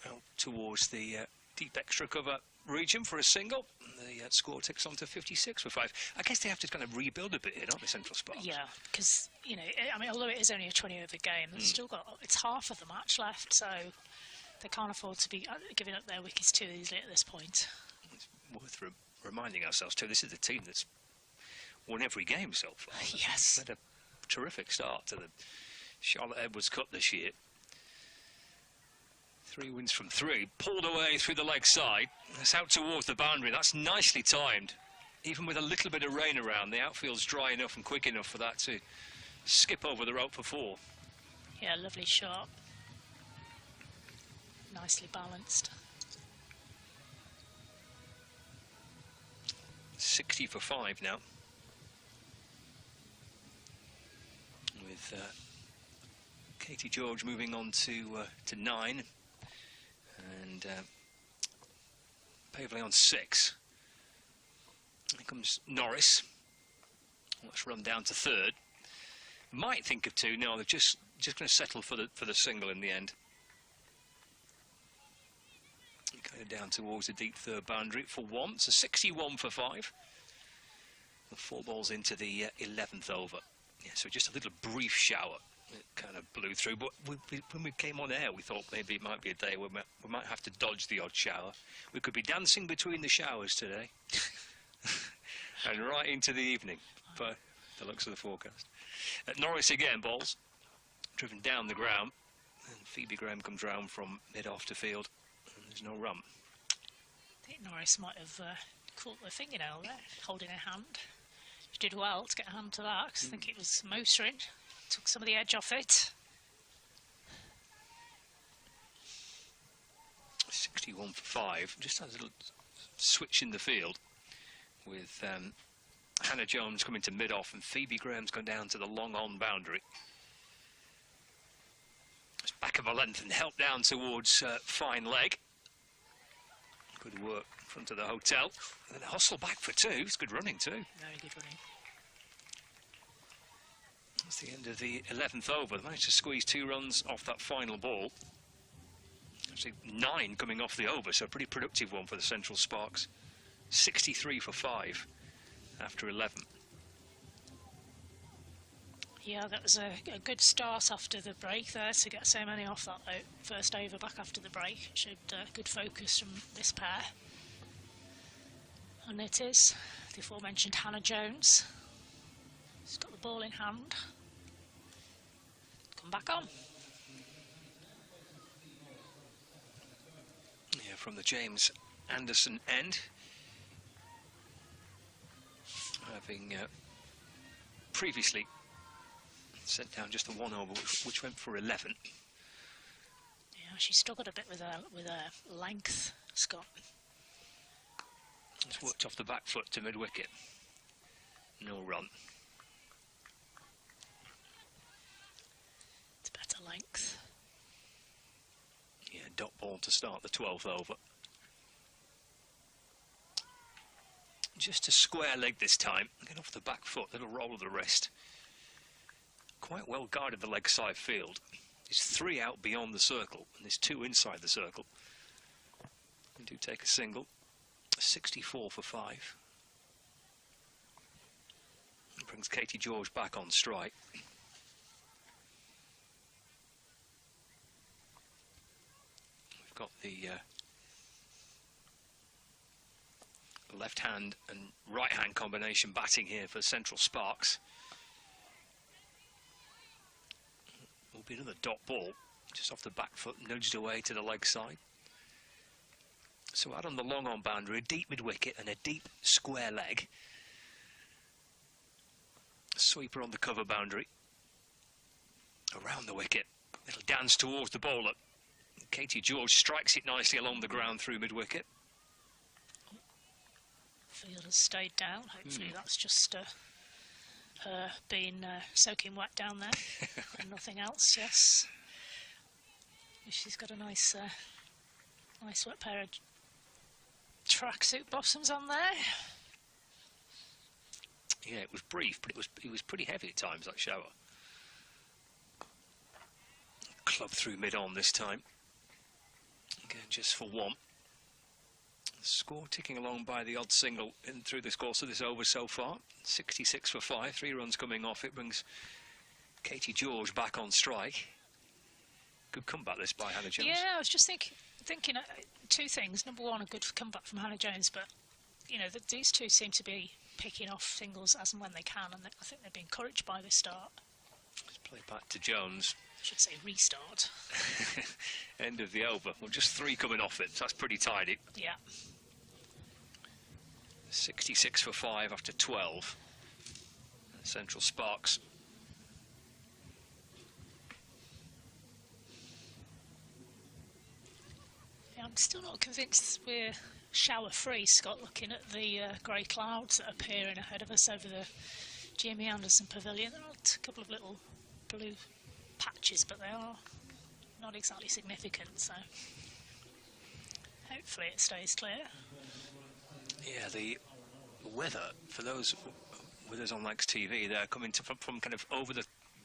out towards the deep extra cover region for a single. The score ticks on to 56 for 5. I guess they have to kind of rebuild a bit here, don't they, Central Sparks? Yeah, because, you know, I mean, although it is only a 20-over game, they've still got, it's half of the match left, so they can't afford to be giving up their wickets too easily at this point. It's worth reminding ourselves, too, this is the team that's won every game so far. Yes. Had a terrific start to the Charlotte Edwards Cup this year. 3 wins from 3, pulled away through the leg side. It's out towards the boundary. That's nicely timed. Even with a little bit of rain around, the outfield's dry enough and quick enough for that to skip over the rope for 4. Yeah, lovely shot. Nicely balanced. 60 for 5 now. With Katie George moving on to 9. And Pavley on 6. Here comes Norris. Let's run down to 3rd. Might think of 2. No, they're just going to settle for the single in the end. Kind of down towards the deep 3rd boundary for 1. So 61 for 5. 4 balls into the 11th over. Yeah, so just a little brief shower. It kind of blew through, but when we came on air, we thought maybe it might be a day where we might have to dodge the odd shower. We could be dancing between the showers today, and right into the evening, by the looks of the forecast. Norris again bowls, driven down the ground, and Phoebe Graham comes round from mid-off to field, and there's no run. I think Norris might have caught the fingernail there, holding her hand. She did well to get a hand to that, because I think it was motoring. Took some of the edge off it. 61 for 5. Just has a little switch in the field with Hannah Jones coming to mid-off and Phoebe Graham's gone down to the long-on boundary. It's back of a length and help down towards fine leg. Good work in front of the hotel. And then a hustle back for 2. It's good running too. Very good running. That's the end of the 11th over. They managed to squeeze 2 runs off that final ball. Actually 9 coming off the over, so a pretty productive one for the Central Sparks. 63 for 5 after 11. Yeah, that was a good start after the break there to get so many off that first over back after the break. It showed good focus from this pair. And it is the aforementioned Hannah Jones. She's got the ball in hand. Come back on. Yeah, from the James Anderson end. Having previously sent down just the 1 over, which went for 11. Yeah, she struggled a bit with her length, Scott. It's worked off the back foot to mid-wicket. No run. It's better length. Yeah, dot ball to start the 12th over. Just a square leg this time. Get off the back foot, little roll of the wrist. Quite well guarded the leg side field. There's 3 out beyond the circle, and there's 2 inside the circle. They do take a single. 64 for 5. Brings Katie George back on strike. We've got the left hand and right hand combination batting here for Central Sparks. Will be another dot ball, just off the back foot, nudged away to the leg side. So out on the long on boundary, a deep mid wicket and a deep square leg. Sweeper on the cover boundary. Around the wicket, little dance towards the bowler. Katie George strikes it nicely along the ground through mid wicket. Field has stayed down. Hopefully that's just her being soaking wet down there and nothing else. Yes, she's got a nice nice wet pair of tracksuit bottoms on there. Yeah, it was brief, but it was pretty heavy at times, that shower. Club through mid-on this time. Again, just for 1. The score ticking along by the odd single in through the course of this over so far. 66 for 5, 3 runs coming off. It brings Katie George back on strike. Good comeback this by Hannah Jones. Yeah, I was just thinking two things. Number one, a good comeback from Hannah Jones, but you know these two seem to be picking off singles as and when they can, and I think they've been encouraged by the start. Let's play back to Jones. I should say restart. End of the over. Well, just 3 coming off it, so that's pretty tidy. Yeah. 66 for 5 after 12. Central Sparks. Yeah, I'm still not convinced we're shower free, Scott, looking at the grey clouds that are appearing ahead of us over the Jimmy Anderson Pavilion. There are a couple of little blue patches, but they are not exactly significant, so hopefully it stays clear. Yeah, the weather, for those with us on Lex TV, they're coming from kind of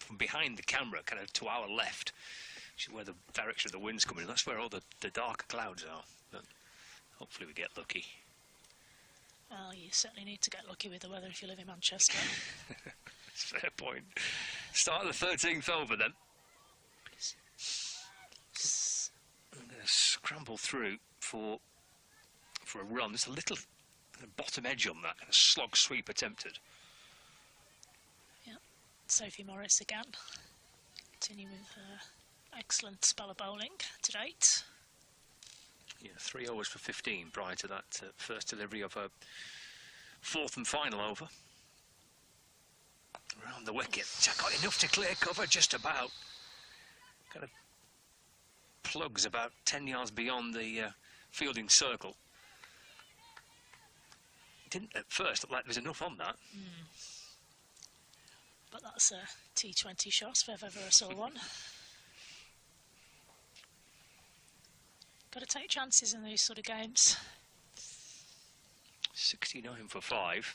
from behind the camera, kind of to our left, which is where the direction of the wind's coming in. That's where all the darker clouds are. But hopefully we get lucky. Well, you certainly need to get lucky with the weather if you live in Manchester. That's a fair point. Start of the 13th over then. I'm going to scramble through for a run. There's a little bottom edge on that, and a slog sweep attempted. Yeah, Sophie Morris again. Continuing with her excellent spell of bowling to date. Yeah, 3 overs for 15 prior to that first delivery of her 4th and final over. Around the wicket. She's got enough to clear cover, just about. Kind of plugs about 10 yards beyond the fielding circle. Didn't at first look like there was enough on that. But that's a T20 shot if I've ever saw one. Got to take chances in these sort of games. 69 for 5.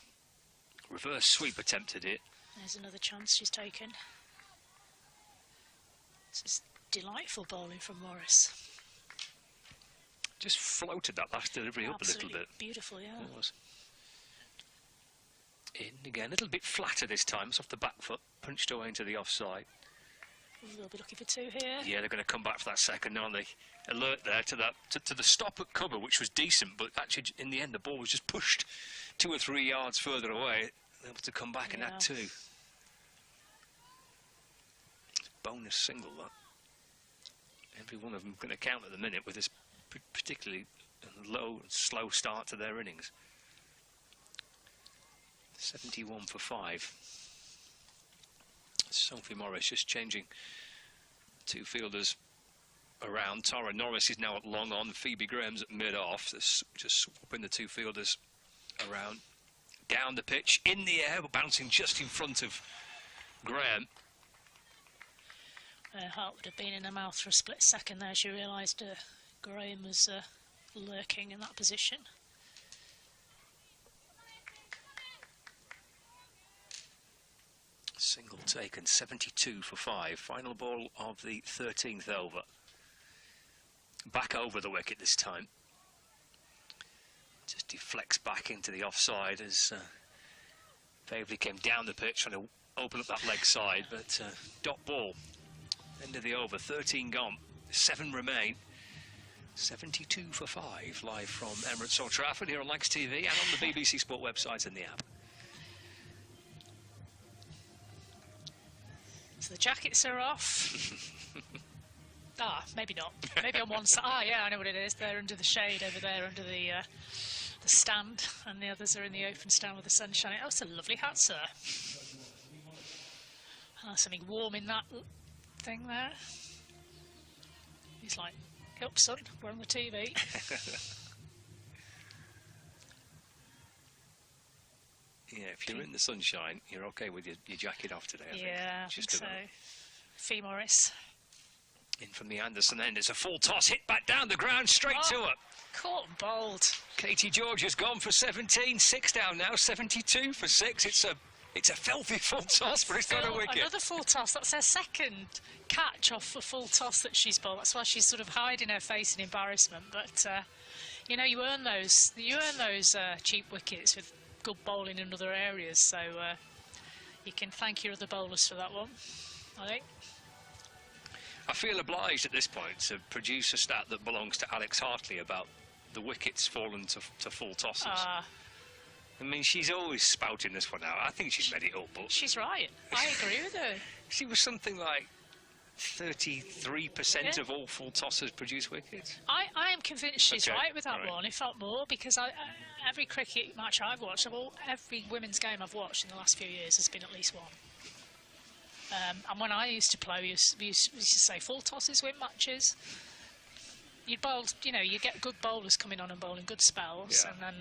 Reverse sweep attempted it. There's another chance she's taken. This is delightful bowling from Morris. Just floated that last delivery up a little bit. Beautiful, yeah. It was. In again, a little bit flatter this time. It's off the back foot, punched away into the offside. They'll be looking for 2 here. Yeah, they're going to come back for that second, aren't they? Alert there to that to the stop at cover, which was decent, but actually in the end the ball was just pushed 2 or 3 yards further away. Able to come back and add 2. Bonus single, that. Every one of them going to count at the minute with this particularly low and slow start to their innings. 71 for 5. Sophie Morris just changing 2 fielders around. Tara Norris is now at long on. Phoebe Graham's at mid-off. Just swapping the 2 fielders around. Down the pitch, in the air, bouncing just in front of Graham. Her heart would have been in her mouth for a split second there. She realised Graham was lurking in that position. Single taken, 72 for 5. Final ball of the 13th over. Back over the wicket this time. just deflects back into the offside as Pavely came down the pitch trying to open up that leg side, but dot ball. End of the over, 13 gone, 7 remain. 72 for 5, live from Emirates Old Trafford here on Lancashire TV and on the BBC Sport website and the app. So the jackets are off. Maybe not. Maybe on one side. Yeah, I know what it is. They're under the shade over there, under the stand, and the others are in the open stand with the sun shining. Oh, it's a lovely hat, sir. Something warm in that thing there. He's like, "Up, son, we're on the TV." Yeah, if you're in the sunshine, you're okay with your jacket off today, I think. Yeah, Just so. Fee Morris. In from the Anderson end, it's a full toss, hit back down the ground, straight to her. Caught and bowled. Katie George has gone for 17, 6 down now, 72 for 6. It's a filthy full toss, but it's not a wicket. Another full toss. That's her second catch off a full toss that she's bowled. That's why she's sort of hiding her face in embarrassment. But you know, you earn those cheap wickets with good bowling in other areas. So you can thank your other bowlers for that one, I think. I feel obliged at this point to produce a stat that belongs to Alex Hartley about the wickets fallen to full tosses. I mean, she's always spouting this one out. I think she's made it up, but she's right. I agree with her. She was something like 33% of all full tossers produce wickets. I am convinced she's right with that one, if not more, because every cricket match I've watched, every women's game I've watched in the last few years has been at least one. And when I used to play, we used to say full tosses win matches. You bowl, you know, you get good bowlers coming on and bowling good spells, and then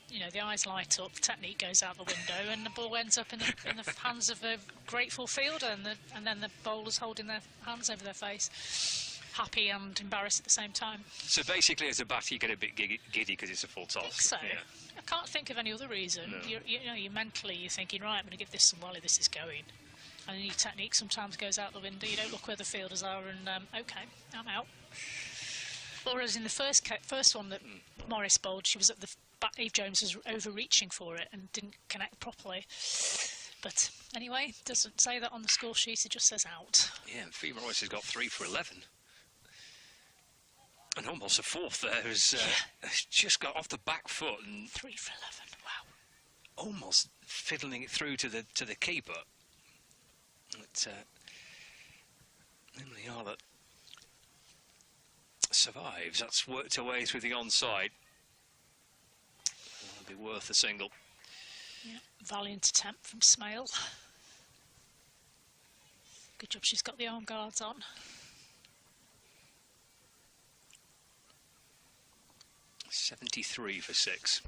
you know, the eyes light up, the technique goes out the window, and the ball ends up in the hands of a grateful fielder, and then the bowlers holding their hands over their face, happy and embarrassed at the same time. So basically, as a batter, you get a bit giddy because it's a full toss. I think so. Yeah. I can't think of any other reason. No. You're mentally, you're thinking, right, I'm going to give this some volley, this is going. And then your technique sometimes goes out the window. You don't look where the fielders are, and okay, I'm out. Whereas in the first one that Morris bowled, she was at the back. Eve Jones was overreaching for it and didn't connect properly. But anyway, doesn't say that on the score sheet. It just says out. Yeah, and Fee Morris has got 3 for 11, and almost a fourth there has just got off the back foot and 3 for 11. Wow! Almost fiddling it through to the keeper. But Emily Arlott survives. That's worked her way through the onside. That'll be worth a single. Yeah, valiant attempt from Smale. Good job she's got the arm guards on. .73 for 6.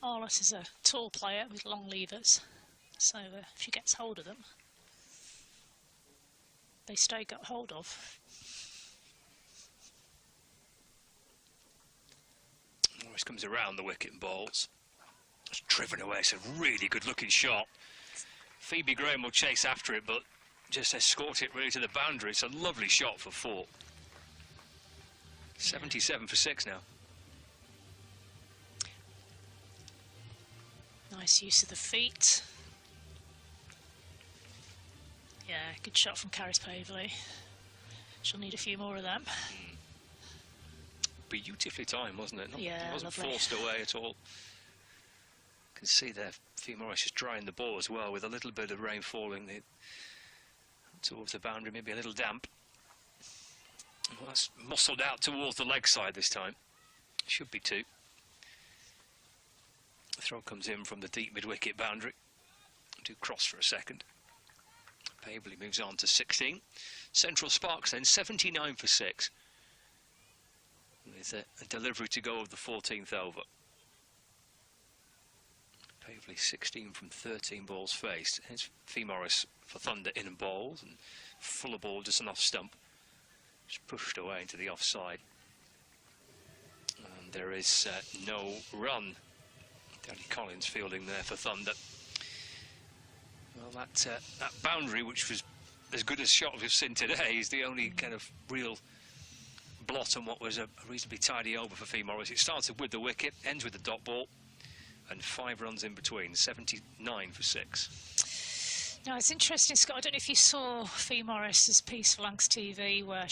Arlott is a tall player with long levers, so if she gets hold of them, they stay got hold of. Morris comes around the wicket and bowls. It's driven away. It's a really good looking shot. Phoebe Graham will chase after it, but just escort it really to the boundary. It's a lovely shot for 4. 77 for 6 now. Nice use of the feet. Yeah, good shot from Caris Pavely. She'll need a few more of them. Beautifully timed, wasn't it? Yeah, it wasn't lovely. Forced away at all. You can see there, Fee Morris is drying the ball as well, with a little bit of rain falling towards the boundary, maybe a little damp. Well, that's muscled out towards the leg side this time. Should be 2. The throw comes in from the deep mid-wicket boundary. Do cross for a second. Pavely moves on to 16. Central Sparks then 79 for 6. With a delivery to go of the 14th over. Pavely 16 from 13 balls faced. Here's Fee Morris for Thunder in and bowls, and fuller ball just an off stump. Just pushed away into the offside. And there is no run. Danny Collins fielding there for Thunder. Well, that boundary, which was as good a shot we've seen today, is the only kind of real blot on what was a reasonably tidy over for Fee Morris. It started with the wicket, ends with the dot ball, and 5 runs in between, 79 for 6. Now it's interesting, Scott. I don't know if you saw Fee Morris's piece for Lancs TV, where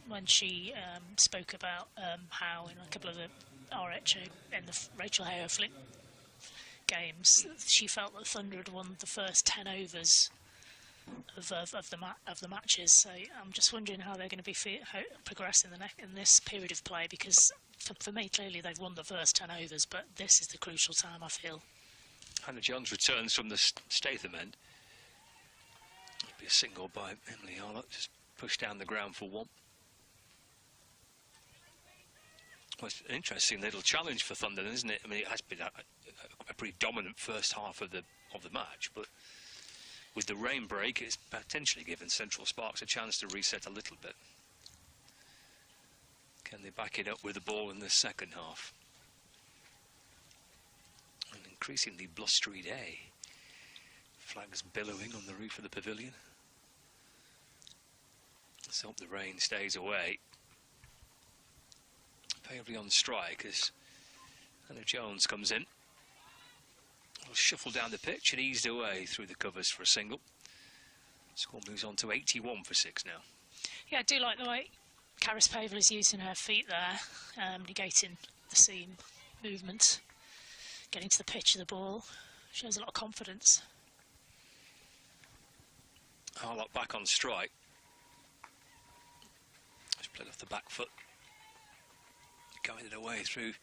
when she spoke about how in a couple of the RHO in the Rachel Hayo Flint games, she felt that Thunder had won the first 10 overs of the matches. So I'm just wondering how they're going to be progressing in this period of play, because for me, clearly they've won the first 10 overs, but this is the crucial time, I feel. Hannah Jones returns from the Statham end. It'll be a single by Emily Harlock, just pushed down the ground for 1. Well, it's an interesting little challenge for Thunder, isn't it? I mean, it has been a pretty dominant first half of the match, but with the rain break, it's potentially given Central Sparks a chance to reset a little bit. Can they back it up with the ball in the second half? An increasingly blustery day. Flags billowing on the roof of the pavilion. Let's hope the rain stays away. Pavely on strike as Hannah Jones comes in. Will shuffle down the pitch and eased away through the covers for a single. Score moves on to 81 for 6 now. Yeah, I do like the way Caris Pavely is using her feet there, negating the seam movement, getting to the pitch of the ball. Shows a lot of confidence. Harlock back on strike. Just played off the back foot. Guided away through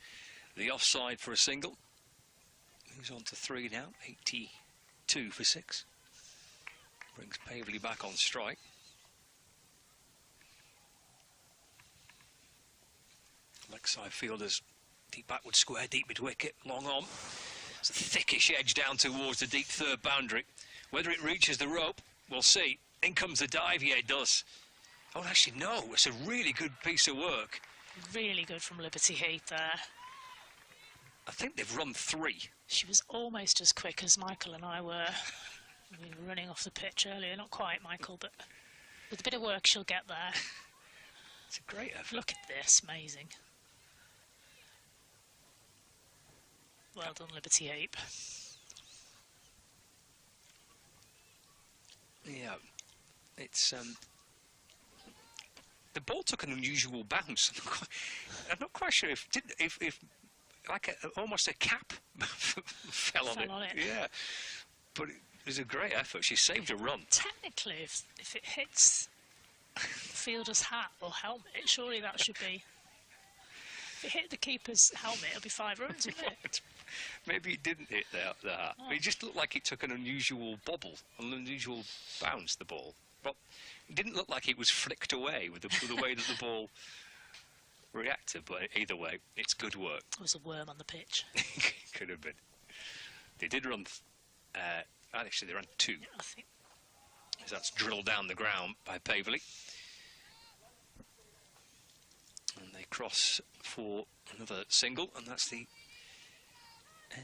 the offside for a single. Moves on to 3 now, 82 for 6. Brings Pavely back on strike. Lakeside fielders deep backward square, deep mid-wicket, long on. It's a thickish edge down towards the deep third boundary. Whether it reaches the rope, we'll see. In comes the dive, yeah it does. Oh, actually no, it's a really good piece of work. Really good from Liberty Heath there. I think they've run 3. She was almost as quick as Michael and I were. We were running off the pitch earlier. Not quite, Michael, but with a bit of work she'll get there. It's a great effort. Look at this, amazing. Well done, Liberty Heath. Yeah, it's the ball took an unusual bounce. I'm not quite sure if like almost a cap fell on it. Yeah, but it was a great effort. She saved a run. Technically, if it hits the fielder's hat or helmet, surely that should be. If it hit the keeper's helmet, it'll be 5 runs, wouldn't it? Maybe it didn't hit the hat. Oh. It just looked like it took an unusual bobble, an unusual bounce, the ball. But it didn't look like it was flicked away with the way that the ball reacted. But either way, it's good work. There was a worm on the pitch. Could have been. They did run, actually they ran 2. Yeah, I think. So that's drilled down the ground by Pavely. And they cross for another single, and that's the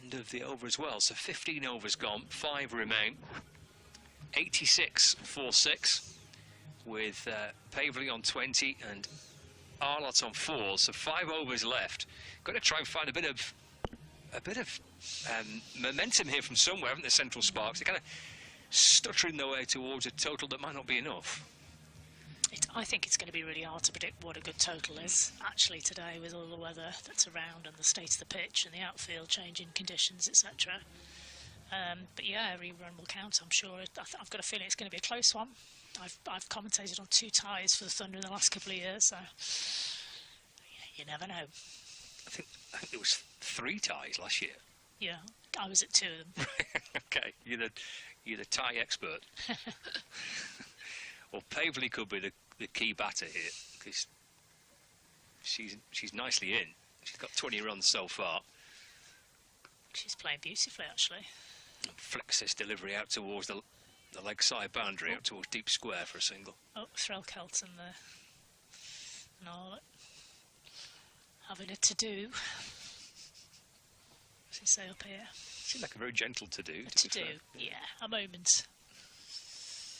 end of the over as well. So 15 overs gone, 5 remain. 86 for 6, with Pavely on 20 and Arlott on 4. So 5 overs left. Got to try and find a bit of momentum here from somewhere, haven't they, Central Sparks? They're kind of stuttering their way towards a total that might not be enough. I think it's going to be really hard to predict what a good total is, actually, today, with all the weather that's around and the state of the pitch and the outfield changing conditions, etc. But yeah, every run will count, I'm sure. I've got a feeling it's going to be a close one. I've commentated on 2 ties for the Thunder in the last couple of years, so you never know. I think there was 3 ties last year. Yeah, I was at 2 of them. Okay, you're the tie expert. Well, Pavely could be the key batter here, because she's nicely in. She's got 20 runs so far. She's playing beautifully, actually. Flicks this delivery out towards the leg side boundary, out towards deep square for a single. Oh, Threlkeld and Arlott having a to-do. As they say up here. Seemed like a very gentle to-do. To-do, yeah, a moment.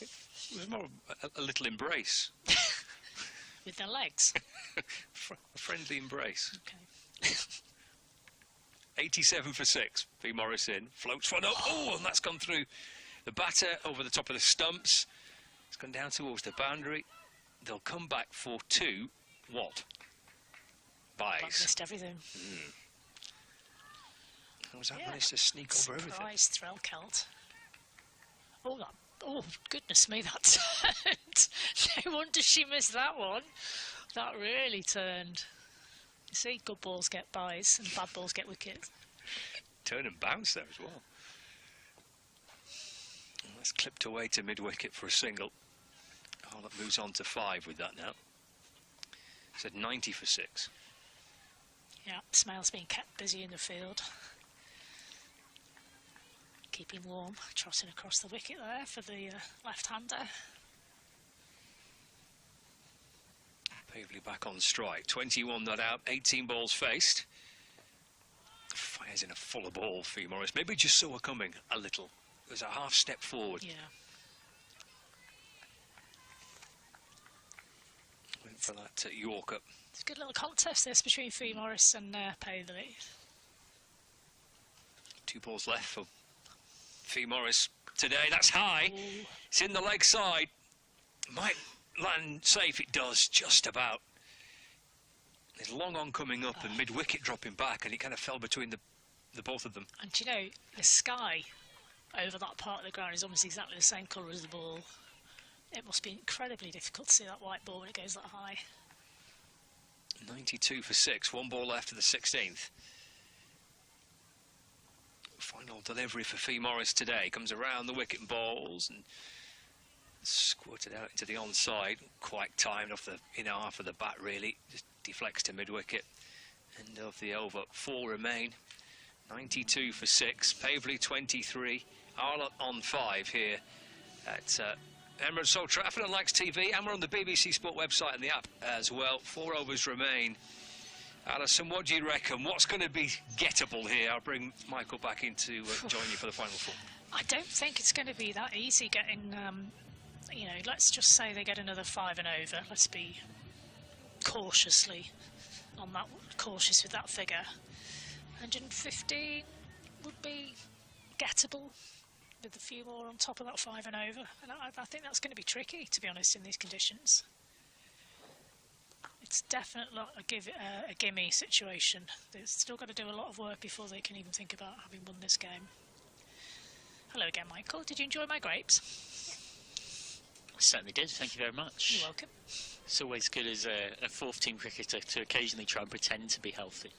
It was more a little embrace. with their legs. A friendly embrace. Okay. 87 for 6. Fee Morris in. Floats one up. Oh, and that's gone through the batter over the top of the stumps. It's gone down towards the boundary. They'll come back for 2. What? Byes. Missed everything. How was that managed to sneak over everything? Surprise thrill celt. Oh, that. Oh, goodness me, that turned. No wonder she missed that one. That really turned. You see, good balls get byes and bad balls get wickets. Turn and bounce there as well. And that's clipped away to mid-wicket for a single. Arlott moves on to 5 with that now. Said 90 for 6. Yeah, Smail's been kept busy in the field. Keeping warm, trotting across the wicket there for the left-hander. Pavely back on strike. 21 not out, 18 balls faced. Fires in a fuller ball, Fee Morris. Maybe just saw her coming a little. It was a half step forward. Yeah. Went for that Yorker. It's a good little contest this between Fee Morris and Pavely. 2 balls left for Fee Morris today. That's high. Ooh. It's in the leg side. Might land safe. It does, just about. There's long on coming up and mid-wicket dropping back, and it kind of fell between the both of them. And you know, the sky over that part of the ground is almost exactly the same colour as the ball. It must be incredibly difficult to see that white ball when it goes that high. 92 for 6. 1 ball left of the 16th. Final delivery for Fee Morris today. Comes around the wicket and bowls and squirted out into the onside. Quite timed off the inner half of the bat, really. Just deflects to mid-wicket. End of the over. 4 remain. 92 for 6. Pavely 23. Arlott on 5 here at Emirates Old Trafford on Lax TV, and we're on the BBC Sport website and the app as well. 4 overs remain. Alison, what do you reckon? What's going to be gettable here? I'll bring Michael back in to join you for the final 4. I don't think it's going to be that easy getting, you know, let's just say they get another 5 and over. Let's be cautiously on that, cautious with that figure. 115 would be gettable with a few more on top of that 5 and over. And I think that's going to be tricky, to be honest, in these conditions. It's definitely not a gimme situation. They've still got to do a lot of work before they can even think about having won this game. Hello again, Michael. Did you enjoy my grapes? I certainly did. Thank you very much. You're welcome. It's always good as a fourth-team cricketer to occasionally try and pretend to be healthy.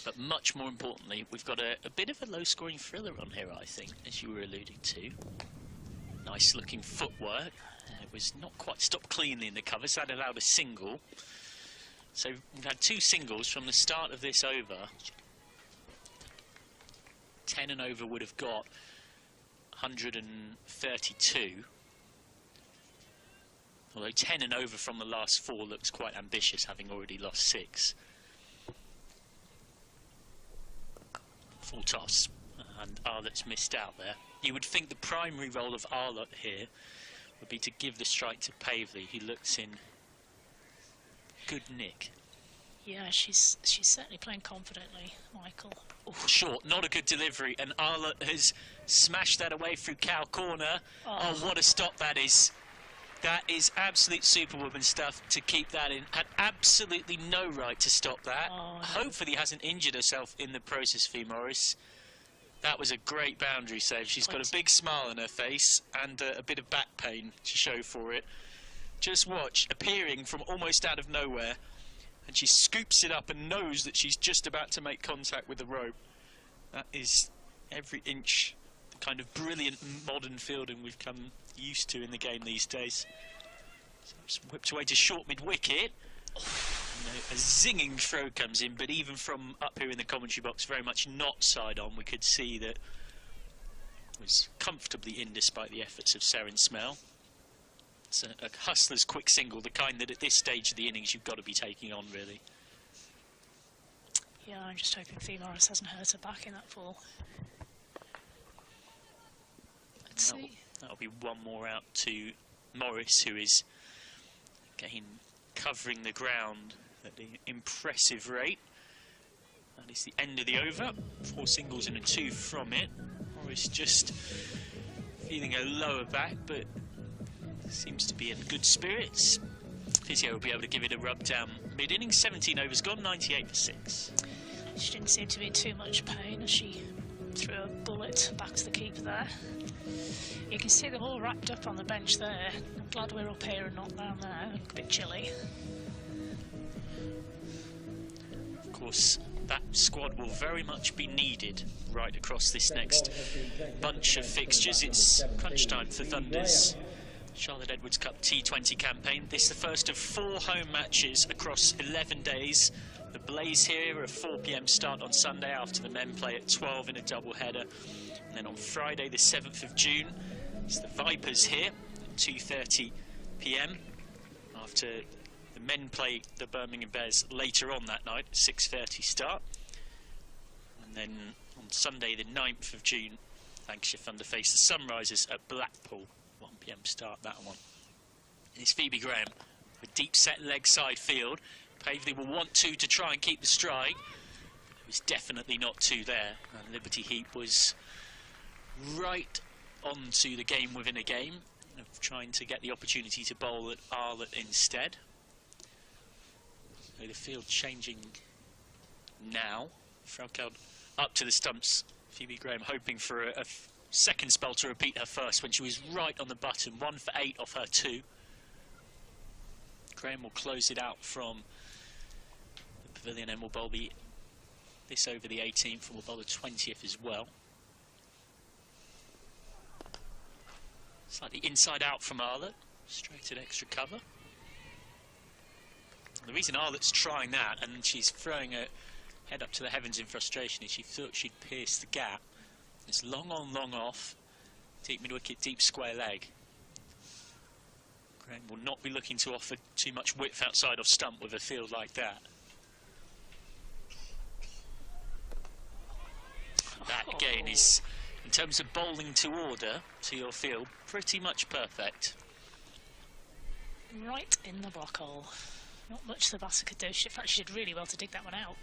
But much more importantly, we've got a bit of a low-scoring thriller on here, I think, as you were alluding to. Nice-looking footwork. It was not quite stopped cleanly in the covers. That allowed a single. So we've had 2 singles from the start of this over. 10 and over would have got 132. Although 10 and over from the last 4 looks quite ambitious, having already lost 6. Full toss, and Arlott's missed out there. You would think the primary role of Arlott here would be to give the strike to Pavely. He looks in good nick. Yeah, she's certainly playing confidently, Michael. Oh, short, not a good delivery, and Arlott has smashed that away through cow corner. Oh, what a stop that is. That is absolute superwoman stuff to keep that in. Had absolutely no right to stop that. Oh, no. Hopefully hasn't injured herself in the process, Fee Morris. That was a great boundary save. She's got a big smile on her face and a bit of back pain to show for it. Just watch, appearing from almost out of nowhere, and she scoops it up and knows that she's just about to make contact with the rope. That is every inch the kind of brilliant modern fielding we've come used to in the game these days. So just whipped away to short mid-wicket. A zinging throw comes in, but even from up here in the commentary box, very much not side on, we could see that it was comfortably in despite the efforts of Seren Smell. It's a hustler's quick single, the kind that at this stage of the innings you've got to be taking on, really. Yeah, I'm just hoping Fee Morris hasn't hurt her back in that ball. Let's see. That'll be 1 more out to Morris, who is Again, covering the ground at an impressive rate. That is the end of the over. 4 singles and a 2 from it. Morris just feeling a lower back, but seems to be in good spirits. Physio will be able to give it a rub down mid-inning. 17 overs gone, 98 for 6. She didn't seem to be in too much pain as she threw a bullet back to the keeper there. You can see them all wrapped up on the bench there. I'm glad we're up here and not down there. A bit chilly. Of course, that squad will very much be needed right across this next bunch of fixtures. It's crunch time for Thunder's Charlotte Edwards Cup T20 campaign. This is the first of 4 home matches across 11 days. The Blaze here, a 4 PM start on Sunday after the men play at 12 in a double header. And then on Friday, the 7th of June, it's the Vipers here at 2:30 PM after the men play the Birmingham Bears later on that night, 6:30 start. And then on Sunday, the 9th of June, Lancashire Thunder face the Sunrisers at Blackpool, 1 PM start, that one. And it's Phoebe Graham with deep set leg side field. Pavley will want to try and keep the strike. It was definitely not 2 there. And Liberty Heap was right onto the game within a game of trying to get the opportunity to bowl at Arlott instead. So the field changing now. Frelkeld up to the stumps. Phoebe Graham hoping for a second spell to repeat her first when she was right on the button. 1 for 8 off her 2. Graham will close it out from the pavilion and will bowl this over the 18th and will bowl the 20th as well. Slightly inside out from Arlott, straight at extra cover. The reason Arlott's trying that and she's throwing her head up to the heavens in frustration is she thought she'd pierce the gap. It's long on, long off, deep mid-wicket, deep square leg. Graham will not be looking to offer too much width outside of stump with a field like that. That again is, in terms of bowling to order to your field, pretty much perfect. Right in the block hole. Not much the batter could do. In fact, she did really well to dig that one out.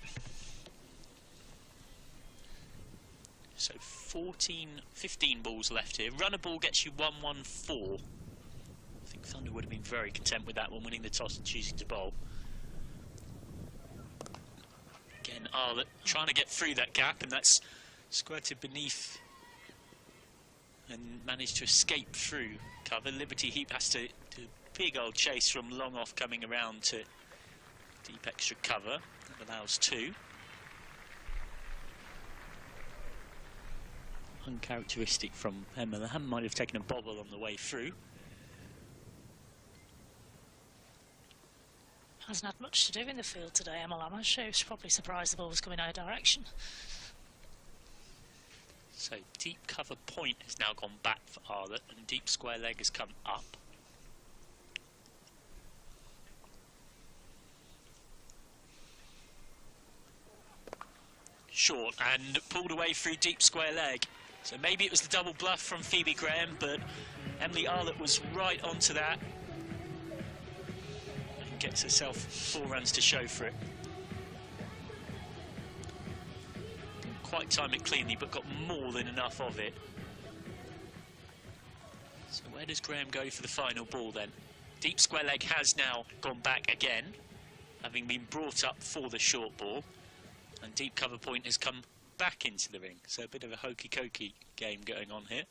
So 15 balls left here. Runner ball gets you 114. I think Thunder would have been very content with that one, winning the toss and choosing to bowl. Again, Arlott trying to get through that gap, and that's squirted beneath and managed to escape through cover. Liberty Heap has to do a big old chase from long off coming around to deep extra cover. That allows 2. Uncharacteristic from Emma. The hand might have taken a bobble on the way through. Hasn't had much to do in the field today, Emma Lammer. She was probably surprised the ball was coming her direction. So deep cover point has now gone back for Arlott and deep square leg has come up. Short and pulled away through deep square leg. So maybe it was the double bluff from Phoebe Graham, but Emily Arlott was right onto that and gets herself 4 runs to show for it. Didn't quite time it cleanly, but got more than enough of it. So where does Graham go for the final ball then? Deep square leg has now gone back again, having been brought up for the short ball, and deep cover point has come back into the ring. So a bit of a hokey-cokey game going on here.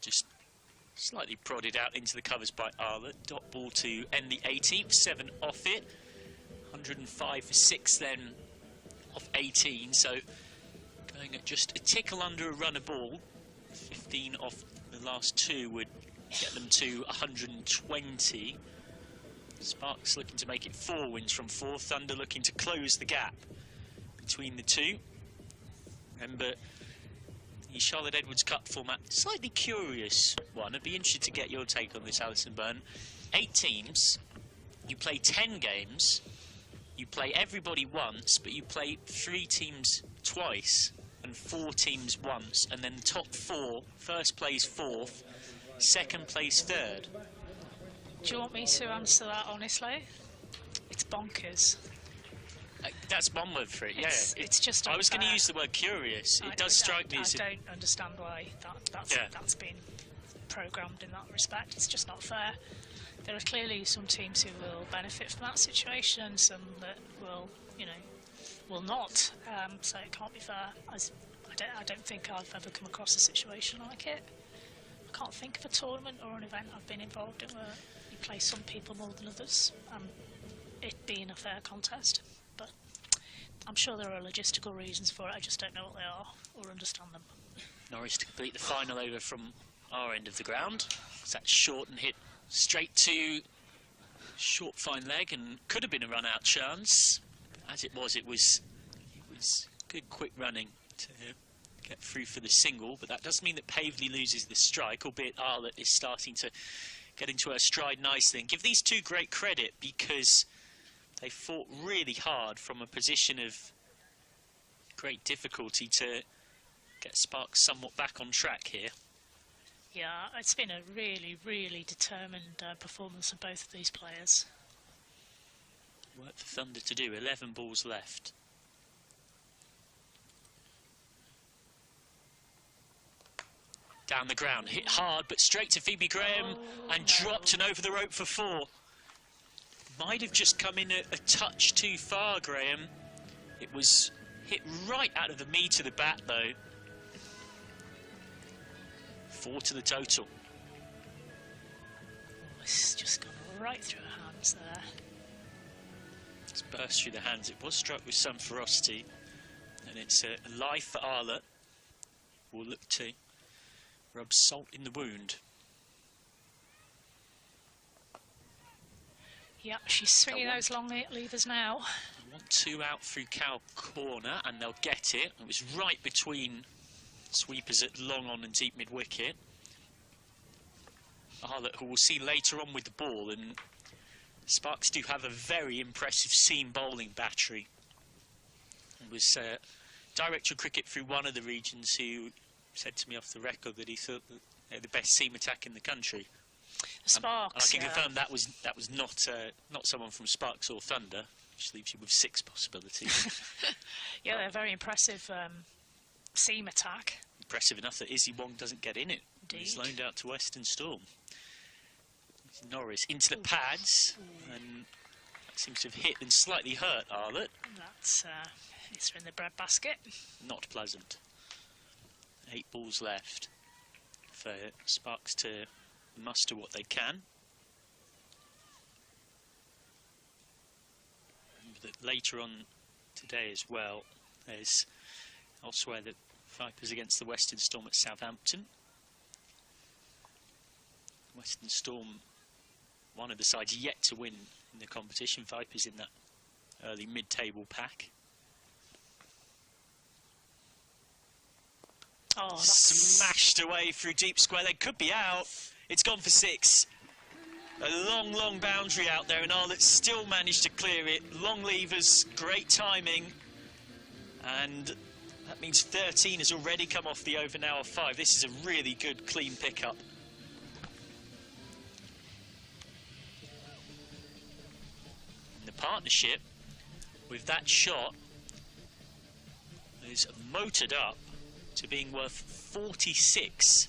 Just slightly prodded out into the covers by Arlott. Dot ball to end the 18th, 7 off it. 105 for 6 then off 18, so going at just a tickle under a runner ball. 15 off the last 2 would get them to 120. Sparks looking to make it 4 wins from 4. Thunder looking to close the gap between the 2. Remember, the Charlotte Edwards Cup format, slightly curious one. I'd be interested to get your take on this, Alison Byrne. 8 teams, you play 10 games, you play everybody once, but you play 3 teams twice and 4 teams once, and then the top 4, first plays 4th, second place third. Do you want me to answer that honestly? It's bonkers. That's one word for it, yeah. It's just I was going to unfair. use the word curious. It does strike me as... I don't understand why that's been programmed in that respect. It's just not fair. There are clearly some teams who will benefit from that situation, some that will, you know, will not. So it can't be fair. I don't think I've ever come across a situation like it. I can't think of a tournament or an event I've been involved in where you play some people more than others, it being a fair contest. But I'm sure there are logistical reasons for it. I just don't know what they are or understand them. Norris to complete the final over from our end of the ground. It's that short and hit straight to short fine leg, and could have been a run-out chance. As it was good quick running to get through for the single, but that does mean that Pavely loses the strike, albeit Arlott is starting to get into her stride nicely. And give these two great credit, because they fought really hard from a position of great difficulty to get Sparks somewhat back on track here. Yeah, it's been a really, really determined performance of both of these players. Work for Thunder to do, 11 balls left. Down the ground, hit hard, but straight to Phoebe Graham, and dropped and over the rope for 4. Might have just come in a touch too far, Graham. It was hit right out of the meat of the bat, though. 4 to the total. Oh, it's just gone right through her hands there. It's burst through the hands. It was struck with some ferocity, and it's a life for Arlott. We'll look to rub salt in the wound. Yep, she's swinging those long levers now. 1-2 out through cow corner, and they'll get it. It was right between sweepers at long on and deep mid-wicket. Arlott, who we'll see later on with the ball, and Sparks do have a very impressive seam bowling battery. It was director of cricket through one of the regions who said to me off the record that he thought that they're the best seam attack in the country. Sparks, I can confirm that was not someone from Sparks or Thunder, which leaves you with 6 possibilities. Yeah, they're very impressive seam attack. Impressive enough that Izzy Wong doesn't get in it. Indeed. He's loaned out to Western Storm. Norris into the pads, and that seems to have hit and slightly hurt Arlott. That's it's in the bread basket. Not pleasant. 8 balls left for Sparks to muster what they can. But later on today as well, there's elsewhere the Vipers against the Western Storm at Southampton. Western Storm, one of the sides yet to win in the competition. Vipers in that early mid-table pack. Oh, that's smashed away through deep square. They could be out. It's gone for 6. A long, long boundary out there, and Arlott still managed to clear it. Long levers, great timing, and that means 13 has already come off the over now of 5. This is a really good, clean pickup. And the partnership with that shot is motored up to being worth 46.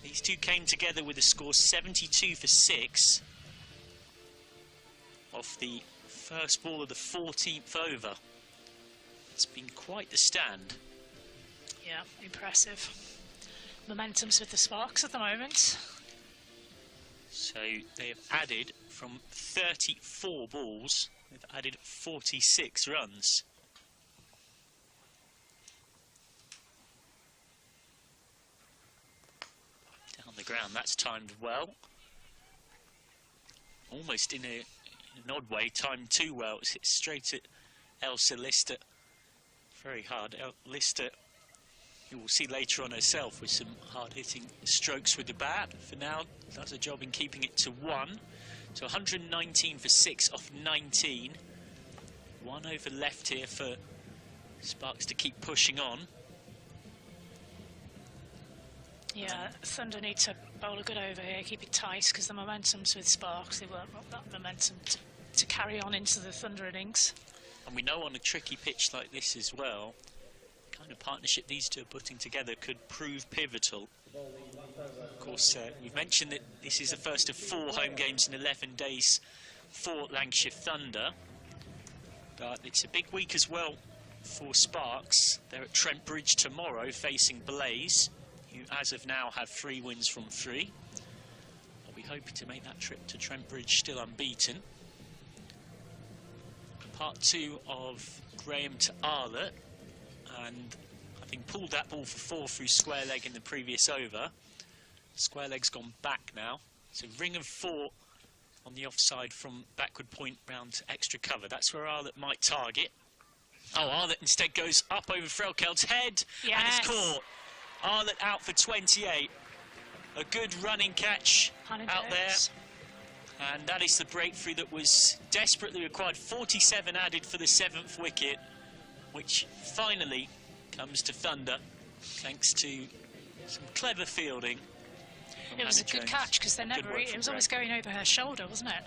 These two came together with a score 72 for 6 off the first ball of the 14th over. It's been quite the stand. Yeah, impressive. Momentum's with the Sparks at the moment. So they have added from 34 balls, they've added 46 runs. Down the ground, that's timed well. Almost in an odd way, timed too well. It's hit straight at Elsa Lister. Very hard. Lister, you will see later on herself with some hard-hitting strokes with the bat. For now, does a job in keeping it to 1. So 119 for 6 off 19. 1 over left here for Sparks to keep pushing on. Yeah, Thunder need to bowl a good over here, keep it tight, because the momentum's with Sparks. They won't want that momentum to carry on into the Thunder innings. And we know on a tricky pitch like this as well, the kind of partnership these two are putting together could prove pivotal. Of course, we've mentioned that this is the first of 4 home games in 11 days for Lancashire Thunder. But it's a big week as well for Sparks. They're at Trent Bridge tomorrow facing Blaze, who as of now have 3 wins from 3. I'll be hoping to make that trip to Trent Bridge still unbeaten. Part 2 of Graham to Arlott, and I think pulled that ball for 4 through square leg in the previous over. Square leg's gone back now. So ring of 4 on the offside from backward point round to extra cover. That's where Arlott might target. Oh, Arlott instead goes up over Frelkeld's head, yes, and it's caught. Arlott out for 28. A good running catch out there. And that is the breakthrough that was desperately required. 47 added for the 7th wicket, which finally comes to Thunder, thanks to some clever fielding. It was a good catch, because it was always going over her shoulder, wasn't it?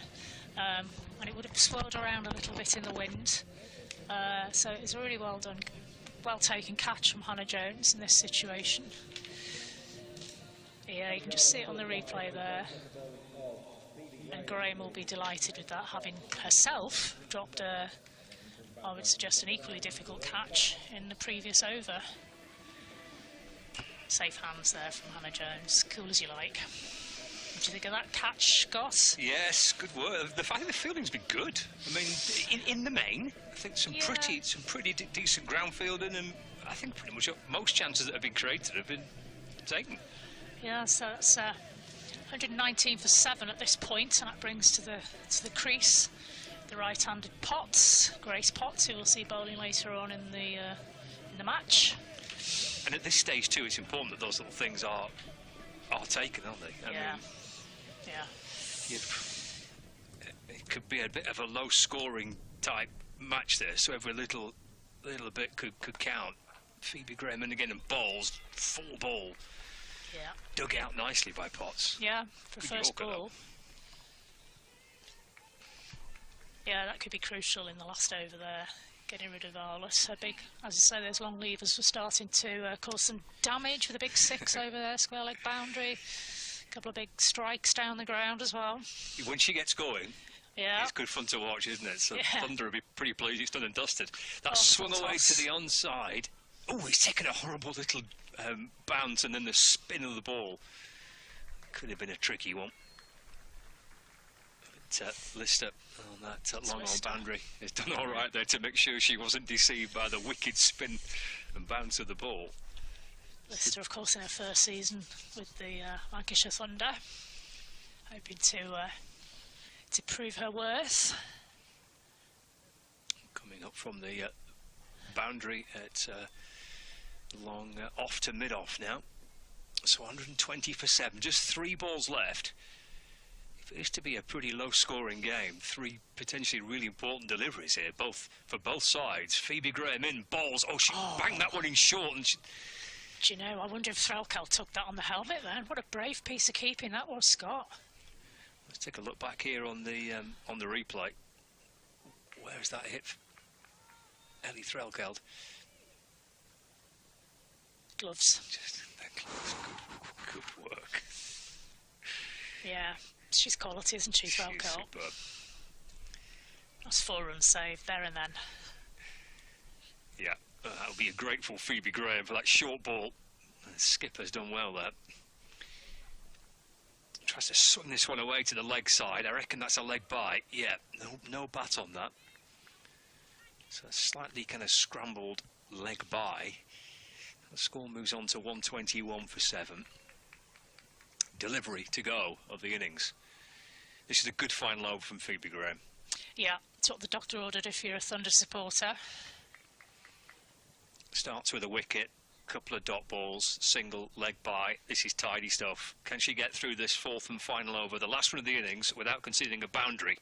And it would have swirled around a little bit in the wind. So it was a really well done, well taken catch from Hannah Jones in this situation. Yeah, you can just see it on the replay there. And Graham will be delighted with that, having herself dropped I would suggest, an equally difficult catch in the previous over. Safe hands there from Hannah Jones, cool as you like. What do you think of that catch, Goss? Yes, good work. The fielding's been good. I mean, in the main, I think some pretty decent ground fielding, and I think pretty much most chances that have been created have been taken. Yeah, so that's 119 for 7 at this point, and that brings to the crease the right-handed Potts, Grace Potts, who we'll see bowling later on in the match. And at this stage too, it's important that those little things are taken, aren't they? I mean, it could be a bit of a low-scoring type match there, so every little bit could count. Phoebe Graham and again and bowls, full ball. Yeah. Dug out nicely by Potts. Yeah, for first ball. Yeah, that could be crucial in the last over there, getting rid of Arlott. So big, as I say, those long levers were starting to cause some damage with a big 6 over there, square leg boundary. A couple of big strikes down the ground as well. When she gets going, yeah, it's good fun to watch, isn't it? So yeah. Thunder will be pretty pleased it's done and dusted. That swung away to the onside. Oh, he's taken a horrible little bounce, and then the spin of the ball. Could have been a tricky one. But Lister on that long old boundary has done all right there to make sure she wasn't deceived by the wicked spin and bounce of the ball. Lister, of course, in her first season with the Lancashire Thunder, hoping to prove her worth. Coming up from the boundary at long off to mid-off now. So 120 for 7, just 3 balls left. If it is to be a pretty low-scoring game, 3 potentially really important deliveries here, for both sides. Phoebe Graham in, balls. Oh, she banged that one in short. And do you know, I wonder if Threlkeld took that on the helmet then. What a brave piece of keeping that was, Scott. Let's take a look back here on the replay. Where's that hit? Ellie Threlkeld. Gloves. Just good work. Yeah, she's quality, isn't she, Threlkeld? That's 4 runs saved there and then. Yeah, that'll be a grateful Phoebe Graham for that short ball. The skipper's done well there. Tries to swing this one away to the leg side. I reckon that's a leg bye. Yeah, no bat on that. So a slightly kind of scrambled leg bye. The score moves on to 121 for 7. Delivery to go of the innings. This is a good final over from Phoebe Graham. Yeah, it's what the doctor ordered if you're a Thunder supporter. Starts with a wicket, couple of dot balls, single leg bye. This is tidy stuff. Can she get through this 4th and final over, the last one of the innings, without conceding a boundary?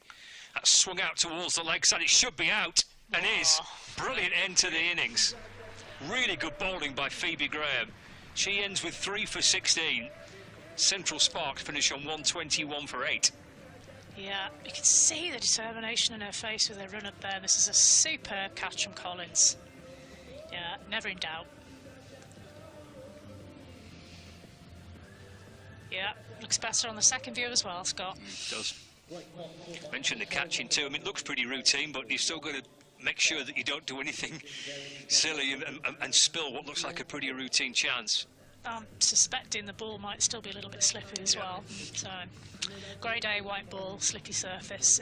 That's swung out towards the leg side. It should be out, and is. Brilliant end to the innings. Really good bowling by Phoebe Graham. She ends with 3 for 16. Central Sparks finish on 121 for 8. Yeah, you can see the determination in her face with her run up there. This is a superb catch from Collins. Yeah, never in doubt. Yeah, looks better on the second view as well, Scott. It does. Mentioned the catching too. I mean, it looks pretty routine, but you've still got to make sure that you don't do anything silly and spill what looks like a pretty routine chance. I'm suspecting the ball might still be a little bit slippy as well. So, grade A white ball, slippy surface.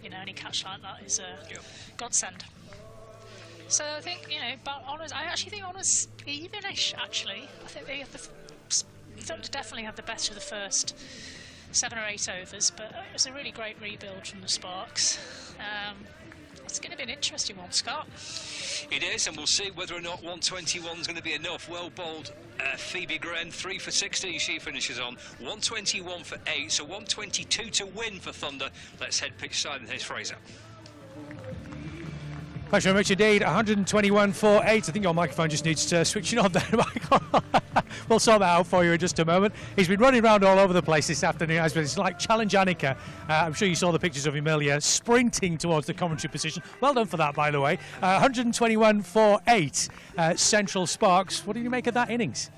You know, any catch like that is a godsend. So I think, you know, but Honours, I actually think Honours evenish. Actually, I think they have Thunder definitely had the better of the first 7 or 8 overs, but it was a really great rebuild from the Sparks. It's going to be an interesting one, Scott. It is, and we'll see whether or not 121 is going to be enough. Well bowled, Phoebe Gren, 3 for 16 she finishes on. 121 for 8, so 122 to win for Thunder. Let's head pitch side, and here's Fraser. Thanks very much indeed. 121 for 8. I think your microphone just needs switching on there, Michael. We'll sort that out for you in just a moment. He's been running around all over the place this afternoon. It's like Challenge Annika. I'm sure you saw the pictures of him earlier, sprinting towards the commentary position. Well done for that, by the way. 121 for 8. Central Sparks. What did you make of that innings?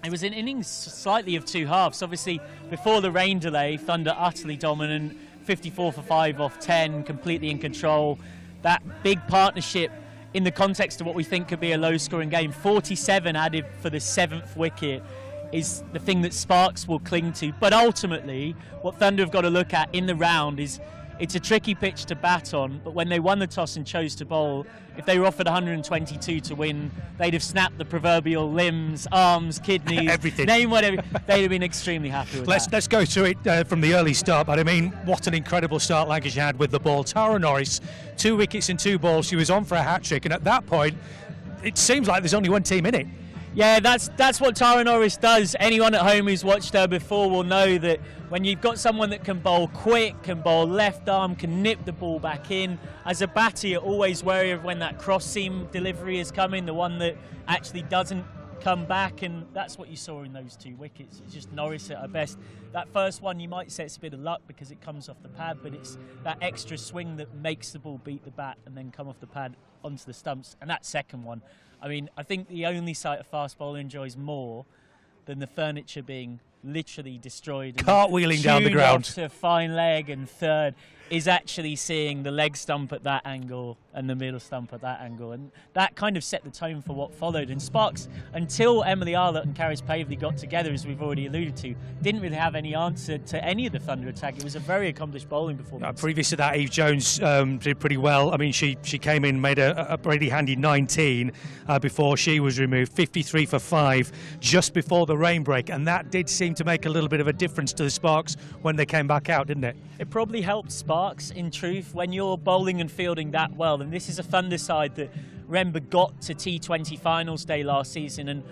It was an innings slightly of 2 halves. Obviously, before the rain delay, Thunder utterly dominant. 54 for 5 off 10, completely in control. That big partnership in the context of what we think could be a low-scoring game, 47 added for the 7th wicket, is the thing that Sparks will cling to. But ultimately, what Thunder have got to look at in the round is it's a tricky pitch to bat on, but when they won the toss and chose to bowl, if they were offered 122 to win, they'd have snapped the proverbial limbs, arms, kidneys, everything. Name whatever. They'd have been extremely happy with that. Let's go through it from the early start. But I mean, what an incredible start Lancashire had with the ball. Tara Norris, 2 wickets and 2 balls. She was on for a hat-trick, and at that point, it seems like there's only one team in it. Yeah, that's what Tara Norris does. Anyone at home who's watched her before will know that when you've got someone that can bowl quick, can bowl left arm, can nip the ball back in, as a batter you're always wary of when that cross-seam delivery is coming, the one that actually doesn't come back, and that's what you saw in those 2 wickets. It's just Norris at her best. That first one you might say it's a bit of luck because it comes off the pad, but it's that extra swing that makes the ball beat the bat and then come off the pad onto the stumps. And that second one, I mean, I think the only sight a fast bowler enjoys more than the furniture being literally destroyed, cartwheeling down the ground to fine leg and third, is actually seeing the leg stump at that angle and the middle stump at that angle, and that kind of set the tone for what followed. And Sparks, until Emily Arlott and Caris Pavley got together, as we've already alluded to, didn't really have any answer to any of the Thunder attack. It was a very accomplished bowling performance. Previous to that, Eve Jones did pretty well. I mean, she came in, made a pretty handy 19 before she was removed. 53 for 5 just before the rain break, and that did seem to make a little bit of a difference to the Sparks when they came back out, didn't it? It probably helped Sparks, in truth, when you're bowling and fielding that well. And this is a Thunder side that, remember, got to T20 finals day last season, and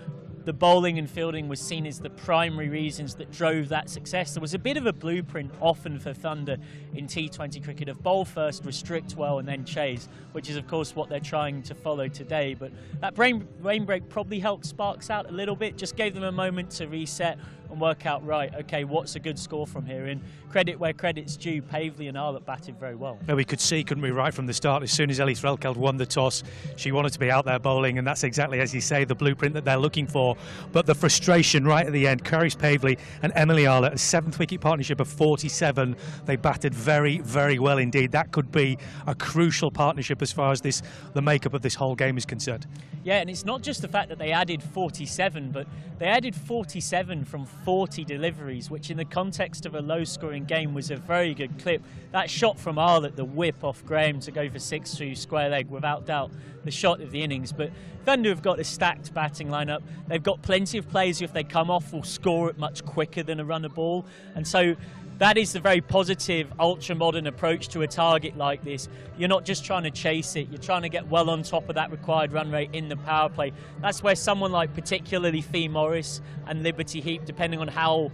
the bowling and fielding was seen as the primary reasons that drove that success. There was a bit of a blueprint often for Thunder in T20 cricket of bowl first, restrict well, and then chase, which is of course what they're trying to follow today. But that rain break probably helped Sparks out a little bit, just gave them a moment to reset and work out, right, okay, what's a good score from here? And credit where credit's due, Pavley and Arlott batted very well. We could see, couldn't we, right from the start, as soon as Ellie Threlkeld won the toss, she wanted to be out there bowling, and that's exactly, as you say, the blueprint that they're looking for. But the frustration right at the end, Caris Pavley and Emily Arlott, a 7th wicket partnership of 47, they batted very, very well indeed. That could be a crucial partnership as far as the makeup of this whole game is concerned. Yeah, and it's not just the fact that they added 47, but they added 47 from 40 deliveries, which in the context of a low-scoring game was a very good clip. That shot from Arlott, the whip off Graham to go for 6 through square leg, without doubt the shot of the innings. But Thunder have got a stacked batting lineup. They've got plenty of players who, if they come off, will score it much quicker than a runner ball. And so that is the very positive, ultra-modern approach to a target like this. You're not just trying to chase it, you're trying to get well on top of that required run rate in the power play. That's where someone like particularly Fee Morris and Liberty Heap, depending on how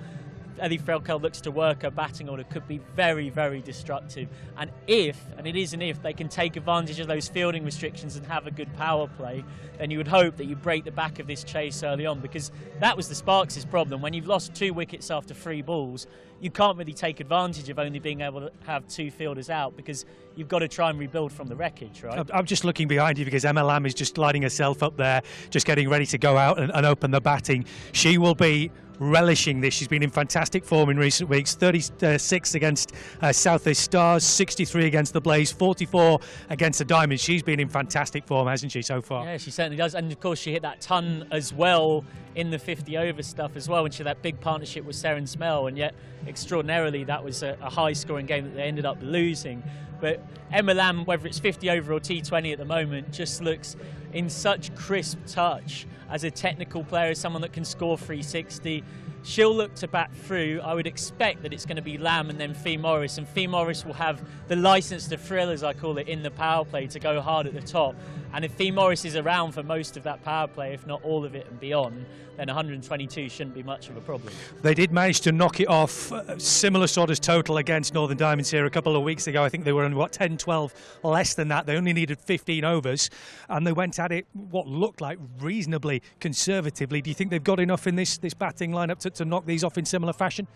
Eddie Frelkel looks to work a batting order could be very, very destructive. And if, and it is an if, they can take advantage of those fielding restrictions and have a good power play, then you would hope that you break the back of this chase early on, because that was the Sparks' problem. When you've lost 2 wickets after 3 balls, you can't really take advantage of only being able to have 2 fielders out, because you've got to try and rebuild from the wreckage, right? I'm just looking behind you because Emma Lamb is just lighting herself up there, just getting ready to go out and open the batting. She will be relishing this. She's been in fantastic form in recent weeks. 36 against South East Stars, 63 against the Blaze, 44 against the Diamonds. She's been in fantastic form, hasn't she, so far? Yeah, she certainly does. And of course, she hit that ton as well in the 50 over stuff as well, when she had that big partnership with Seren Smell, and yet extraordinarily that was a high scoring game that they ended up losing. But Emma Lamb, whether it's 50 over or T20 at the moment, just looks in such crisp touch as a technical player, as someone that can score 360. She'll look to bat through. I would expect that it's going to be Lamb and then Fee Morris, and Fee Morris will have the licence to thrill, as I call it, in the power play to go hard at the top. And if Fee Morris is around for most of that power play, if not all of it and beyond, then 122 shouldn't be much of a problem. They did manage to knock it off, similar sort of total against Northern Diamonds here a couple of weeks ago. I think they were on, 10, 12 less than that. They only needed 15 overs, and they went at it what looked like reasonably conservatively. Do you think they've got enough in this batting lineup to knock these off in similar fashion?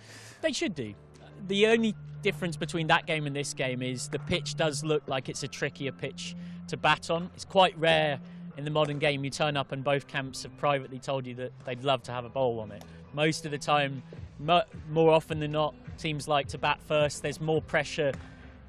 They should do. The only difference between that game and this game is the pitch does look like it's a trickier pitch to bat on. It's quite rare in the modern game you turn up and both camps have privately told you that they'd love to have a bowl on it. Most of the time, more often than not, teams like to bat first. There's more pressure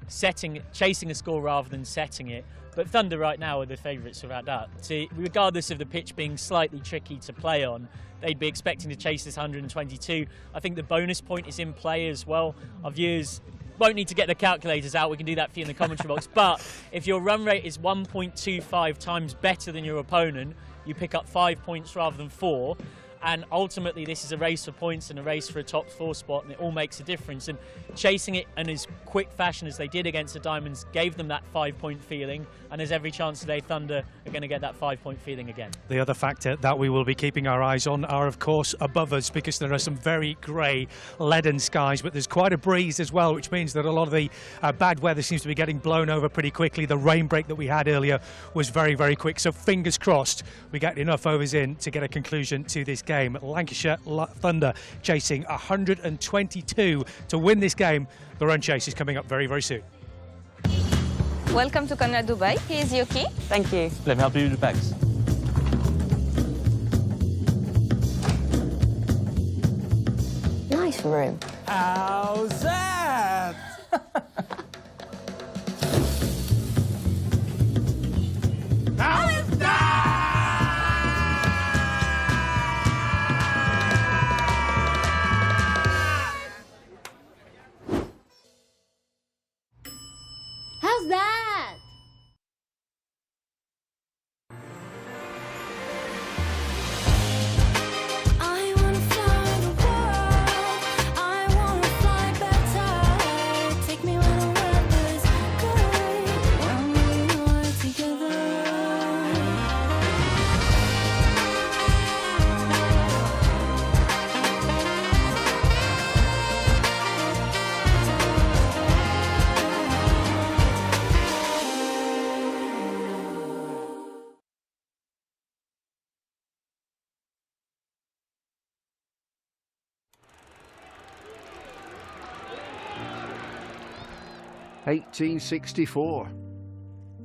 chasing a score rather than setting it. But Thunder right now are the favourites without doubt. So regardless of the pitch being slightly tricky to play on, they'd be expecting to chase this 122. I think the bonus point is in play as well. Our viewers won't need to get the calculators out. We can do that for you in the commentary box. But if your run rate is 1.25 times better than your opponent, you pick up 5 points rather than 4. And ultimately, this is a race for points and a race for a top 4 spot, and it all makes a difference. And chasing it in as quick fashion as they did against the Diamonds gave them that 5-point feeling, and there's every chance today Thunder are going to get that 5-point feeling again. The other factor that we will be keeping our eyes on are, of course, above us, because there are some very grey, leaden skies, but there's quite a breeze as well, which means that a lot of the bad weather seems to be getting blown over pretty quickly. The rain break that we had earlier was very, very quick, so fingers crossed we get enough overs in to get a conclusion to this game. Lancashire Thunder chasing 122 to win this game. The run chase is coming up very, very soon. Welcome to Conrad Dubai. Here's your key. Thank you. Let me help you with the bags. Nice room. How's that? How's that? How's that? I wanna fly the world. I wanna fly better. Take me where the weather's good. When we are together. "1864.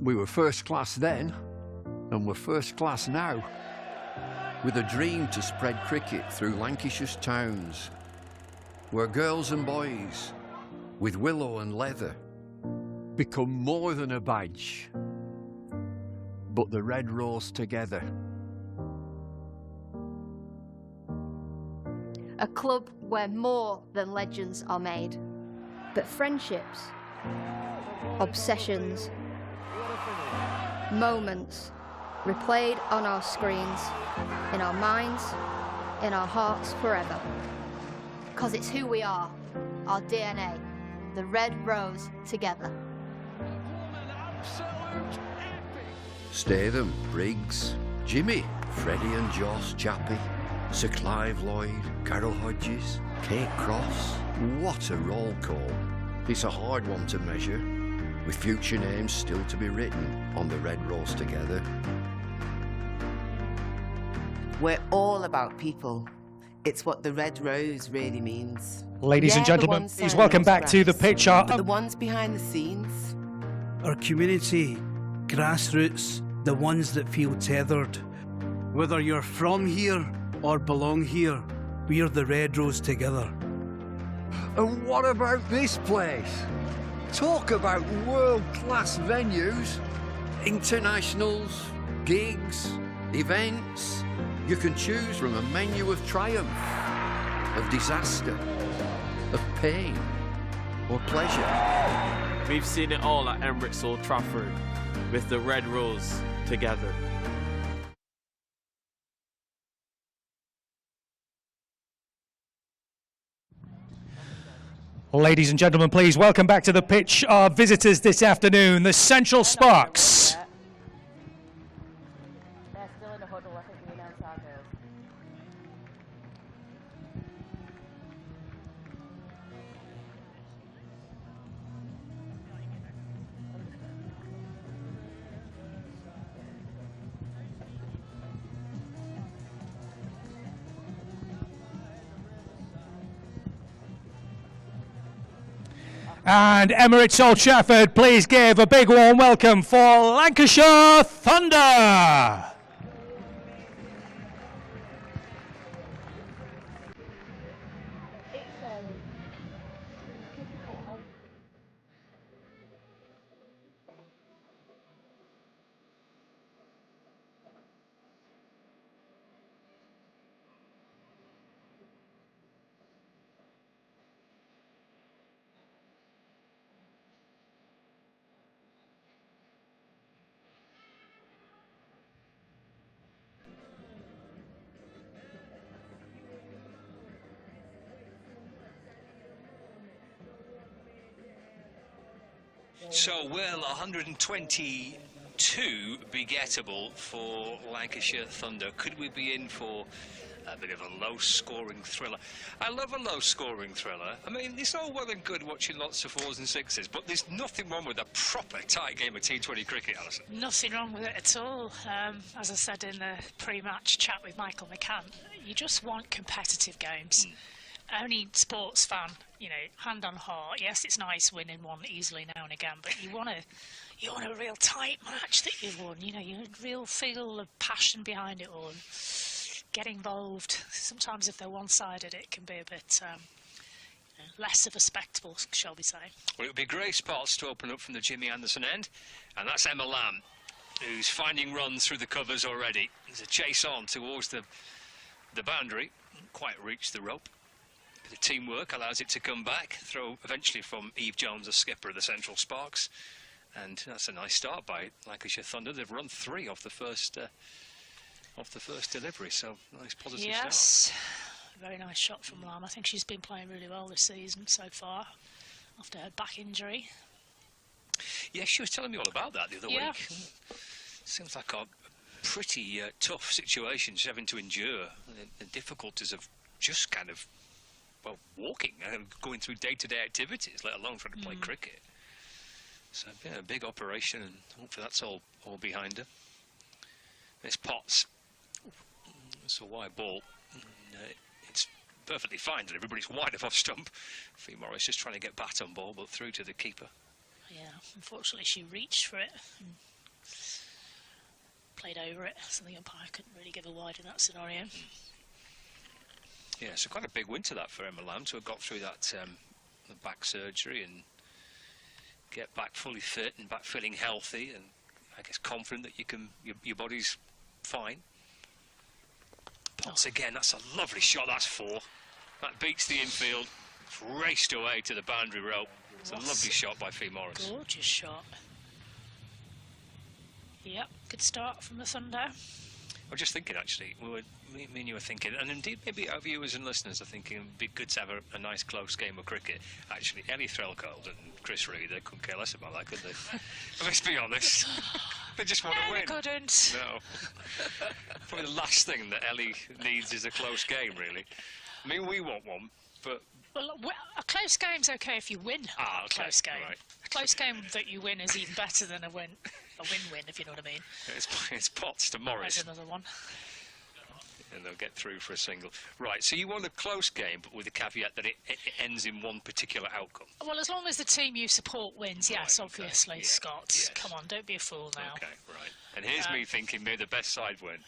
We were first class then, and we're first class now, with a dream to spread cricket through Lancashire's towns, where girls and boys, with willow and leather, become more than a badge, but the red rose together." A club where more than legends are made, but friendships, obsessions, moments replayed on our screens, in our minds, in our hearts forever. Because it's who we are, our DNA, the red rose together. Statham, Briggs, Jimmy, Freddie and Joss, Chappie, Sir Clive Lloyd, Carol Hodges, Kate Cross, what a roll call. It's a hard one to measure, with future names still to be written on the Red Rose together. We're all about people. It's what the Red Rose really means. Ladies and gentlemen, please welcome back to the pitch. But the ones behind the scenes. Our community, grassroots, the ones that feel tethered. Whether you're from here or belong here, we're the Red Rose together. And what about this place? Talk about world-class venues, internationals, gigs, events. You can choose from a menu of triumph, of disaster, of pain, or pleasure. We've seen it all at Emirates Old Trafford with the Red Rose together. Ladies and gentlemen, please welcome back to the pitch our visitors this afternoon, the Central Sparks. They're still in the huddle, I think we announced our girls. And Emirates Old Trafford, please give a big warm welcome for Lancashire Thunder. So, will 122 be gettable for Lancashire Thunder? Could we be in for a bit of a low-scoring thriller? I love a low-scoring thriller. I mean, it's all well and good watching lots of 4s and 6s, but there's nothing wrong with a proper tight game of T20 cricket, Alison. Nothing wrong with it at all. As I said in the pre-match chat with Michael McCann, you just want competitive games. Only sports fan, you know, hand on heart. Yes, it's nice winning one easily now and again, but you want a real tight match that you've won. You know, you real feel of passion behind it all. Get involved. Sometimes if they're one-sided, it can be a bit less of a spectacle, shall we say. Well, it would be great spots to open up from the Jimmy Anderson end, and that's Emma Lamb, who's finding runs through the covers already. There's a chase on towards the boundary, didn't quite reach the rope. The teamwork allows it to come back. Throw eventually from Eve Jones, the skipper of the Central Sparks, and that's a nice start by Lancashire Thunder. They've run 3 off the first delivery, so nice positive start. Yes, very nice shot from Lamb. I think she's been playing really well this season so far after her back injury. Yeah, she was telling me all about that the other week. Seems like a pretty tough situation she's having to endure. The difficulties of just kind of, well, walking and going through day-to-day activities, let alone trying to play cricket. So, yeah, a big operation, and hopefully that's all behind her. There's Potts. It's a wide ball. It's perfectly fine that everybody's wide off stump. Fee Morris just trying to get bat on ball, but through to the keeper. Yeah, unfortunately she reached for it and played over it, so the umpire couldn't really give a wide in that scenario. Yeah, so quite a big win to that for Emma Lamb to have got through that the back surgery and get back fully fit and back feeling healthy and I guess confident that you can your body's fine. Potts again, that's a lovely shot, that's 4. That beats the infield, it's raced away to the boundary rope. It's a lovely shot by Fee Morris. Gorgeous shot. Yep, good start from the Thunder. I was just thinking, actually, me and you were thinking, and indeed maybe our viewers and listeners are thinking it'd be good to have a nice close game of cricket. Actually, Ellie Threlcold and Chris Reed, they couldn't care less about that, could they? Let's be honest. They just want to win. They couldn't. No. Probably the last thing that Ellie needs is a close game, really. I mean, we want one, but Well, a close game's okay if you win a close game. Right. A close game that you win is even better than a win-win, if you know what I mean. It's Potts to Morris. There's another one. And they'll get through for a single. Right, so you want a close game, but with the caveat that it ends in one particular outcome. Well, as long as the team you support wins, yes, obviously, yeah, Scott. yes. Come on, don't be a fool now. Okay, right. And here's me thinking, may the best side win.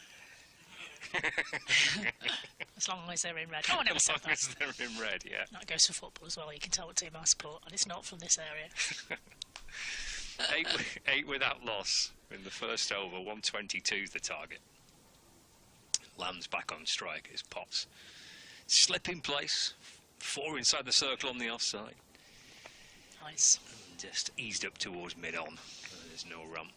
As long as they're in red. Oh, I never said that. As they're in red, yeah. That goes for football as well. You can tell what team I support, and it's not from this area. eight without loss in the first over. 122 is the target. Lamb's back on strike. It's Potts. Slip in place. 4 inside the circle on the offside. Nice. Just eased up towards mid-on. There's no run.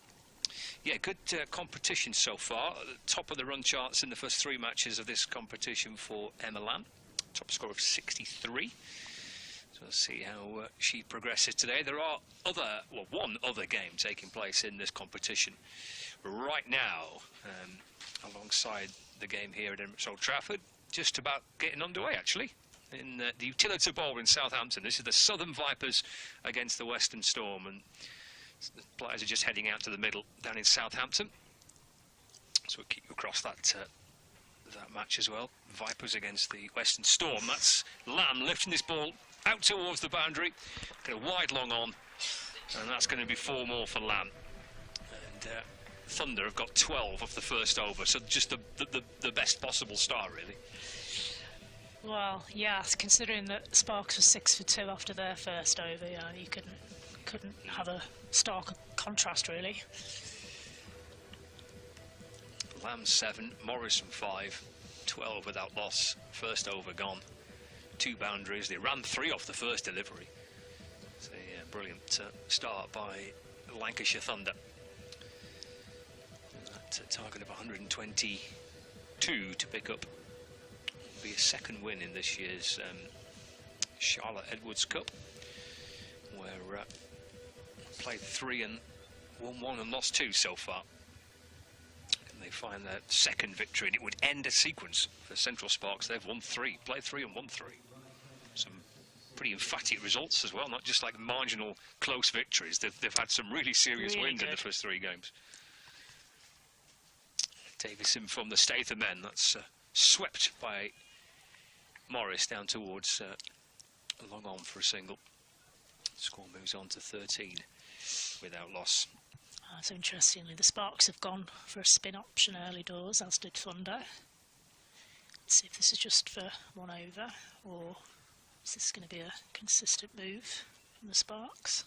Yeah, good competition so far. Top of the run charts in the first 3 matches of this competition for Emma Lamb. Top score of 63. So we'll see how she progresses today. There are one other game taking place in this competition right now, alongside the game here at Emirates Old Trafford. Just about getting underway, actually, in the Utility Bowl in Southampton. This is the Southern Vipers against the Western Storm, and the players are just heading out to the middle down in Southampton. So we'll keep you across that match as well. Vipers against the Western Storm. That's Lamb lifting this ball out towards the boundary. Got a wide long on, and that's going to be 4 more for Lamb. And Thunder have got 12 off the first over, so just the best possible start, really. Well, yeah, considering that Sparks was 6 for 2 after their first over, yeah, you couldn't have a stark contrast, really. Lamb 7, Morrison 5, 12 without loss. First over gone. 2 boundaries. They ran 3 off the first delivery. So, yeah, brilliant start by Lancashire Thunder. That target of 122 to pick up. Will be a second win in this year's Charlotte Edwards Cup, where played 3 and won 1 and lost 2 so far. And they find their second victory, and it would end a sequence for Central Sparks. They've won 3, played 3 and won 3. Some pretty emphatic results as well, not just like marginal close victories. They've had some really serious wins in the first 3 games. Davison from the Statham men, that's swept by Morris down towards long on for a single. Score moves on to 13 without loss. So interestingly, the Sparks have gone for a spin option early doors, as did Thunder. Let's see if this is just for 1 over, or is this going to be a consistent move from the Sparks?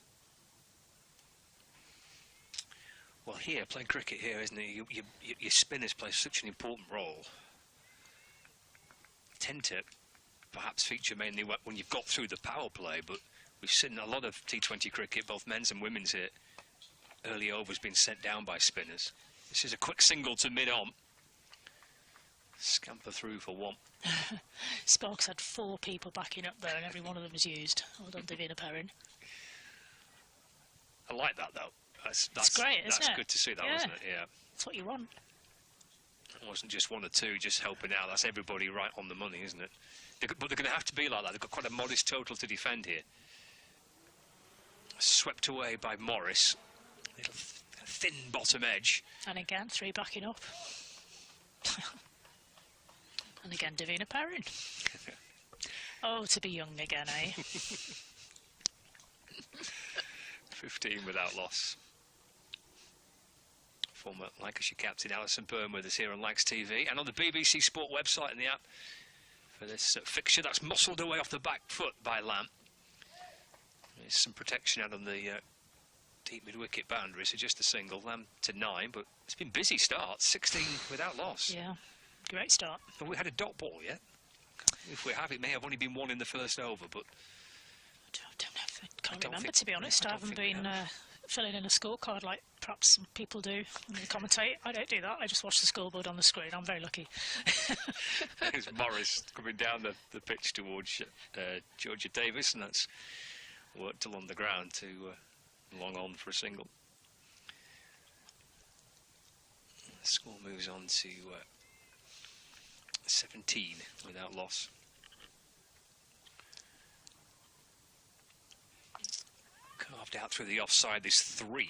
Well, here, playing cricket here, isn't it? Your spinners play such an important role. Tend to perhaps feature mainly when you've got through the power play, but we've seen a lot of T20 cricket, both men's and women's here. Early overs being sent down by spinners. This is a quick single to mid-on. Scamper through for 1. Sparks had 4 people backing up there, and every one of them was used. Well done, Davina Perrin. I like that, though. That's great, isn't it? That's good to see that, wasn't it? Yeah. That's what you want. It wasn't just 1 or 2 just helping out. That's everybody right on the money, isn't it? But they're going to have to be like that. They've got quite a modest total to defend here. Swept away by Morris. Little thin bottom edge. And again, 3 backing up. And again, Davina Perrin. Oh, to be young again, eh? 15 without loss. Former Lancashire captain Alison Byrne with us here on Lancs TV and on the BBC Sport website and the app for this fixture. That's muscled away off the back foot by Lamb. There's some protection out on the deep mid-wicket boundary, so just a single. Lamb to 9, but it's been busy start. 16 without loss. Yeah, great start. Have we had a dot ball yet? If we have, it may have only been 1 in the first over, but I can't remember, to be honest. I haven't been filling in a scorecard like perhaps some people do when they commentate. I don't do that. I just watch the scoreboard on the screen. I'm very lucky. There's Morris coming down the pitch towards Georgia Davis, and that's worked along the ground to long on for a single. The score moves on to 17 without loss. Carved out through the offside, there's 3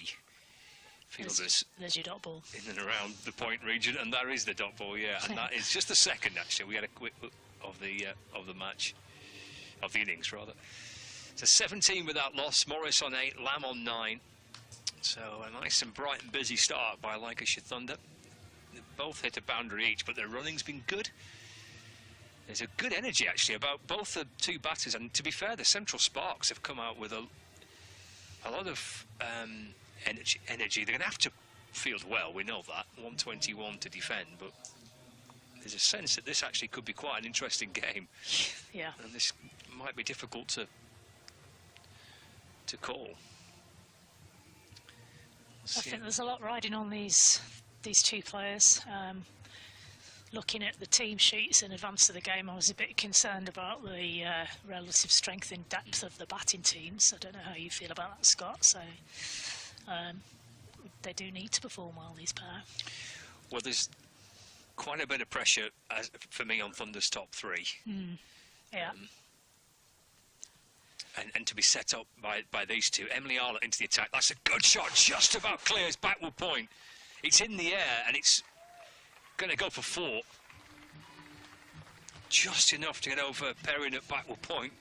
fielders. There's your dot ball. In and around the point region, and there is the dot ball, yeah. And that is just the second, actually. We had a quick look of the match, of the innings, rather. So 17 without loss, Morris on 8, Lamb on 9. So a nice and bright and busy start by Lancashire Thunder. They've both hit a boundary each, but their running's been good. There's a good energy, actually, about both the 2 batters. And to be fair, the Central Sparks have come out with a lot of energy. They're going to have to field well, we know that. 121 to defend, but there's a sense that this actually could be quite an interesting game. Yeah. And this might be difficult to call. I think there's a lot riding on these 2 players. Looking at the team sheets in advance of the game, I was a bit concerned about the relative strength and depth of the batting teams. I don't know how you feel about that, Scott. So they do need to perform well, these pair. Well, there's quite a bit of pressure for me on Thunder's top 3. Yeah. And to be set up by these 2. Emily Arlott into the attack. That's a good shot, just about clears backward point. It's in the air and it's going to go for 4. Just enough to get over Perrin at backward point.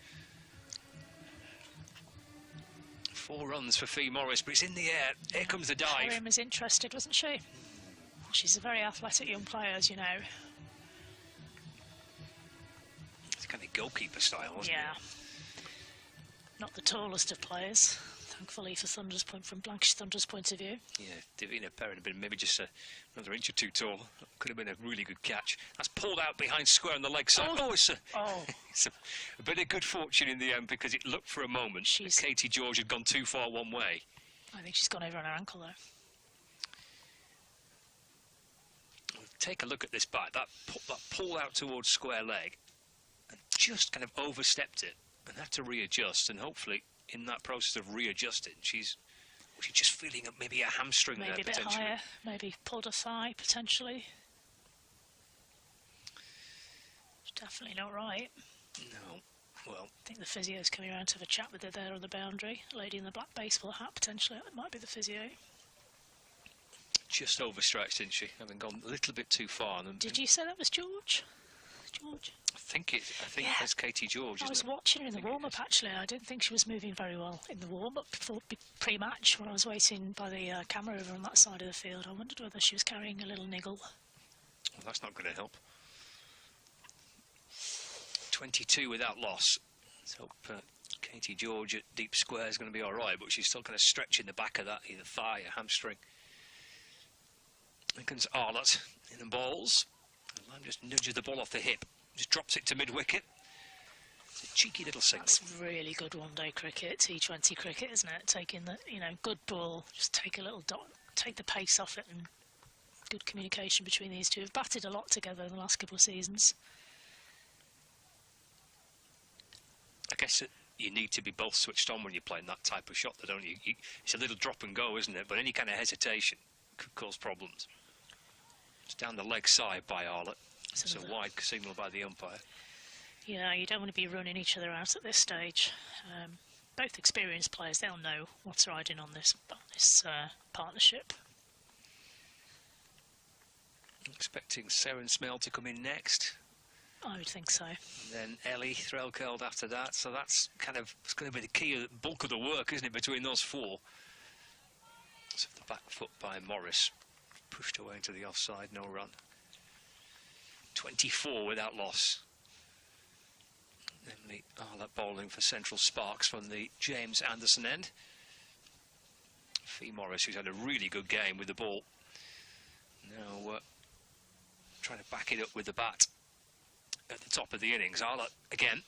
4 runs for Fee Morris, but it's in the air. Here comes the dive. Perrin was interested, wasn't she? She's a very athletic young player, as you know. It's kind of goalkeeper style, wasn't it? Not the tallest of players, thankfully for from Lancashire Thunder's point of view. Yeah, Davina Perrin had been maybe just another inch or 2 tall. Could have been a really good catch. That's pulled out behind square on the leg side. It's a bit of good fortune in the end, because it looked for a moment that Katie George had gone too far one way. I think she's gone over on her ankle, though. Take a look at this bat. That pulled out towards square leg and just kind of overstepped it and had to readjust, and hopefully in that process of readjusting she's just feeling maybe a hamstring there maybe a bit potentially. higher, maybe pulled a thigh potentially. It's definitely not right. No. Well, I think the physio's coming around to have a chat with her there on the boundary. A lady in the black baseball hat potentially. It might be the physio. just overstretched, didn't she? Having gone a little bit too far. And did you say that was George? George? I think that's Katie George. I was watching her in the warm-up actually. I didn't think she was moving very well in the warm-up pre-match when I was waiting by the camera over on that side of the field. I wondered whether she was carrying a little niggle. Well, that's not going to help. 22 without loss. Let's hope Katie George at deep square is going to be all right, but she's still kind of stretching the back of that, either thigh or hamstring. Here comes Arlott in the balls. Lamb just nudges the ball off the hip, just drops it to mid-wicket. It's a cheeky little single. That's really good one-day cricket, T20 cricket, isn't it? Taking the, good ball, just take a little dot, take the pace off it, and good communication between these two. Have batted a lot together in the last couple of seasons. I guess you need to be both switched on when you're playing that type of shot, don't you? It's a little drop and go, isn't it? But any kind of hesitation could cause problems. It's down the leg side by Arlott. It's a wide signal by the umpire. Yeah, you don't want to be running each other out at this stage. Both experienced players, they'll know what's riding on this partnership. Expecting Seren Smell to come in next. I would think so. And then Ellie Threlkeld after that. So that's it's going to be the key, bulk of the work, isn't it, between those four? So the back foot by Morris. Pushed away into the offside, no run. 24 without loss. Emily Arlott bowling for Central Sparks from the James Anderson end. Fee Morris, who's had a really good game with the ball. Now trying to back it up with the bat at the top of the innings. Arlott again.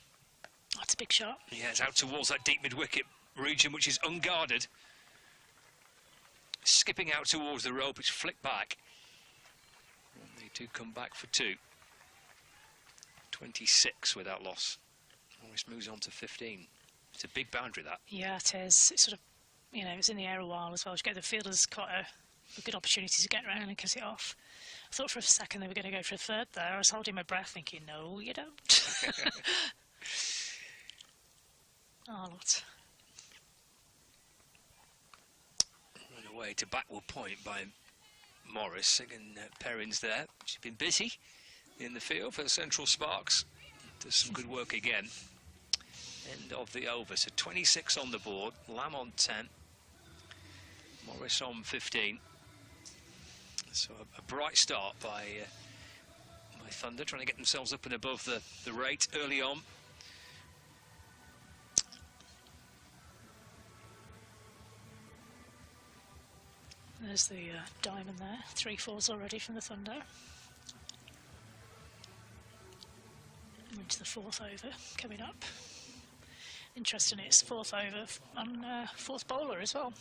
That's a big shot. Yeah, it's out towards that deep mid-wicket region, which is unguarded. Skipping out towards the rope, it's flicked back. And they do come back for two. 26 without loss. Morris moves on to 15. It's a big boundary, that. Yeah, it is. It's sort of, it was in the air a while as well. You get the fielders quite a good opportunity to get around and kiss it off. I thought for a second they were going to go for a third there. I was holding my breath thinking, no, you don't. Arlott. away to backward point by Morris. Again, Perrin's there. She's been busy in the field for the Central Sparks. Does some good work again. End of the over. So 26 on the board. Lamb on 10. Morris on 15. So a bright start by Thunder, trying to get themselves up and above the rate early on. There's the diamond there. 3-4s already from the Thunder. Into the fourth over coming up. Interesting, it's fourth over on fourth bowler as well.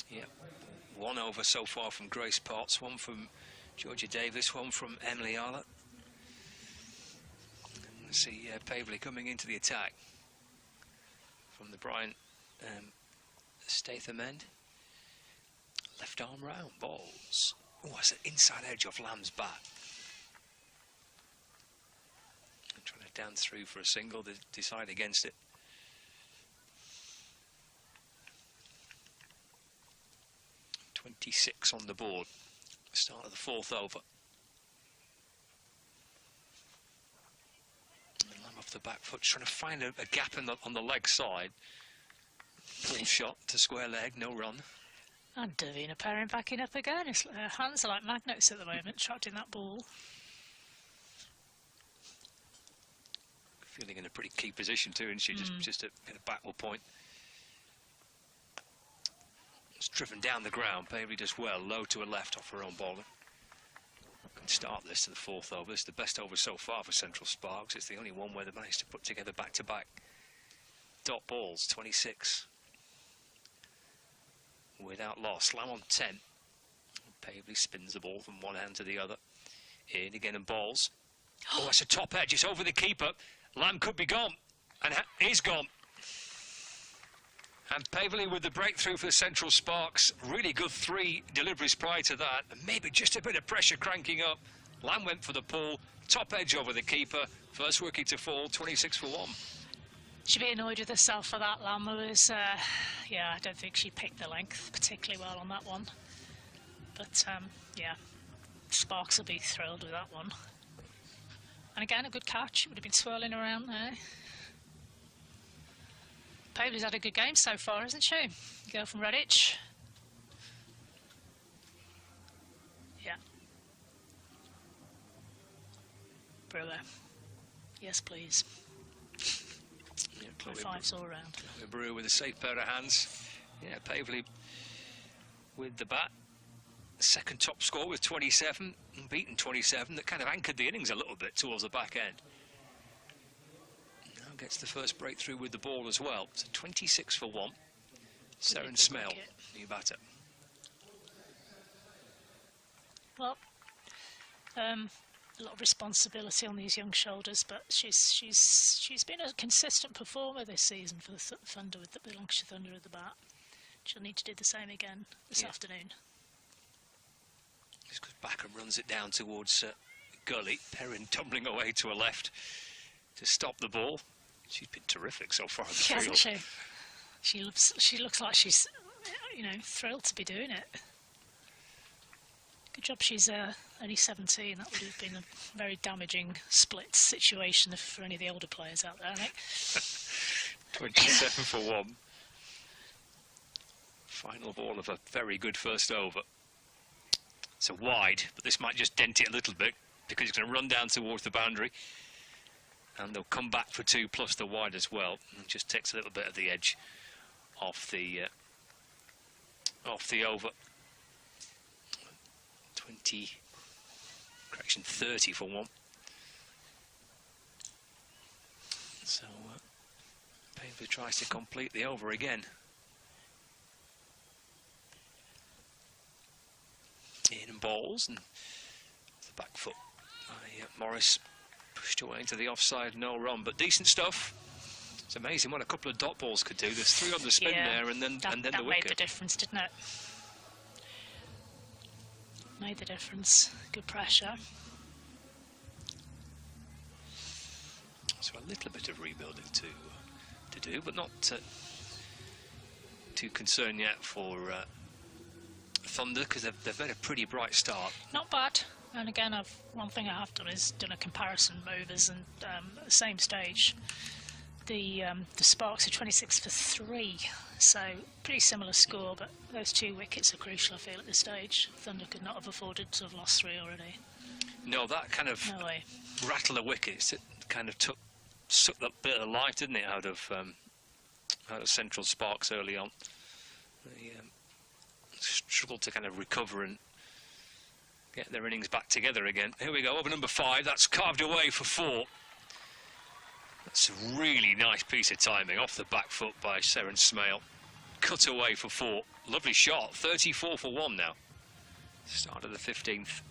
Yeah, one over so far from Grace Potts, one from Georgia Davis, one from Emily Arlott. Let's see Pavley coming into the attack from the Brian Statham end. Left arm round, balls. Oh, that's an inside edge off Lamb's bat. And trying to down through for a single, they decide against it. .26 on the board. Start of the fourth over. And Lamb off the back foot, trying to find a gap on the leg side. Pull shot to square leg, no run. And Davina Perrin backing up again. Her hands are like magnets at the moment, tracking that ball. Feeling in a pretty key position too, and she just at a backward point. It's driven down the ground. Pavley does well, low to a left off her own bowler. Can start this to the fourth over. This is the best over so far for Central Sparks. It's the only one where they managed to put together back-to-back dot balls. 26 without loss. Lamb on 10. Pavley spins the ball from one hand to the other. In again and balls. Oh, that's a top edge. It's over the keeper. Lamb could be gone, and is gone. And Pavley with the breakthrough for the Central Sparks. Really good 3 deliveries prior to that, and maybe just a bit of pressure cranking up. Lamb went for the pull, top edge over the keeper. First rookie to fall, 26 for 1. She'd be annoyed with herself for that. Lamb was, yeah, I don't think she picked the length particularly well on that one. But, yeah, Sparks will be thrilled with that one. And again, a good catch. Would have been swirling around there. Pavley's had a good game so far, hasn't she? Girl from Redditch. Yeah. Brewer. Yes, please. Yeah, High fives all around. Brewer with a safe pair of hands. Yeah, Pavley with the bat. Second top score with 27, beaten 27. That kind of anchored the innings a little bit towards the back end. Now gets the first breakthrough with the ball as well. So 26 for 1. Seren Smell, new batter. Well, a lot of responsibility on these young shoulders, but she's been a consistent performer this season for the Thunder, with the Lancashire Thunder at the bat. She'll need to do the same again this afternoon. Just goes back and runs it down towards Gully. Perrin tumbling away to her left to stop the ball. She's been terrific so far in the field. Hasn't she? She looks like she's, you know, thrilled to be doing it. Good job she's only 17. That would have been a very damaging split situation for any of the older players out there, I think. 27 for 1. Final ball of a very good first over. It's a wide, but this might just dent it a little bit because it's going to run down towards the boundary. And they'll come back for 2 plus the wide as well. It just takes a little bit of the edge off the over. 30 for 1. So Pavley tries to complete the over again. In and balls, and the back foot by Morris pushed away into the offside, no run, but decent stuff. It's amazing what a couple of dot balls could do. There's 3 on the spin there, and then the wicket. That made the difference, didn't it? Made the difference. Good pressure. So a little bit of rebuilding to do, but not too too concerned yet for Thunder, because they've had a pretty bright start. Not bad. And again, one thing I have done is done a comparison of overs, and at the same stage, the Sparks are 26 for 3, so pretty similar score, but those 2 wickets are crucial, I feel, at this stage. Thunder could not have afforded to have lost 3 already. No, that kind of rattle of wickets, it kind of sucked that bit of life, didn't it, out of Central Sparks early on. They struggled to kind of recover and get their innings back together again. Here we go, over number 5, that's carved away for 4. That's a really nice piece of timing, off the back foot by Seren Smale. Cut away for 4. Lovely shot, 34 for 1 now. Start of the 15th.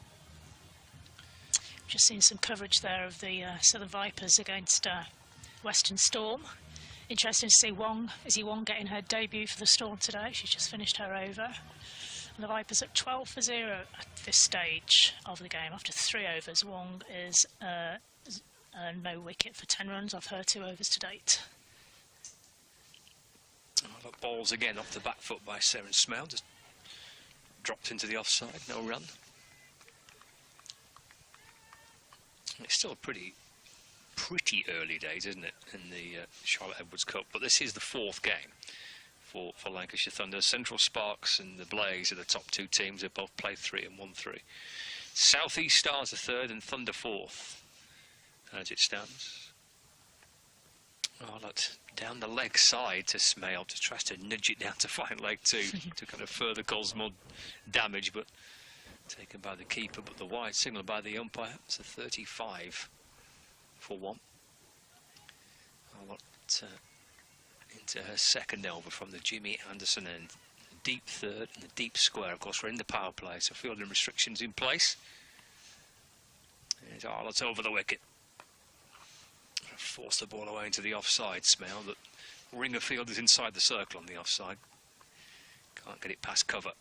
Just seen some coverage there of the Southern Vipers against Western Storm. Interesting to see Izzy Wong getting her debut for the Storm today. She's just finished her over. And the Vipers at 12 for 0 at this stage of the game. After 3 overs, Wong is no wicket for 10 runs off her 2 overs to date. Look, balls again off the back foot by Seren Smale. Just dropped into the offside, no run. It's still pretty early days, isn't it, in the Charlotte Edwards Cup? But this is the 4th game for Lancashire Thunder. Central Sparks and the Blaze are the top 2 teams. They both played 3 and won 3. South East Stars are 3rd and Thunder 4th, as it stands. Oh, look, down the leg side to Smale, just tries to nudge it down to fine leg 2 to kind of further cause more damage, but taken by the keeper. But the wide signal by the umpire, it's a 35 for 1. Into her second over from the Jimmy Anderson end. Deep third and the deep square. Of course, we're in the power play, so fielding restrictions in place. There's Arlott over the wicket. Force the ball away into the offside. Smale, that ringer field is inside the circle on the offside. Can't get it past cover.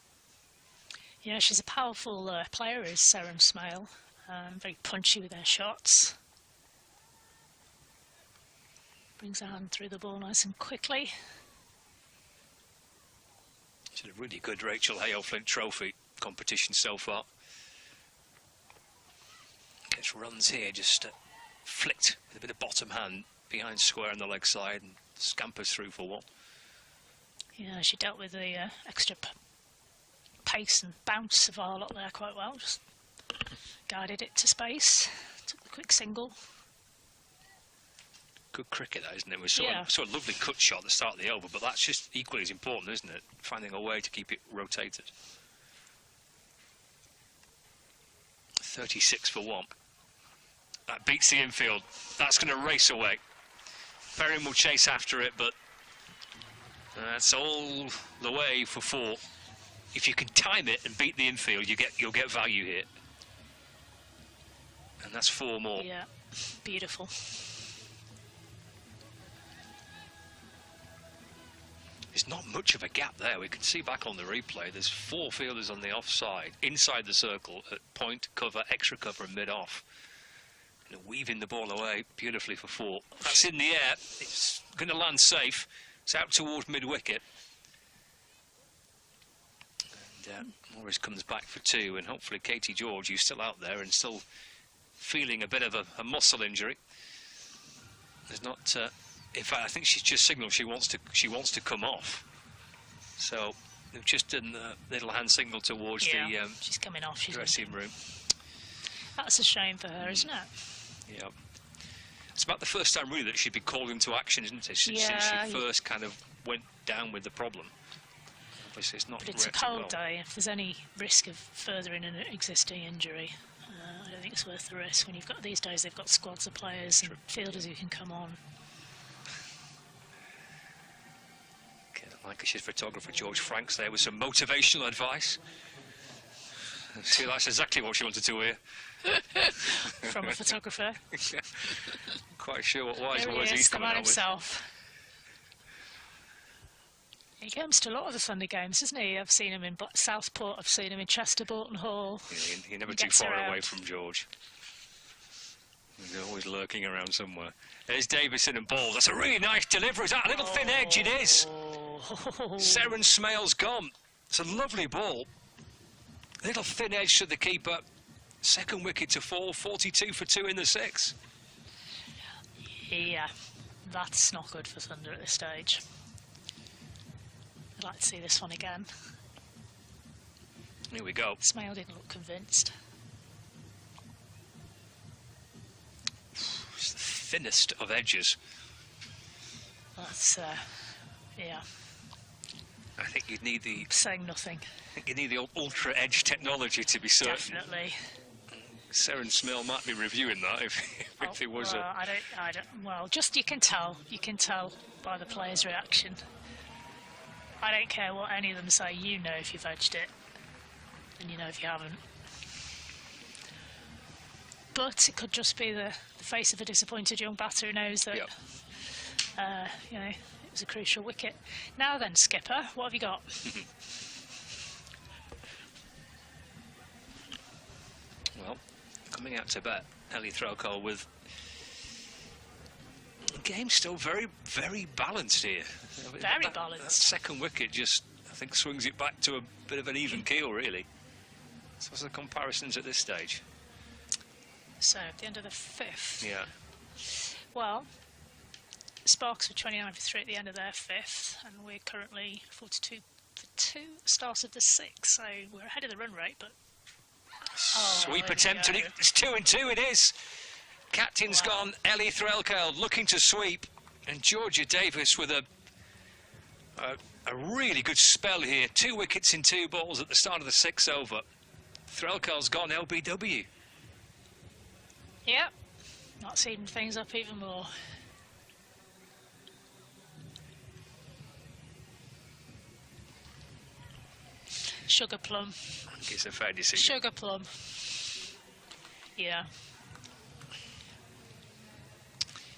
Yeah, she's a powerful player, is Seren Smale. Very punchy with her shots. Brings her hand through the ball nice and quickly. It's a really good Rachel Hale Flint Trophy competition so far. Gets runs here, just flicked with a bit of bottom hand behind square on the leg side and scampers through for 1. Yeah, she dealt with the extra pace and bounce of Arlott there quite well. Just guided it to space, took the quick single. Good cricket, that, isn't it? We saw a lovely cut shot at the start of the over, but that's just equally as important, isn't it? Finding a way to keep it rotated. 36 for 1. That beats the infield. That's going to race away. Perrin will chase after it, but that's all the way for 4. If you can time it and beat the infield, you'll get value here. And that's 4 more. Yeah, beautiful. There's not much of a gap there. We can see back on the replay, there's 4 fielders on the offside, inside the circle, at point, cover, extra cover and mid-off. Weaving the ball away beautifully for 4. That's in the air. It's going to land safe. It's out towards mid-wicket. And Morris comes back for 2, and hopefully Katie George, who's still out there and still feeling a bit of a muscle injury. There's not... in fact, I think she's just signalled she wants to come off. So they've just done a little hand signal towards the she's coming off. She's dressing room. That's a shame for her, isn't it? Yeah. It's about the first time really that she'd be called into action, isn't it? Since she first kind of went down with the problem. Obviously, it's not. But it's a cold day. If there's any risk of furthering an existing injury, I don't think it's worth the risk. When you've got these days, they've got squads of players and fielders who can come on. Lancashire's photographer George Franks there with some motivational advice. See, that's exactly what she wanted to hear. From a photographer. Quite sure what wise There words he he's is, the coming man out with. himself. He comes to a lot of the Thunder games, doesn't he? I've seen him in Southport, I've seen him in Chester, Bolton Hall. Yeah, you're never He too gets far around. away from George. He's always lurking around somewhere. There's Davison and Ball. That's a really nice delivery. Is that a little thin edge? It is. Seren Smale's gone. It's a lovely ball. A little thin edge to the keeper. Second wicket to fall, 42 for 2 in the 6. Yeah, that's not good for Thunder at this stage. I'd like to see this one again. Here we go. Smale didn't look convinced. It's the thinnest of edges. That's, yeah. I think you'd need the... Saying nothing. I think you need the ultra edge technology to be certain. Definitely. Seren Smale might be reviewing that if it was I don't. Well, just you can tell by the players' reaction. I don't care what any of them say. You know if you've edged it, and you know if you haven't. But it could just be the face of a disappointed young batter who knows that. Yep. You know, it was a crucial wicket. Now then, skipper, what have you got? Well, coming out to bat, Ellie Threlkeld with the game still very, very balanced here. Very balanced. That second wicket just, I think, swings it back to a bit of an even keel, really. So what's the comparisons at this stage? So, at the end of the 5th. Yeah. Well, Sparks were 29 for 3 at the end of their 5th, and we're currently 42 for 2 start of the 6th, so we're ahead of the run rate, but... Sweep attempt, and it's 2 and 2, it is. Captain's gone, Ellie Threlkeld looking to sweep, and Georgia Davis with a really good spell here. 2 wickets in 2 balls at the start of the 6th over. Threlkeld's gone LBW. Yep, that's evened things up even more. Sugar plum. I think it's a fair decision. Sugar plum. Yeah.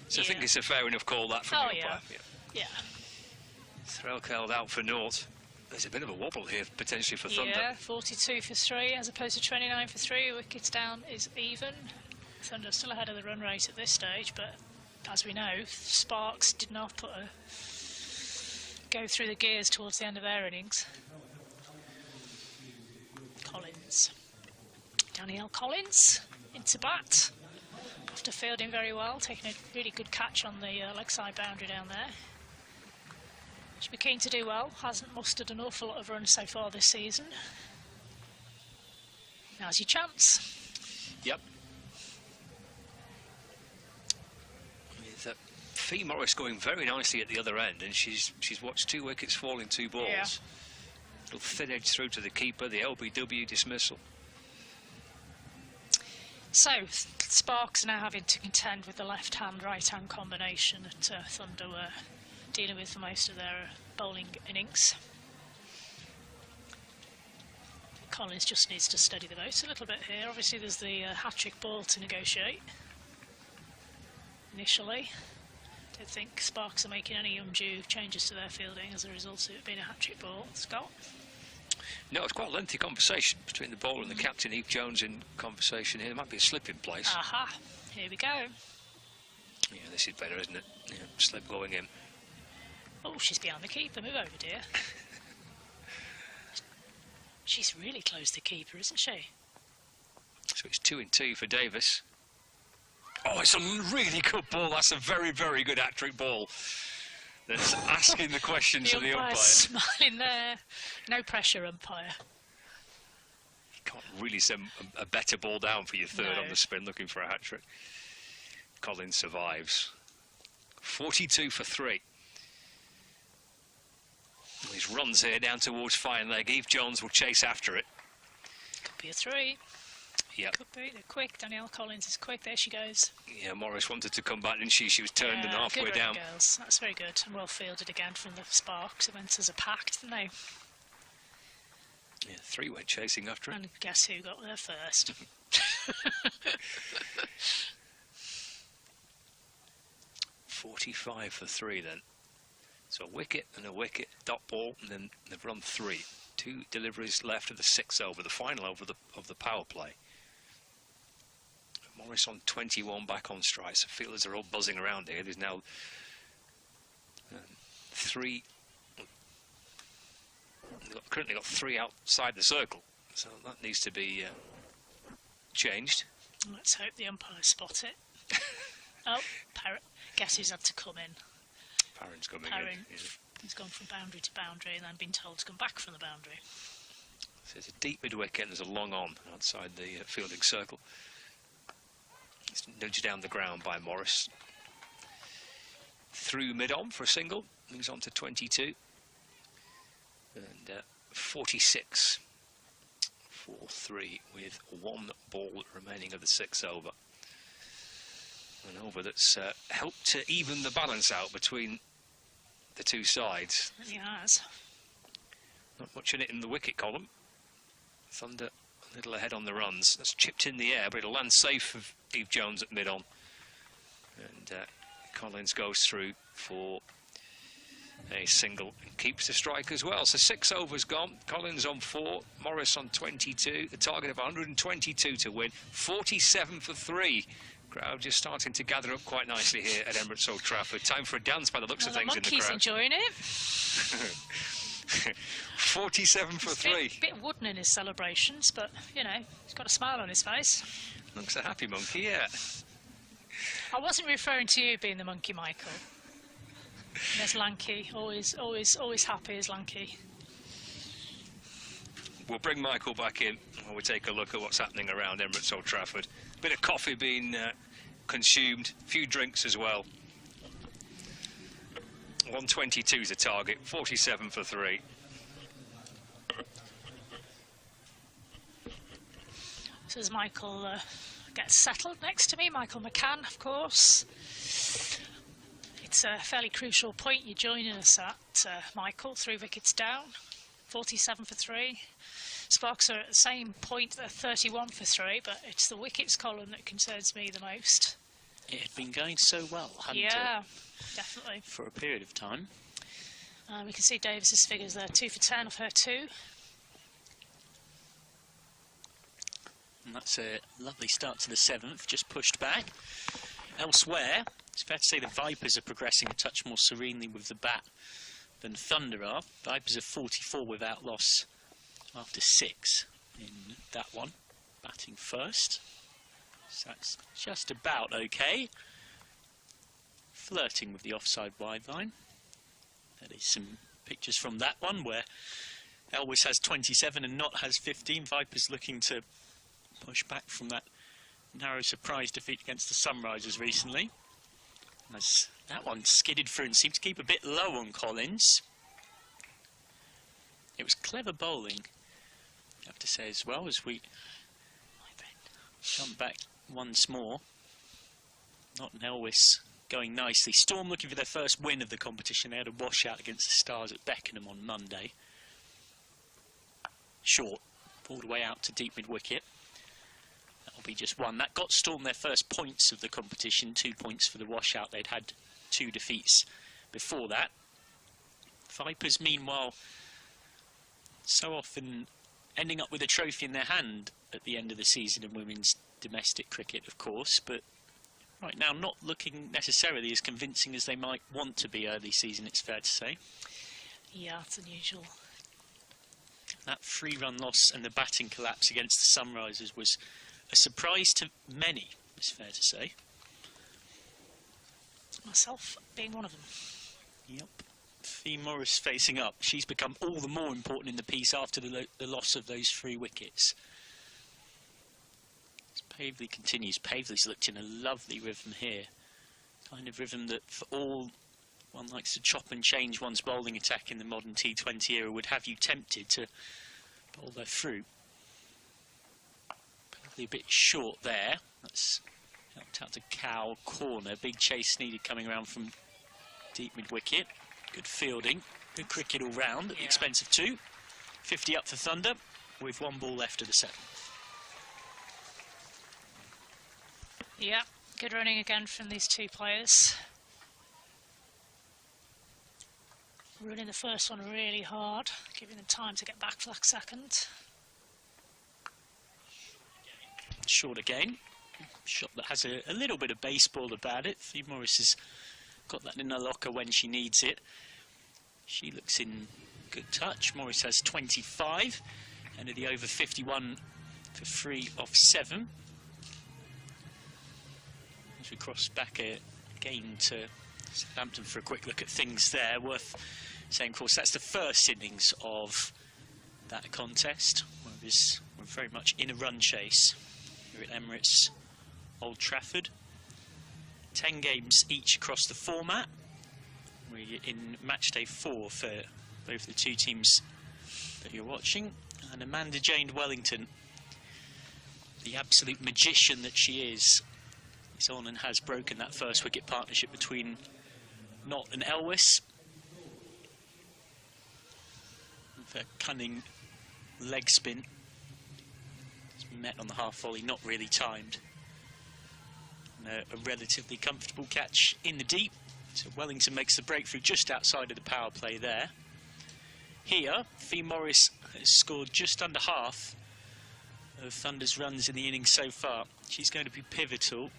So I think it's a fair enough call, that, from the umpire. Yeah. Threlkeld out for naught. There's a bit of a wobble here, potentially, for Thunder. Yeah, 42 for 3 as opposed to 29 for 3. Wickets down is even. Thunder still ahead of the run rate at this stage, but as we know, Sparks did not go through the gears towards the end of their innings. Collins. Danielle Collins into bat after fielding very well, taking a really good catch on the leg side boundary down there. Should be keen to do well, hasn't mustered an awful lot of runs so far this season. Now's your chance. Yep. With Fee Morris going very nicely at the other end, and she's watched 2 wickets fall in 2 balls. Yeah. Little thin edge through to the keeper, the LBW dismissal. So, Sparks are now having to contend with the left-hand, right-hand combination that Thunder were dealing with for most of their bowling innings. Collins just needs to steady the boat a little bit here. Obviously there's the hat-trick ball to negotiate initially. Don't think Sparks are making any undue changes to their fielding as a result of it being a hat-trick ball. Scott? No, it's quite a lengthy conversation between the bowler and the captain. Eve Jones in conversation here. There might be a slip in place. Aha, here we go. Yeah, this is better, isn't it? Yeah, slip going in. Oh, she's behind the keeper. Move over, dear. She's really close to the keeper, isn't she? So it's 2 and 2 for Davis. Oh, it's a really good ball. That's a very, very good hat-trick ball. That's asking the questions of the umpire. Smiling there. No pressure, umpire. You can't really send a better ball down for your third on the spin, looking for a hat-trick. Collins survives. 42 for 3. These runs here down towards fine leg. Eve Jones will chase after it. Could be a 3. Yep. Could be. They're quick. Danielle Collins is quick. There she goes. Yeah, Morris wanted to come back, didn't she? She was turned and halfway good down. Girls. That's very good. And well fielded again from the Sparks. It went as a pack, didn't they? Yeah, 3 went chasing after it. And guess who got there first? 45 for 3 then. So a wicket and a wicket, dot ball, and then they've run 3. 2 deliveries left of the 6th over, the final over of the power play. Morris on 21 back on strikes. The fielders are all buzzing around here. There's now 3 They've currently got 3 outside the circle, so that needs to be changed. Let's hope the umpires spot it. Oh, Getty's had to come in. Parrin's coming Parrin, in. Yeah. He's gone from boundary to boundary and then been told to come back from the boundary. So it's a deep mid-wicket and there's a long on outside the fielding circle. It's nudged down the ground by Morris. Through mid-on for a single. Moves on to 22. And 46. 4-3 with 1 ball remaining of the 6th over. An over that's helped to even the balance out between the two sides. He has. Not much in it in the wicket column. Thunder a little ahead on the runs. That's chipped in the air, but it'll land safe of Eve Jones at mid-on. And Collins goes through for a single and keeps the strike as well. So 6 overs gone. Collins on 4, Morris on 22. The target of 122 to win. 47 for 3. Crowd just starting to gather up quite nicely here at Emirates Old Trafford. Time for a dance by the looks of things in the crowd. The monkey's enjoying it. 47 for 3. A bit wooden in his celebrations, but, you know, he's got a smile on his face. Looks a happy monkey, yeah. I wasn't referring to you being the monkey, Michael. There's Lanky, always happy as Lanky. We'll bring Michael back in while we take a look at what's happening around Emirates Old Trafford. Bit of coffee being consumed, a few drinks as well. 122 is the target, 47 for 3. So as Michael gets settled next to me, Michael McCann, of course. It's a fairly crucial point you're joining us at, Michael, 3 wickets down, 47 for 3. Sparks are at the same point, they're 31 for 3, but it's the wickets column that concerns me the most. It had been going so well, hadn't it? Yeah, definitely. For a period of time. We can see Davis's figures there, 2 for 10 of her 2. And that's a lovely start to the 7th, just pushed back. Elsewhere, it's fair to say the Vipers are progressing a touch more serenely with the bat than Thunder are. Vipers are 44 without loss after 6 in that one, batting first. So that's just about okay. Flirting with the offside wide line. There is some pictures from that one where Elwes has 27 and Knott has 15. Vipers looking to push back from that narrow surprise defeat against the Sunrisers recently. As that one skidded through and seemed to keep a bit low on Collins. It was clever bowling, I have to say, as well, as we jump back once more. Knott and Elwes going nicely. Storm looking for their first win of the competition. They had a washout against the Stars at Beckenham on Monday. Short, pulled away out to deep mid-wicket. That'll be just 1. That got Storm their first points of the competition, 2 points for the washout. They'd had 2 defeats before that. Vipers, meanwhile, so often ending up with a trophy in their hand at the end of the season in women's domestic cricket, of course, but right now not looking necessarily as convincing as they might want to be early season, it's fair to say. Yeah, it's unusual. That 3-run loss and the batting collapse against the Sunrisers was a surprise to many, it's fair to say. Myself being one of them. Yep. Fee Morris facing up. She's become all the more important in the piece after the loss of those 3 wickets. As Pavley continues. Pavley's looked in a lovely rhythm here. Kind of rhythm that for all one likes to chop and change one's bowling attack in the modern T20 era would have you tempted to bowl her through. Pavley a bit short there. That's helped out to Cow corner. Big chase needed coming around from deep mid-wicket. Good fielding, good cricket all round at the expense of 2. 50 up for Thunder with 1 ball left of the 7th. Yeah, good running again from these 2 players. Running the first one really hard, giving them time to get back for that second. Short again. Shot that has a little bit of baseball about it. Fee Morris has got that in her locker when she needs it. She looks in Good touch. Morris has 25. Ended the over 51 for 3 off 7. As we cross back again to Southampton for a quick look at things there. Worth saying, of course, that's the first innings of that contest. Whereas we're very much in a run chase here at Emirates Old Trafford. 10 games each across the format. We're in match day 4 for both the two teams that you're watching. And Amanda Jane Wellington, the absolute magician that she is on and has broken that first wicket partnership between Knott and Elwes. With a cunning leg spin. It's met on the half volley, not really timed. And a relatively comfortable catch in the deep. So Wellington makes the breakthrough just outside of the power play there. Here, Fee Morris has scored just under half of Thunder's runs in the innings so far. She's going to be pivotal.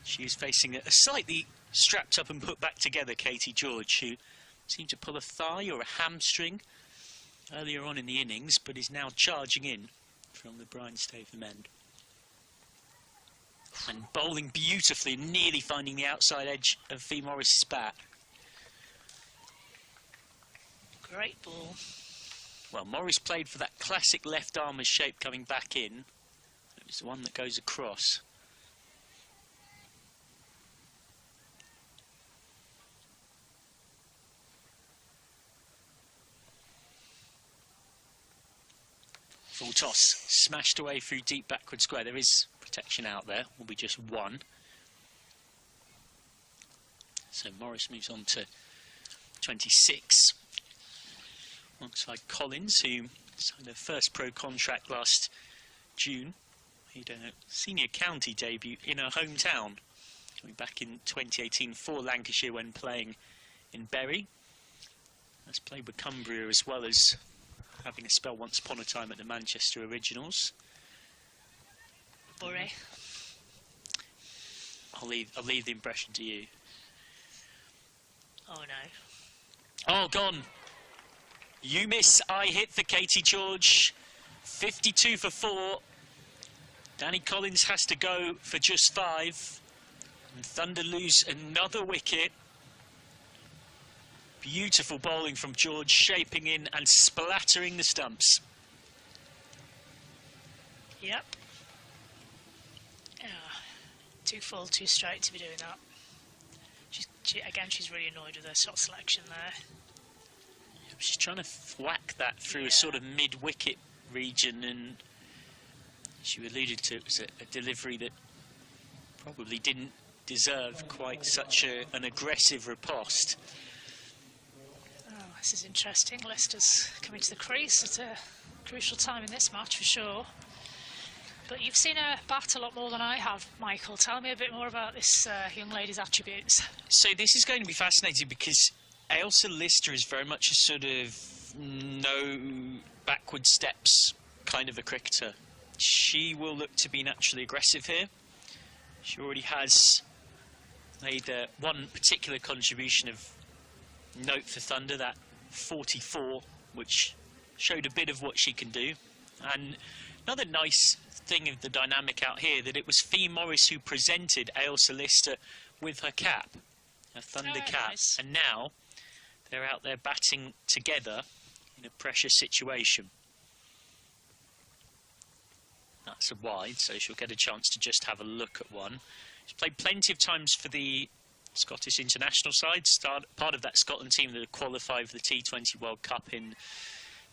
She is facing a slightly strapped up and put back together Katie George, who seemed to pull a thigh or a hamstring earlier on in the innings, but is now charging in from the Brian Statham end. And bowling beautifully, nearly finding the outside edge of Fee Morris's bat. Great ball. Well, Morris played for that classic left armer's shape coming back in. It was the one that goes across. Full toss, smashed away through deep backward square. There is protection out there, will be just 1. So Morris moves on to 26. Alongside Collins, who signed their first pro contract last June. He did a senior county debut in her hometown, coming back in 2018 for Lancashire when playing in Bury. Has played with Cumbria as well as having a spell once upon a time at the Manchester Originals. Bury. I'll leave the impression to you. Oh no. Oh, gone. You miss, I hit for Katie George. 52 for 4. Danny Collins has to go for just 5. And Thunder lose another wicket. Beautiful bowling from George, shaping in and splattering the stumps. Yep. Yeah. 2 full, 2 straight to be doing that. She's really annoyed with her shot selection there. She's trying to whack that through a sort of mid-wicket region, and she alluded to it was a delivery that probably didn't deserve quite such an aggressive riposte. Oh, this is interesting. Leicester's coming to the crease at a crucial time in this match for sure. But you've seen her bat a lot more than I have, Michael. Tell me a bit more about this young lady's attributes. So this is going to be fascinating because Ailsa Lister is very much a sort of no backward steps kind of a cricketer. She will look to be naturally aggressive here. She already has made one particular contribution of note for Thunder, that 44, which showed a bit of what she can do. And another nice thing of the dynamic out here, that it was Fee Morris who presented Ailsa Lister with her cap, her Thunder cap. Nice. And now they're out there batting together in a pressure situation. That's a wide, so she'll get a chance to just have a look at one. She's played plenty of times for the Scottish international side, part of that Scotland team that qualified for the T20 World Cup in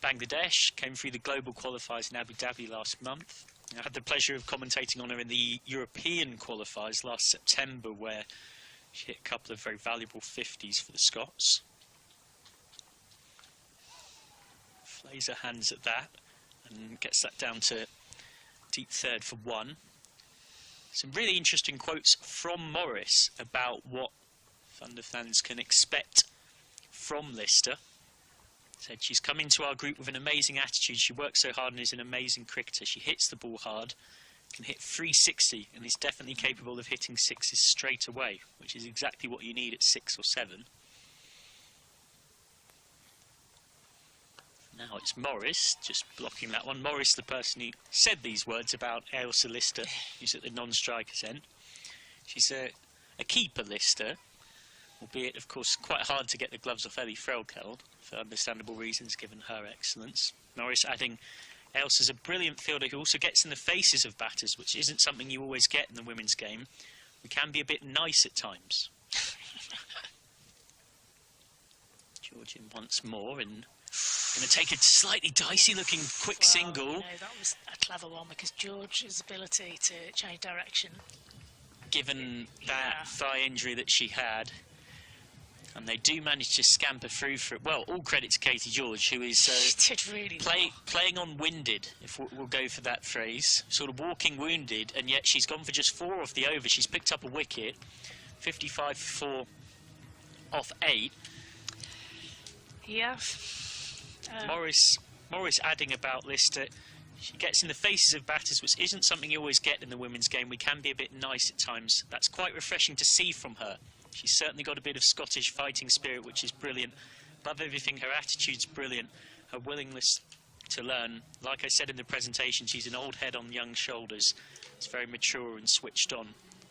Bangladesh, came through the global qualifiers in Abu Dhabi last month. I had the pleasure of commentating on her in the European qualifiers last September, where she hit a couple of very valuable 50s for the Scots. Flays her hands at that and gets that down to deep third for 1. Some really interesting quotes from Morris about what Thunder fans can expect from Lister. Said she's come into our group with an amazing attitude. She works so hard and is an amazing cricketer. She hits the ball hard, can hit 360 and is definitely capable of hitting 6s straight away, which is exactly what you need at 6 or 7. Now it's Morris just blocking that one. Morris, the person who said these words about Ailsa Lister, who's at the non-striker's end. She's a keeper Lister, albeit, of course, quite hard to get the gloves off Ellie Frelkeld for understandable reasons, given her excellence. Morris adding Ailsa's a brilliant fielder who also gets in the faces of batters, which isn't something you always get in the women's game. We can be a bit nice at times. George in once more and going to take a slightly dicey looking quick single. No, that was a clever one because George's ability to change direction. Given that thigh injury that she had. And they do manage to scamper through for it. Well, all credit to Katie George, who is playing on winded, if we'll go for that phrase. Sort of walking wounded, and yet she's gone for just 4 off the over. She's picked up a wicket, 55 for 4 off 8. Yeah. Morris adding about Lister. She gets in the faces of batters, which isn't something you always get in the women's game. We can be a bit nice at times. That's quite refreshing to see from her. She's certainly got a bit of Scottish fighting spirit, which is brilliant. Above everything, her attitude's brilliant. Her willingness to learn. Like I said in the presentation, she's an old head on young shoulders. It's very mature and switched on.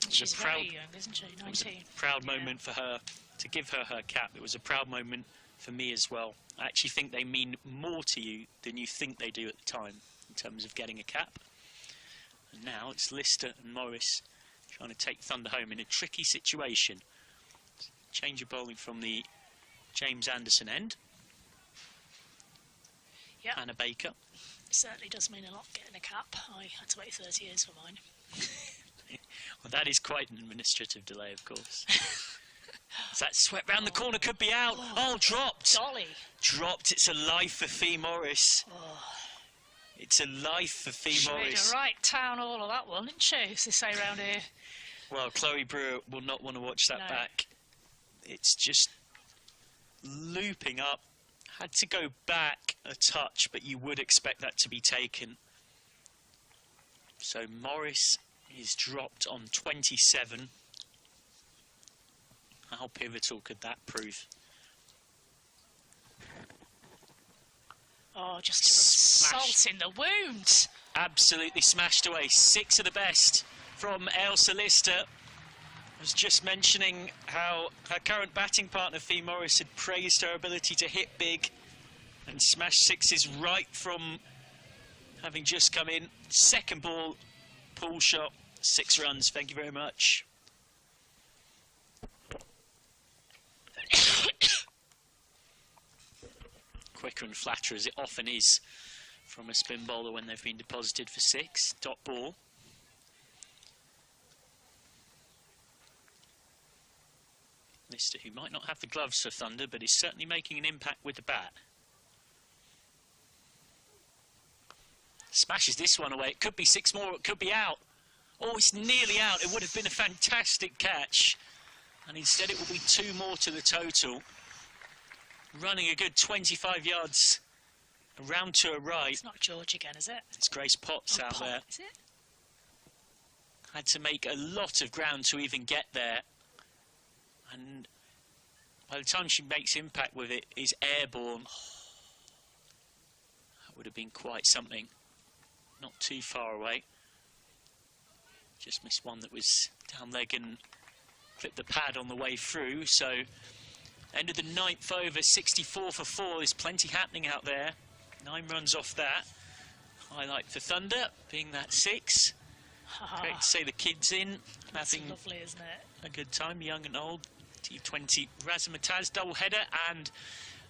She's very young, isn't she? 19. It was a proud moment for her to give her her cap. It was a proud moment for me as well. I actually think they mean more to you than you think they do at the time in terms of getting a cap. And now it's Lister and Morris trying to take Thunder home in a tricky situation. Change of bowling from the James Anderson end. Yeah. Anna Baker. It certainly does mean a lot getting a cap. I had to wait 30 years for mine. Well, that is quite an administrative delay, of course. That swept round the corner, could be out. Oh, dropped. Dolly. Dropped. It's a life for Fee Morris. Oh. It's a life for Fee She Morris. made a right town hall of that one, didn't she, as they say round here? Well, Chloe Brewer will not want to watch that No. back. It's just looping up. Had to go back a touch, but you would expect that to be taken. So Morris is dropped on 27. How pivotal could that prove? Oh, just a salt in the wound. Absolutely smashed away. 6 of the best from Ailsa Lister. I was just mentioning how her current batting partner, Fee Morris, had praised her ability to hit big and smash sixes right from having just come in. Second ball, pull shot, 6 runs. Thank you very much. Quicker and flatter as it often is from a spin bowler when they've been deposited for 6. Dot ball. Lister, who might not have the gloves for Thunder, but is certainly making an impact with the bat. Smashes this one away. It could be 6 more, it could be out. Oh, it's nearly out. It would have been a fantastic catch. And instead it will be 2 more to the total. Running a good 25 yards around to her right. It's not George again, is it? It's Grace Potts out Pot, there. Is it? Had to make a lot of ground to even get there. And by the time she makes impact with it, is airborne. That would have been quite something. Not too far away. Just missed one that was down leg and clipped the pad on the way through. So end of the 9th over, 64 for 4. There's plenty happening out there. 9 runs off that. Highlight for Thunder being that 6. Great to see the kids in, having lovely, isn't it? a good time, young and old. T20 Razzmatazz double header and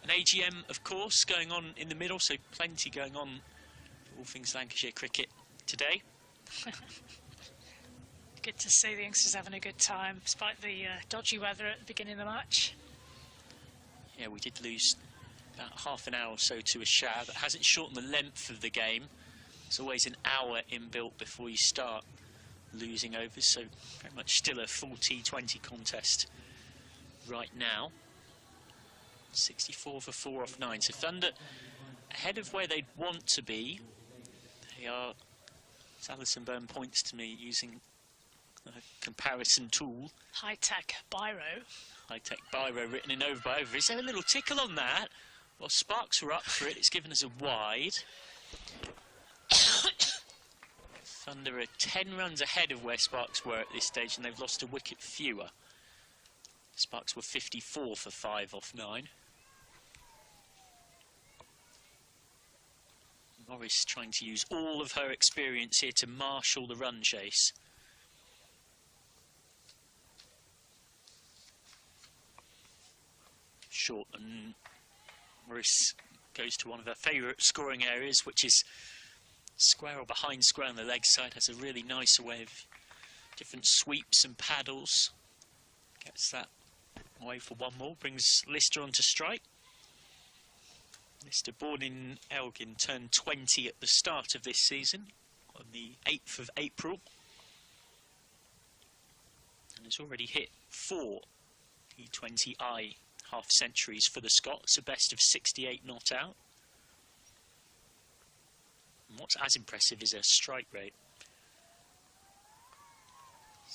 an AGM, of course, going on in the middle, so plenty going on for all things Lancashire cricket today. Good to see the youngsters having a good time, despite the dodgy weather at the beginning of the match. Yeah, we did lose about half an hour or so to a shower. That hasn't shortened the length of the game. There's always an hour inbuilt before you start losing overs, so very much still a full T20 contest right now. 64 for 4 off 9. So Thunder ahead of where they'd want to be. They are, as Alison Byrne points to me, using a comparison tool. High-tech biro. High-tech biro written in over by over. Is there a little tickle on that? Well, Sparks were up for it. It's given us a wide. Thunder are 10 runs ahead of where Sparks were at this stage, and they've lost a wicket fewer. Sparks were 54 for 5 off 9. Morris trying to use all of her experience here to marshal the run chase. Short, and Morris goes to one of her favourite scoring areas, which is square or behind square on the leg side. Has a really nice way of different sweeps and paddles. Gets that away for one more, brings Lister onto strike. Lister, born in Elgin, turned 20 at the start of this season on the 8th of April, and has already hit 4 T20I half centuries for the Scots, a best of 68 not out. And what's as impressive is her strike rate.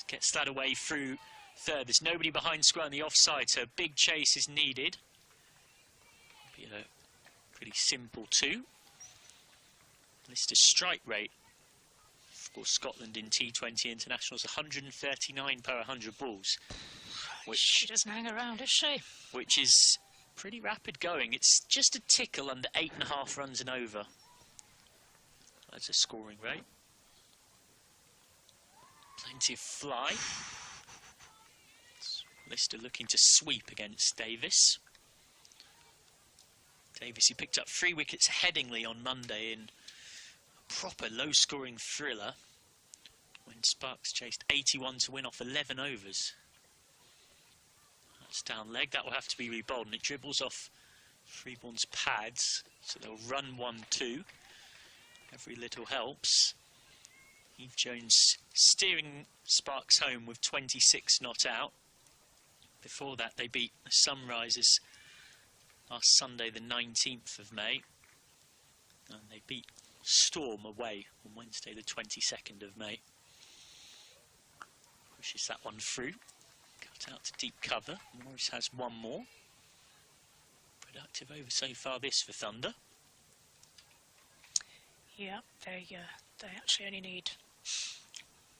Gets that away through third. There's nobody behind square on the offside, so a big chase is needed. Be a pretty simple 2. Lister's strike rate for Scotland in T20 internationals, 139 per 100 balls. Which she doesn't hang around, does she? Which is pretty rapid going. It's just a tickle under 8.5 runs and over. That's a scoring rate. Plenty of fly. Lister looking to sweep against Davis. Davis, who picked up 3 wickets at Headingley on Monday in a proper low-scoring thriller when Sparks chased 81 to win off 11 overs. That's down leg. That will have to be rebowled, and it dribbles off Freeborn's pads, so they'll run 1-2. Every little helps. Eve Jones steering Sparks home with 26 not out. Before that, they beat the Sunrisers last Sunday, the 19th of May, and they beat Storm away on Wednesday, the 22nd of May. Pushes that one through. Cut out to deep cover. Morris has one more. Productive over so far this for Thunder. Yeah, they actually only need,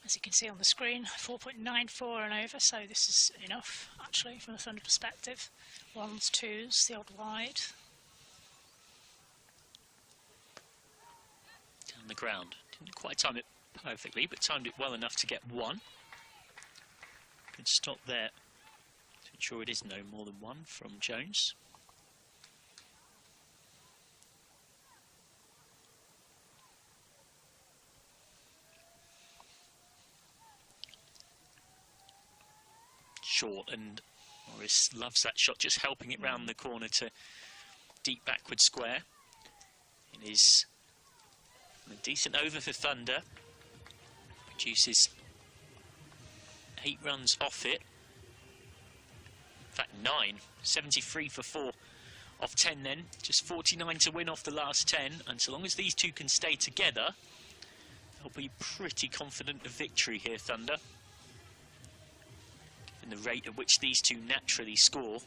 as you can see on the screen, 4.94 and over, so this is enough actually from a Thunder perspective. 1s, 2s, the odd wide. Down the ground. Didn't quite time it perfectly, but timed it well enough to get 1. Good stop there to ensure it is no more than 1 from Jones. Short, and Morris loves that shot, just helping it round the corner to deep backward square. It is a decent over for Thunder. Produces 8 runs off it. In fact, 9. 73 for 4 off 10 then. Just 49 to win off the last 10. And so long as these two can stay together, they'll be pretty confident of victory here, Thunder. Given the rate at which these two naturally score.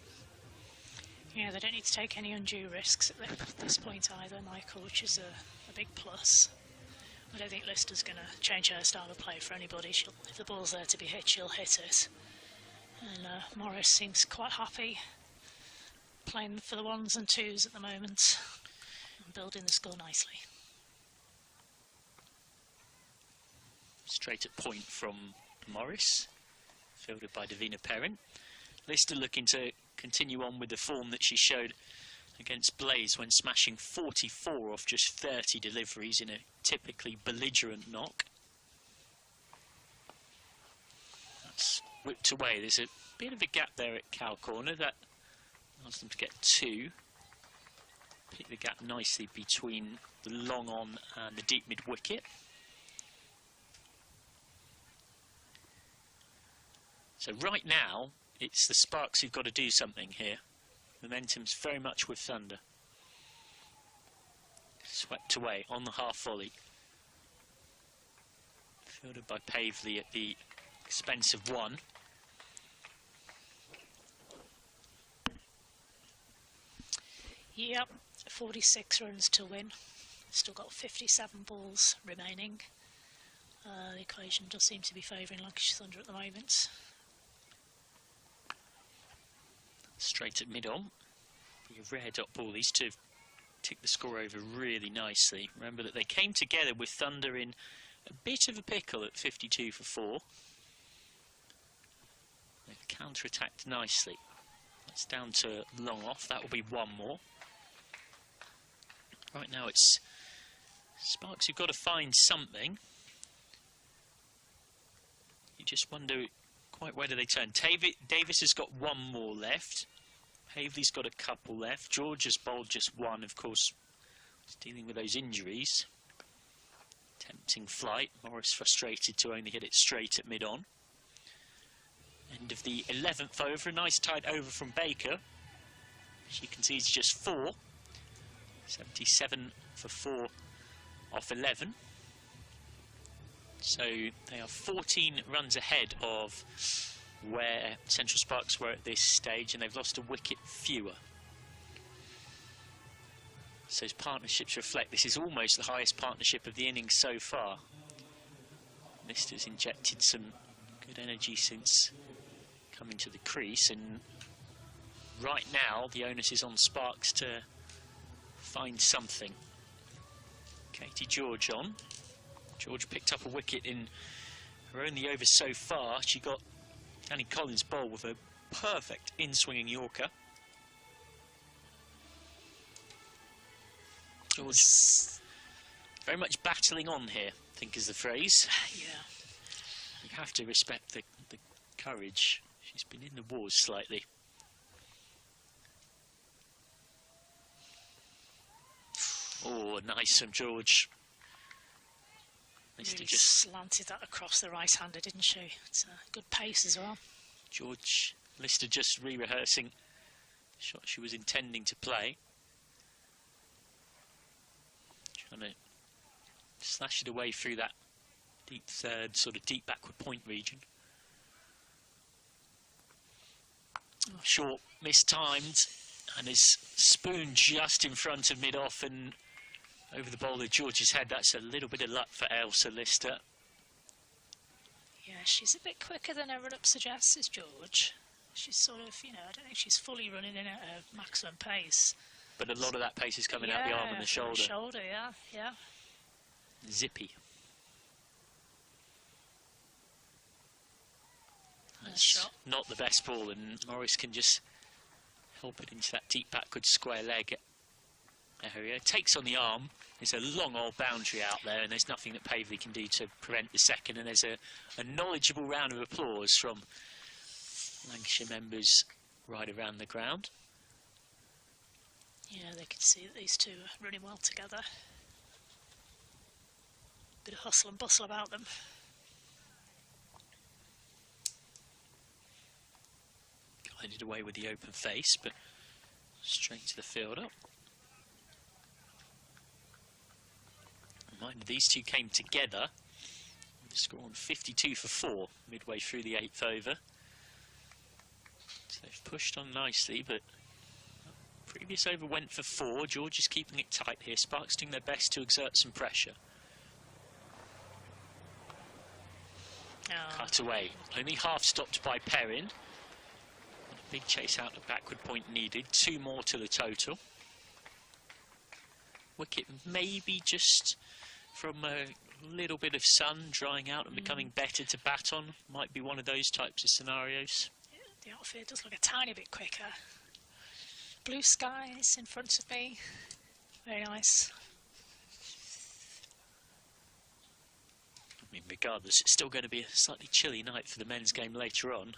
Yeah, they don't need to take any undue risks at this point either, Michael, which is a big plus. I don't think Lister's going to change her style of play for anybody. If the ball's there to be hit, she'll hit it. And Morris seems quite happy playing for the 1s and 2s at the moment and building the score nicely. Straight at point from Morris, fielded by Davina Perrin. Lister looking to continue on with the form that she showed against Blaze when smashing 44 off just 30 deliveries in a typically belligerent knock. That's whipped away. There's a bit of a gap there at cow corner that allows them to get 2. Pick the gap nicely between the long on and the deep mid wicket. So right now it's the Sparks who've got to do something here. Momentum's very much with Thunder. Swept away on the half volley. Fielded by Pavley at the expense of 1. Yep, 46 runs to win. Still got 57 balls remaining. The equation does seem to be favouring Lancashire Thunder at the moment. Straight at mid-on. A rare dot ball. These two have ticked the score over really nicely. Remember that they came together with Thunder in a bit of a pickle at 52 for 4. They've counter-attacked nicely. That's down to long off. That will be one more. Right now it's Sparks who've got to find something. You just wonder quite where do they turn. Davis has got one more left. Haveley's got a couple left. George has bowled just one, of course, dealing with those injuries. Tempting flight. Morris frustrated to only hit it straight at mid-on. End of the 11th over. A nice tight over from Baker. She concedes just 4. 77 for 4 off 11. So they are 14 runs ahead of where Central Sparks were at this stage, and they've lost a wicket fewer. So his partnerships reflect this is almost the highest partnership of the innings so far. Lister's injected some good energy since coming to the crease, and right now the onus is on Sparks to find something. Katie George on. George picked up a wicket in her only over so far. She got Danny Collins' bowl with a perfect in-swinging Yorker. George very much battling on here, I think is the phrase. Yeah. You have to respect the courage. She's been in the wars slightly. Oh, nice from George. Really just slanted that across the right-hander, didn't she? It's a good pace as well. George Lister just re-rehearsing the shot she was intending to play. Trying to slash it away through that deep third, sort of deep backward point region. Short, mistimed, and is spooned just in front of mid-off and over the bowler George's head. That's a little bit of luck for Ailsa Lister. Yeah, she's a bit quicker than her run-up suggests, is George. She's sort of, you know, I don't think she's fully running in at her maximum pace. But a lot of that pace is coming out the arm and the shoulder. Shoulder, yeah, yeah. Zippy. Nice shot. Not the best ball, and Morris can just help it into that deep backward square leg area. Takes on the arm. There's a long old boundary out there, and there's nothing that Pavley can do to prevent the second. And there's a knowledgeable round of applause from Lancashire members right around the ground. Yeah, they can see that these two are running well together. Bit of hustle and bustle about them. Guided away with the open face, but straight to the fielder. Reminder, these two came together. The score on 52 for 4 midway through the 8th over. So they've pushed on nicely, but previous over went for 4. George is keeping it tight here. Sparks doing their best to exert some pressure. Cut away. Only half stopped by Perrin. A big chase out, a backward point needed. 2 more to the total. Wicket maybe just from a little bit of sun drying out and becoming better to bat on. Might be one of those types of scenarios. Yeah, the outfield does look a tiny bit quicker. Blue skies in front of me. Very nice. I mean, regardless, it's still going to be a slightly chilly night for the men's game later on.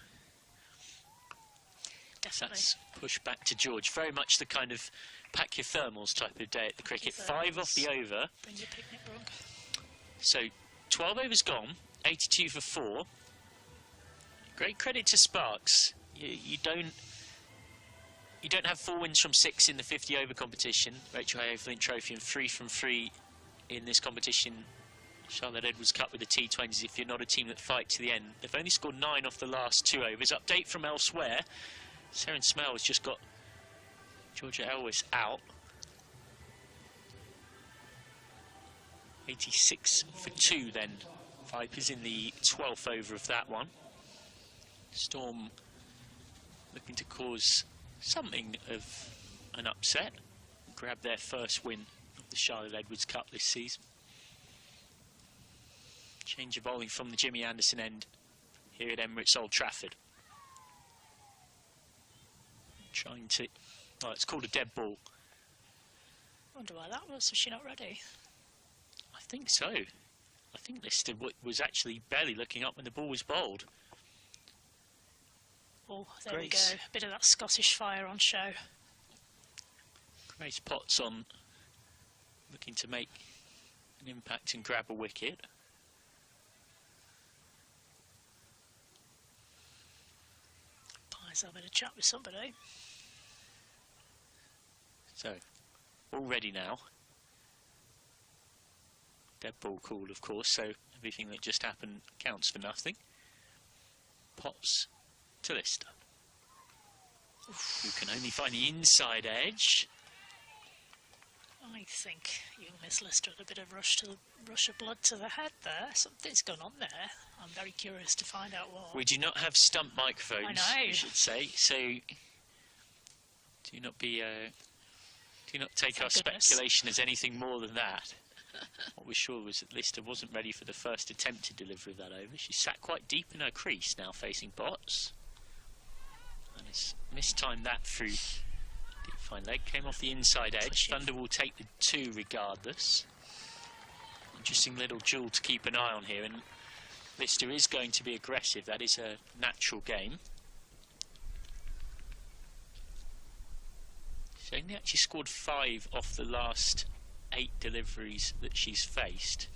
Definitely. That's pushed back to George. Very much the kind of pack your thermals type of day at the cricket. 5 off the over. Bring your picnic rug. So 12 overs gone, 82 for 4. Great credit to Sparks. You don't have 4 wins from 6 in the 50 over competition. Rachel Hay Flint Trophy, and 3 from 3 in this competition. Charlotte Edwards Cup with the T20s if you're not a team that fight to the end. They've only scored 9 off the last 2 overs. Update from elsewhere. Seren Smale has just got Georgia Elwes out. 86 for 2 then. Vipers in the 12th over of that one. Storm looking to cause something of an upset. Grab their first win of the Charlotte Edwards Cup this season. Change of bowling from the Jimmy Anderson end here at Emirates Old Trafford. Trying to... Oh, it's called a dead ball. I wonder why that was. Was she not ready? I think so. I think Lister was actually barely looking up when the ball was bowled. Oh, there Grace. we go. A bit of that Scottish fire on show. Grace Potts on, looking to make an impact and grab a wicket. Pies have a bit of chat with somebody. So, all ready now. Dead ball called, of course, so everything that just happened counts for nothing. Potts to Lister, who can only find the inside edge. I think young Miss Lister had a bit of rush of blood to the head there. Something's gone on there. I'm very curious to find out what. We do not have stump microphones, I know. you should say, so do not be, do not take Thank our goodness. speculation as anything more than that. What we're sure was that Lister wasn't ready for the first attempted delivery of that over. She sat quite deep in her crease, now facing Potts. And has mistimed that through deep fine leg. Came off the inside edge. Thunder will take the 2 regardless. Interesting little jewel to keep an eye on here. And Lister is going to be aggressive. That is a natural game. She's only actually scored 5 off the last 8 deliveries that she's faced,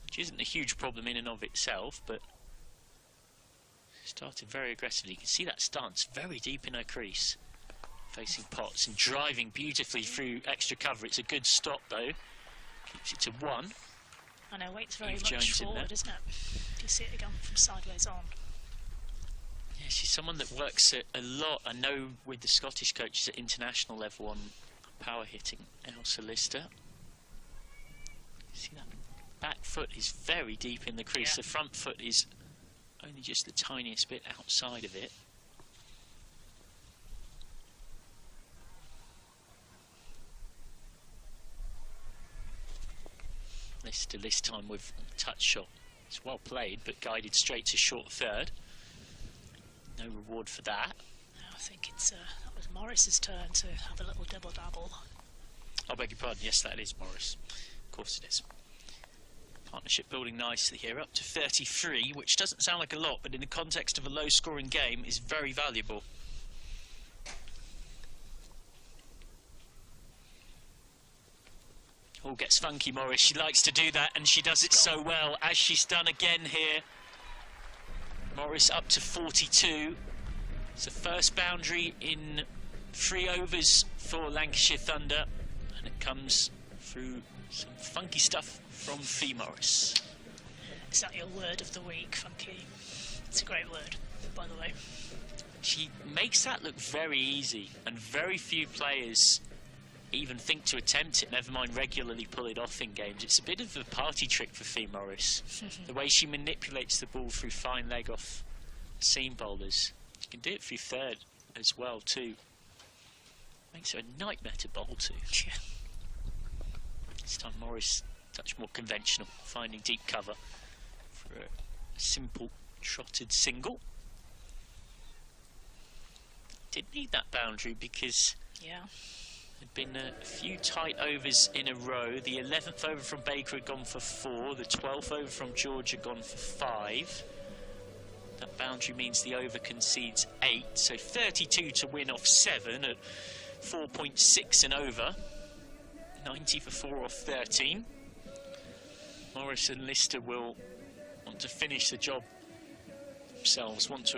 which isn't a huge problem in and of itself, but started very aggressively. You can see that stance very deep in her crease, facing Potts and driving beautifully through extra cover. It's a good stop though, keeps it to 1. I know, weight's very Eve much Jones in forward, there. isn't it? You see it again from sideways on. Yeah, she's someone that works a lot, I know, with the Scottish coaches at international level on power hitting. Elsa Lister. See that back foot is very deep in the crease. Yeah. The front foot is only just the tiniest bit outside of it. Lister this time with a touch shot. It's well played, but guided straight to short third. No reward for that. I think it's that was Morris's turn to have a little double dabble. I beg your pardon, yes, that is Morris. Of course it is. Partnership building nicely here, up to 33, which doesn't sound like a lot, but in the context of a low-scoring game is very valuable. Oh, gets funky, Morris. She likes to do that, and she does it so well, as she's done again here. Morris up to 42. It's the first boundary in 3 overs for Lancashire Thunder, and it comes through some funky stuff from Fee Morris. Is that your word of the week, funky? It's a great word, by the way. She makes that look very easy, and very few players even think to attempt it, never mind regularly pull it off in games. It's a bit of a party trick for Fee Morris. The way she manipulates the ball through fine leg off seam bowlers. She can do it through third as well too. Makes her a nightmare to bowl to. Yeah. This time Morris a touch more conventional, finding deep cover for a simple trotted single. Did need that boundary because yeah, there'd been a few tight overs in a row. The 11th over from Baker had gone for 4, the 12th over from George had gone for 5. That boundary means the over concedes 8, so 32 to win off 7 at 4.6 and over. 90 for 4 off 13. Morris and Lister will want to finish the job themselves, won't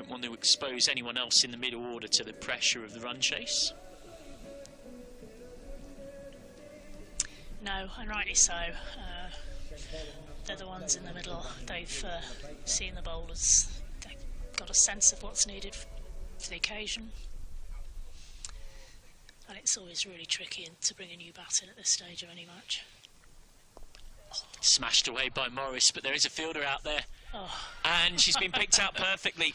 want to expose anyone else in the middle order to the pressure of the run chase. No, and rightly so. They're the ones in the middle. They've seen the bowlers. They've got a sense of what's needed for the occasion. And it's always really tricky to bring a new bat in at this stage of any match. Smashed away by Morris, but there is a fielder out there. Oh. And she's been picked out perfectly.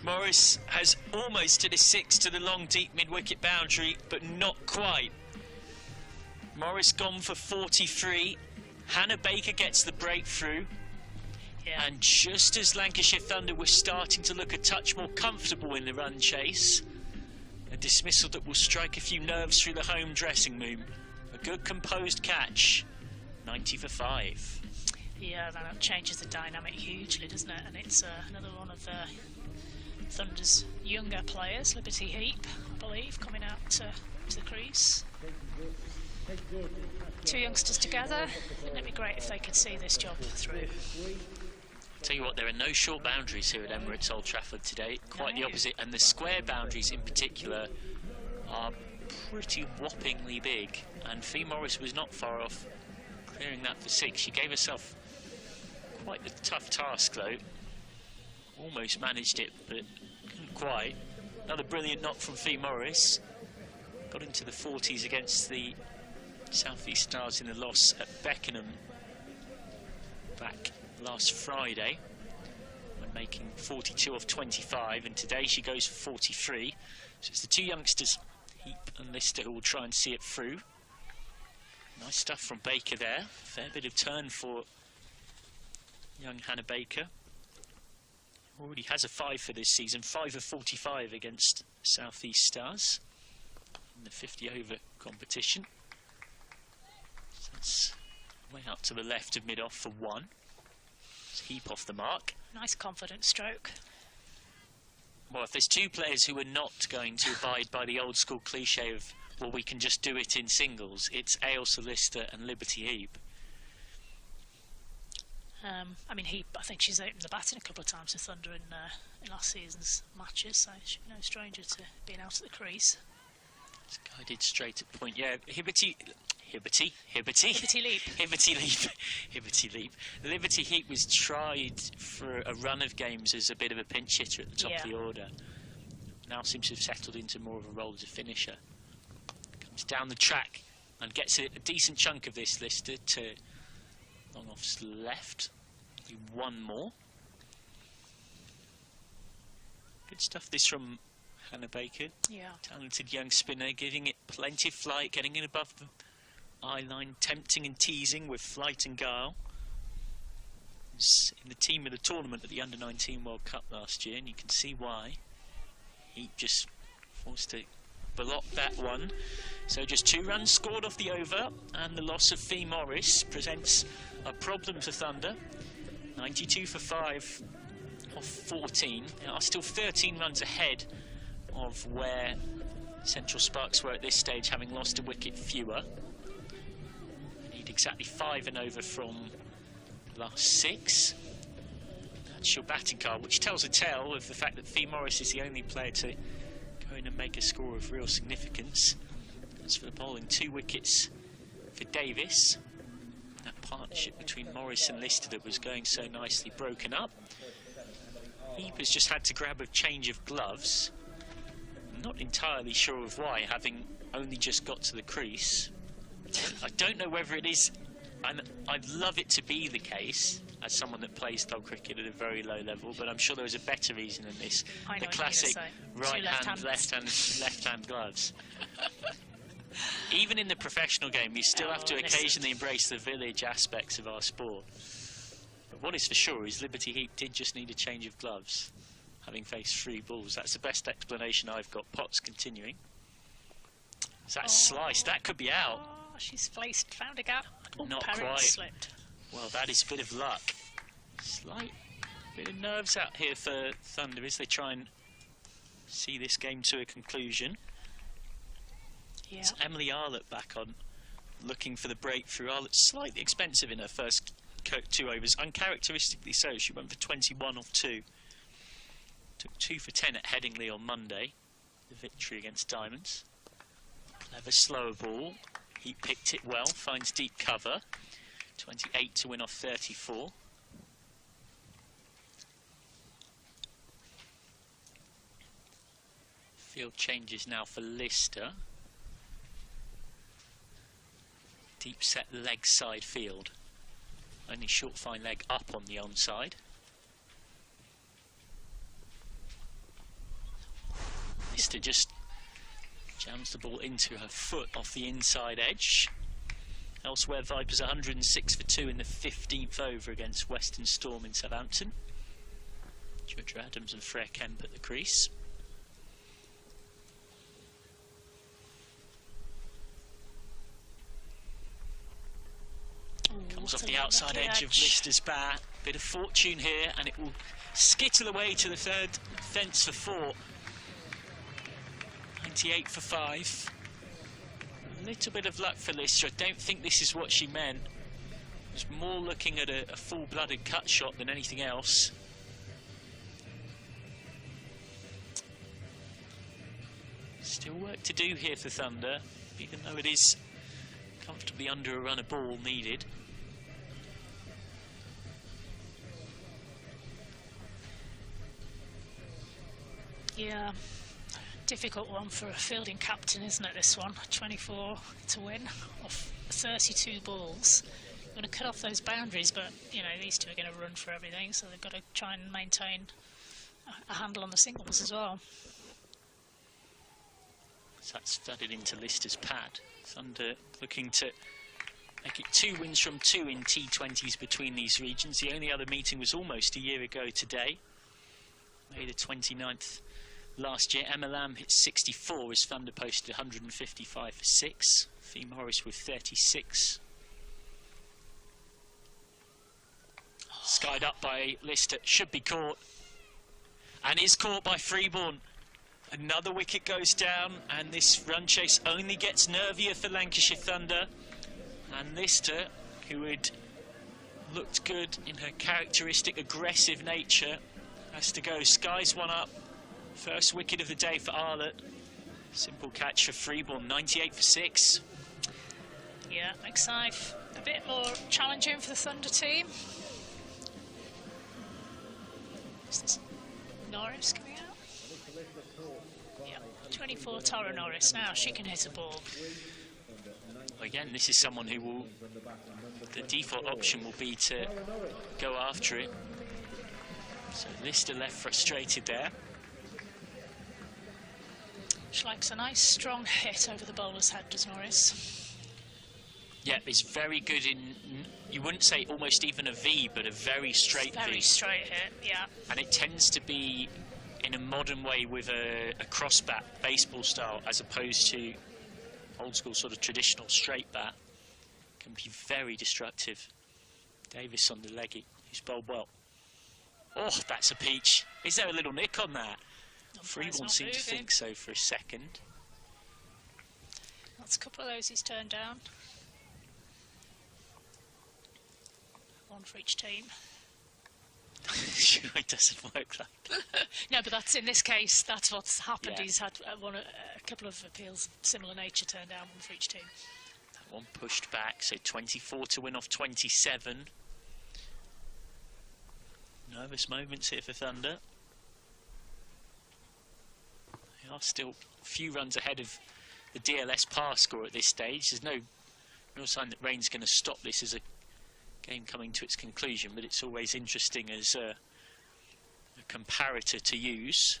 Morris has almost hit a 6 to the long, deep mid-wicket boundary, but not quite. Morris gone for 43. Hannah Baker gets the breakthrough. Yeah. And just as Lancashire Thunder were starting to look a touch more comfortable in the run chase, a dismissal that will strike a few nerves through the home dressing room. A good composed catch, 90 for 5. Yeah, that changes the dynamic hugely, doesn't it? And it's another one of Thunder's younger players, Liberty Heap, I believe, coming out to the crease. 2 youngsters together. Wouldn't it be great if they could see this job through? Tell you what, there are no short boundaries here at Emirates Old Trafford today, quite the opposite, and the square boundaries in particular are pretty whoppingly big, and Fee Morris was not far off clearing that for 6. She gave herself quite a tough task though, almost managed it but couldn't quite. Another brilliant knock from Fee Morris, got into the 40s against the South East Stars in the loss at Beckenham back last Friday when making 42 off 25, and today she goes for 43. So it's the 2 youngsters, Heap and Lister, who will try and see it through. Nice stuff from Baker there, fair bit of turn for young Hannah Baker. Already has a 5 for this season, 5 of 45 against South East Stars in the 50 over competition. So that's way out to the left of mid-off for 1. Heap off the mark. Nice confident stroke. Well, if there's 2 players who are not going to abide by the old school cliche of, well, we can just do it in singles, it's Ailsa Lister and Liberty Heap. I mean, Heap, I think she's opened the batting a couple of times for Thunder in last season's matches, so she's no stranger to being out at the crease. It's guided straight at point. Yeah, Hibbity Leap. Liberty Heap was tried for a run of games as a bit of a pinch hitter at the top of the order. Now seems to have settled into more of a role as a finisher. Comes down the track and gets a decent chunk of this, Lister, to long off's left. Do 1 more. Good stuff this from Hannah Baker. Yeah. Talented young spinner, giving it plenty of flight, getting it above the eye line, tempting and teasing with flight and guile. Was in the team of the tournament at the Under-19 World Cup last year, and you can see why. He just forced to block that one. So just 2 runs scored off the over, and the loss of Fee Morris presents a problem for Thunder. 92 for 5 off 14. They are still 13 runs ahead of where Central Sparks were at this stage, having lost a wicket fewer. They need exactly 5 and over from last 6. That's your batting card, which tells a tale of the fact that Fee Morris is the only player to go in and make a score of real significance. As for the bowling, 2 wickets for Davis. That partnership between Morris and Lister that was going so nicely broken up. Heap has just had to grab a change of gloves. I'm not entirely sure of why, having only just got to the crease. I don't know whether it is, and I'd love it to be the case, as someone that plays club cricket at a very low level, but I'm sure there is a better reason than this. The classic right hand, left hand gloves. Even in the professional game, you still have to occasionally embrace the village aspects of our sport. But what is for sure is Liberty Heap did just need a change of gloves, having faced 3 balls. That's the best explanation I've got. Potts continuing. Is that slice? That could be out. Oh, she's found a gap. Not Parrott quite. Slipped. Well, that is a bit of luck. Slight bit of nerves out here for Thunder as they try and see this game to a conclusion. Yeah. It's Emily Arlett back on, looking for the breakthrough. Arlett slightly expensive in her first 2 overs, uncharacteristically so. She went for 21 off 2. Took 2 for 10 at Headingley on Monday. The victory against Diamonds. Clever slower ball. He picked it well, finds deep cover. 28 to win off 34. Field changes now for Lister. deep set leg side field. Only short fine leg up on the onside. Lister just jams the ball into her foot off the inside edge. Elsewhere, Vipers 106 for 2 in the 15th over against Western Storm in Southampton. Georgia Adams and Freya Kemp at the crease. Comes off the outside edge of Lister's bat. Bit of fortune here, and it will skittle away to the third fence for 4. 98 for 5. A little bit of luck for Lister. I don't think this is what she meant. It was more looking at a full-blooded cut shot than anything else. Still work to do here for Thunder, even though it is comfortably under a run of ball needed. Yeah, difficult one for a fielding captain, isn't it, this one? 24 to win off 32 balls. You're going to cut off those boundaries, but, you know, these two are going to run for everything, so they've got to try and maintain a handle on the singles as well. So that's thudded into Lister's pad. Thunder looking to make it 2 wins from 2 in T20s between these regions. The only other meeting was almost a year ago today, May the 29th last year. Emma Lamb hit 64 as Thunder posted 155 for 6. Fee Morris with 36. Skied up by Lister, should be caught, and is caught by Freeborn. Another wicket goes down, and this run chase only gets nervier for Lancashire Thunder. And Lister, who had looked good in her characteristic aggressive nature, has to go. Skies one up. First wicket of the day for Arlott. Simple catch for Freeborn, 98 for 6. Yeah, makes life a bit more challenging for the Thunder team. Is this Norris coming out? Yeah, 24 Tara Norris. Now she can hit a ball. Again, this is someone who will, the default option will be to go after it. So Lister left frustrated there. She likes a nice strong hit over the bowler's head, does Norris? Yeah, it's very good in, you wouldn't say almost even a V, but a very straight V. Very straight hit, yeah. And it tends to be in a modern way with a cross bat, baseball style, as opposed to old school sort of traditional straight bat. Can be very destructive. Davis on the leggy, who's bowled well. Oh, that's a peach. Is there a little nick on that? Freeborn seemed to think so for a second. That's a couple of those he's turned down. One for each team. Sure, it doesn't work like that. No, but that's, in this case, that's what's happened. Yeah. He's had a couple of appeals of similar nature turned down, one for each team. That one pushed back, so 24 to win off 27. Nervous moments here for Thunder. They are still a few runs ahead of the DLS par score at this stage. There's no sign that rain's going to stop this as a game coming to its conclusion, but it's always interesting as a comparator to use.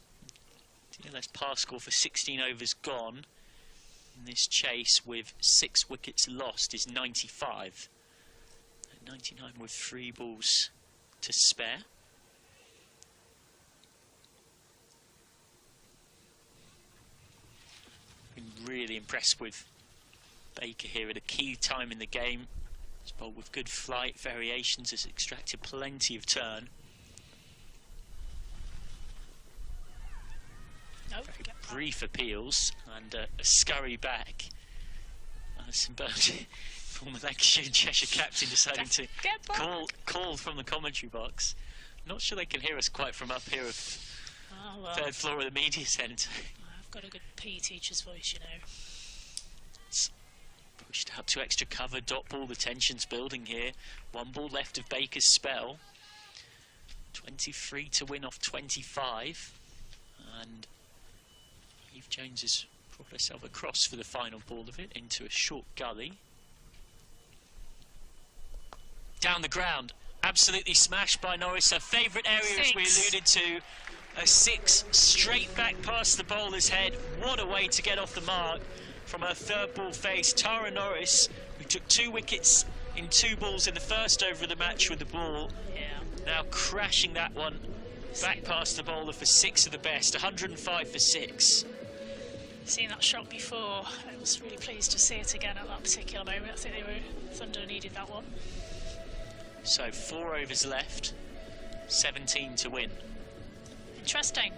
DLS par score for 16 overs gone. And this chase with 6 wickets lost is 95. And 99 with 3 balls to spare. Been really impressed with Baker here at a key time in the game. He's bowled with good flight variations, has extracted plenty of turn. Very brief appeals and a scurry back. Alison Burnett, former Lancashire and Cheshire captain, deciding to call from the commentary box. Not sure they can hear us quite from up here of third floor of the media centre. I've got a good PE teacher's voice, you know. It's pushed out to extra cover, dot ball, the tension's building here. 1 ball left of Baker's spell. 23 to win off 25. And Eve Jones has brought herself across for the final ball of it into a short gully. Down the ground. Absolutely smashed by Norris. Her favourite area, as we alluded to. A 6 straight back past the bowler's head. What a way to get off the mark from her third ball face. Tara Norris, who took 2 wickets in 2 balls in the first over of the match with the ball. Now crashing that one back past the bowler for 6 of the best. 105 for 6. Seen that shot before. I was really pleased to see it again at that particular moment. I think Thunder needed that one. So 4 overs left, 17 to win. Interesting.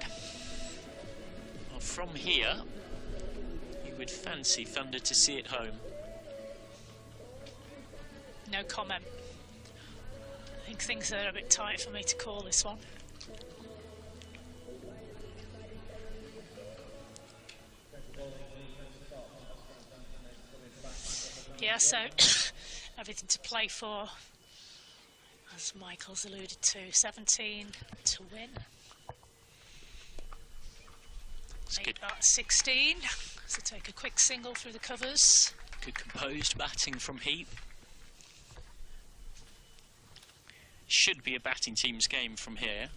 Well, from here, you would fancy Thunder to see it home. No comment. I think things are a bit tight for me to call this one. Yeah, so everything to play for, as Michael's alluded to. 17 to win. Make that 16. So take a quick single through the covers. Good composed batting from Heap. Should be a batting team's game from here.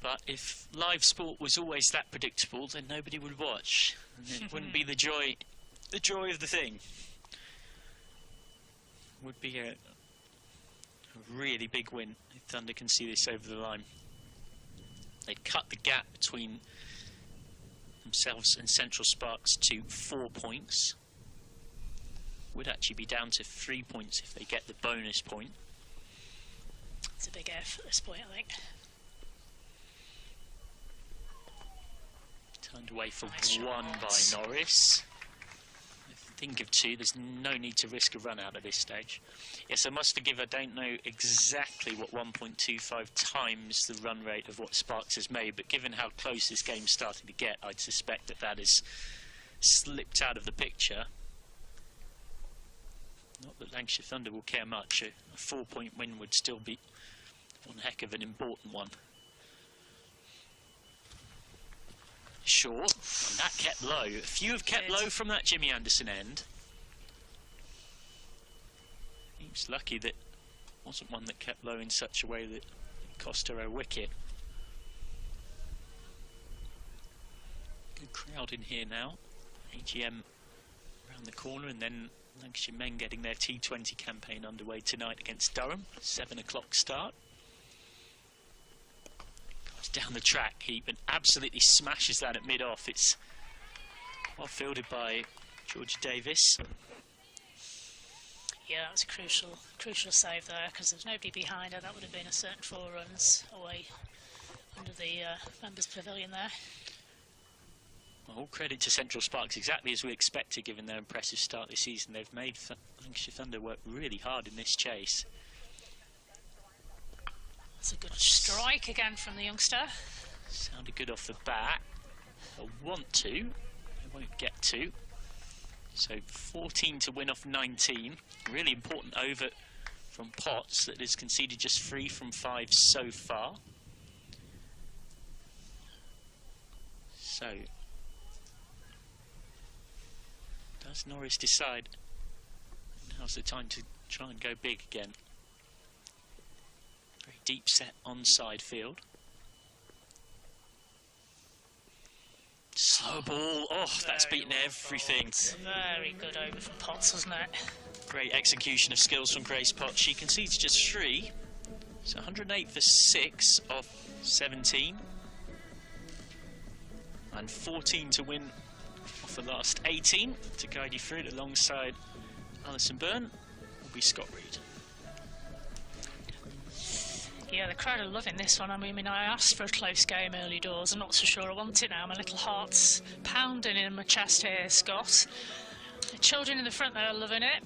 But if live sport was always that predictable, then nobody would watch. And it wouldn't be the joy of the thing. Would be a really big win if Thunder can see this over the line. They'd cut the gap between themselves and Central Sparks to 4 points. Would actually be down to 3 points if they get the bonus point. It's a big F at this point, I think. Turned away for one by Norris. Think of 2, there's no need to risk a run out at this stage. Yes, I must forgive, I don't know exactly what 1.25 times the run rate of what Sparks has made, but given how close this game's starting to get, I'd suspect that that has slipped out of the picture. Not that Lancashire Thunder will care much. A 4-point win would still be one heck of an important one. Short, and that kept low. A few have kept low from that Jimmy Anderson end. He was lucky that it wasn't one that kept low in such a way that it cost her a wicket. Good crowd in here now. AGM around the corner, and then Lancashire men getting their T20 campaign underway tonight against Durham. 7 o'clock start. Down the track, Heap, and absolutely smashes that at mid-off. It's well fielded by Georgia Davis. Yeah, that was a crucial save there, because there's nobody behind her. That would have been a certain 4 runs away under the members' pavilion there. Well, all credit to Central Sparks, exactly as we expected, given their impressive start this season. They've made Lancashire Thunder work really hard in this chase. That's a good strike again from the youngster. Sounded good off the bat. They'll want to, they won't get to. So 14 to win off 19. Really important over from Potts that has conceded just 3 from 5 so far. So, does Norris decide now's the time to try and go big again? Very deep set onside field. Slow ball. Oh, that's beaten everything. Very good over from Potts, wasn't it? Great execution of skills from Grace Potts. She concedes just 3. So 108 for 6 off 17. And 14 to win off the last 18. To guide you through it alongside Alison Byrne will be Scott Reed. Yeah, the crowd are loving this one. I mean, I asked for a close game early doors. I'm not so sure I want it now. My little heart's pounding in my chest here, Scott. The children in the front there are loving it.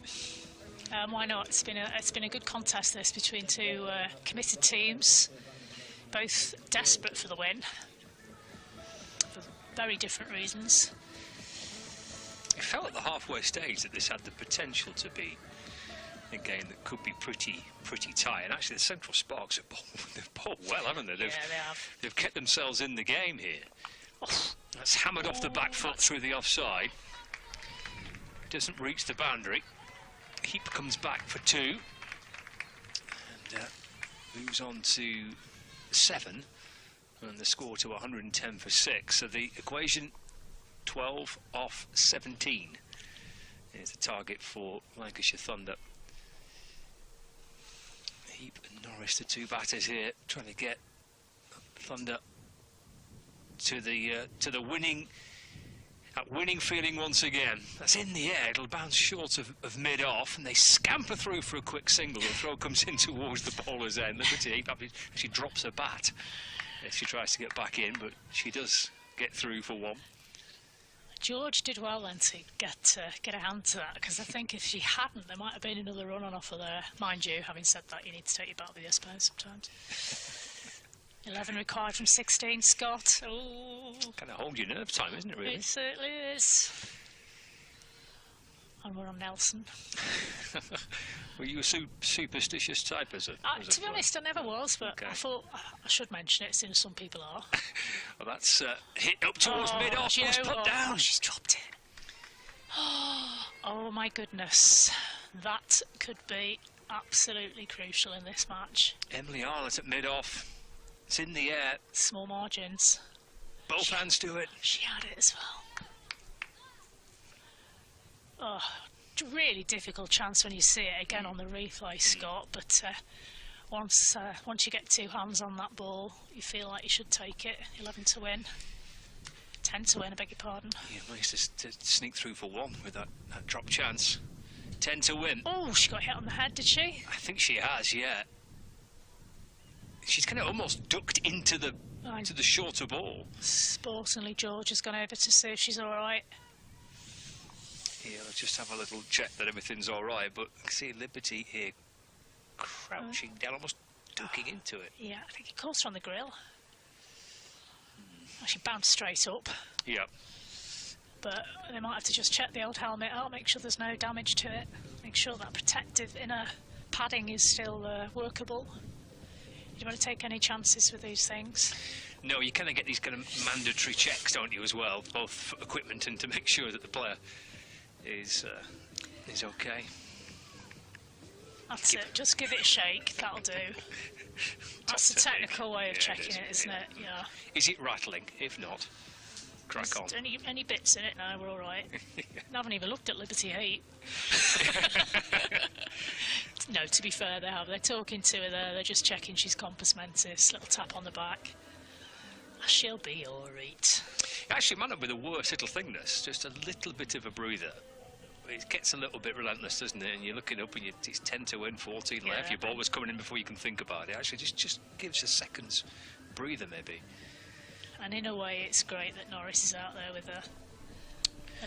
Why not? It's been a good contest, this, between 2 committed teams, both desperate for the win, for very different reasons. It felt at the halfway stage that this had the potential to be a game that could be pretty tight, and actually the Central Sparks they've bowled well, haven't they? Yeah, they have. They've kept themselves in the game here. Oh, that's hammered off the back foot through the offside. Doesn't reach the boundary. Heap comes back for 2. moves on to 7, and the score to 110 for 6. So the equation 12 off 17 is the target for Lancashire Thunder. Heap and Norris, the two batters here, trying to get Thunder to the winning feeling once again. That's in the air, it'll bounce short of mid-off, and they scamper through for a quick single. The throw comes in towards the bowler's end. Liberty she drops her bat as she tries to get back in, but she does get through for 1. George did well then to get a hand to that, because I think if she hadn't, there might have been another run on offer there. Mind you, having said that, you need to take your bat with you, I suppose, sometimes. 11 required from 16, Scott. Oh, kind of hold your nerve time, isn't it, really? It certainly is. And we're on Nelson. Were you a superstitious type as a to be honest, I never was, but okay. I thought I should mention it, since some people are. Well, that's hit up towards mid-off, was put down. Oh, she's dropped it. Oh, my goodness. That could be absolutely crucial in this match. Emily Arlett at mid-off. It's in the air. Small margins. Both hands to it. She had it as well. Oh, really difficult chance when you see it again on the replay, Scott. But once you get 2 hands on that ball, you feel like you should take it. 11 to win. 10 to win, I beg your pardon. Yeah, managed to sneak through for 1 with that drop chance. 10 to win. Oh, she got hit on the head, did she? I think she has, yeah. She's kind of almost ducked into the shorter ball. Sportingly, George has gone over to see if she's all right. Yeah, let's just have a little check that everything's all right. But I see Liberty here crouching down, almost ducking into it. Yeah, I think it caused her on the grill. She bounced straight up. Yeah. But they might have to just check the old helmet out, make sure there's no damage to it, make sure that protective inner padding is still workable. You don't want to take any chances with these things. No, you kind of get these kind of mandatory checks, don't you, as well, both for equipment and to make sure that the player is okay. That's it. Just give it a shake. That'll do. That's the technical way of checking it, isn't it? Yeah. Is it rattling? If not, crack on. Any bits in it now? We're all right. I haven't even looked at Liberty 8. No, to be fair, they have. They're talking to her there. They're just checking she's compos mentis. Little tap on the back. She'll be all right. Actually, it might not be the worst little thing, this. Just a little bit of a breather. It gets a little bit relentless, doesn't it? And you're looking up and it's 10 to win, 14 left. Your ball was coming in before you can think about it. Actually, just gives a second's breather, maybe. And in a way, it's great that Norris is out there with a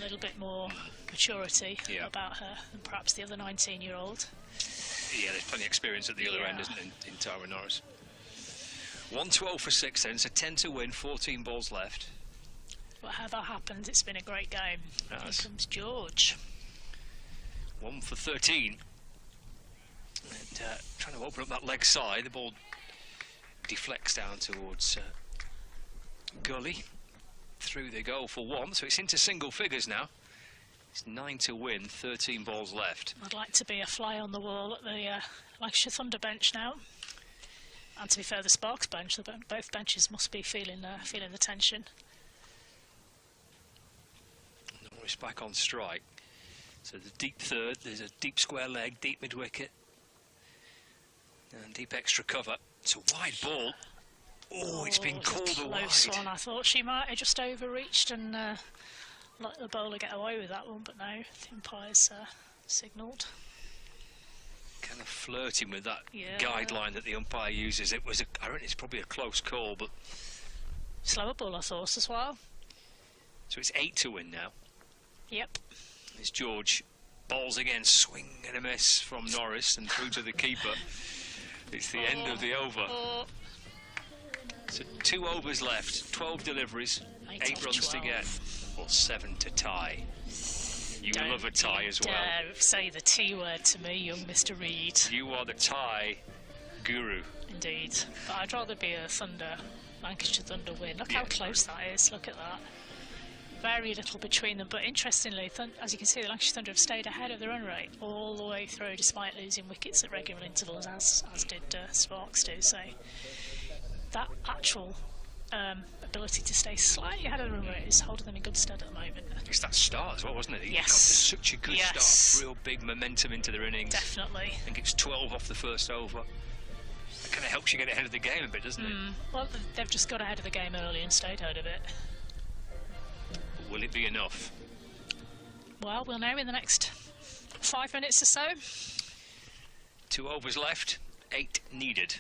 little bit more maturity about her than perhaps the other 19-year-old. Yeah, there's plenty of experience at the other end, isn't it, in Tara Norris. 112 for 6 then, so 10 to win, 14 balls left. Whatever happens, it's been a great game. Here comes George. 1 for 13. And trying to open up that leg side, the ball deflects down towards Gully. Through they go for 1, so it's into single figures now. It's 9 to win, 13 balls left. I'd like to be a fly on the wall at the Lancashire Thunder bench now. And to be fair, the Sparks bench, both benches must be feeling the tension. Norris back on strike. So the deep third, there's a deep square leg, deep mid-wicket. And deep extra cover. It's a wide ball. Oh, it's been called a close wide. one. I thought she might have just overreached and let the bowler get away with that one, but no, the umpire's signalled. Kind of flirting with that guideline that the umpire uses. I reckon it's probably a close call, but slower ball, I thought, as well. So it's 8 to win now. Yep. It's George. Balls again, swing and a miss from Norris and through to the keeper. It's the end of the over. So 2 overs left, 12 deliveries, 8 runs to get, or 7 to tie. You love a tie as well. Dare say the T word to me, young Mr. Reed. You are the tie guru. Indeed. But I'd rather be a Lancashire Thunder win. Look how close that is, look at that. very little between them. But interestingly, as you can see, the Lancashire Thunder have stayed ahead of the run rate all the way through, despite losing wickets at regular intervals, as did Sparks do. So that actual ability to stay slightly ahead of the run rate is holding them in good stead at the moment. It's that start as well, wasn't it? Yes. Such a good start. Real big momentum into their innings. Definitely. I think it's 12 off the first over. That kind of helps you get ahead of the game a bit, doesn't it? Well, they've just got ahead of the game early and stayed ahead of it. Will it be enough? Well, we'll know in the next 5 minutes or so. 2 overs left, 8 needed.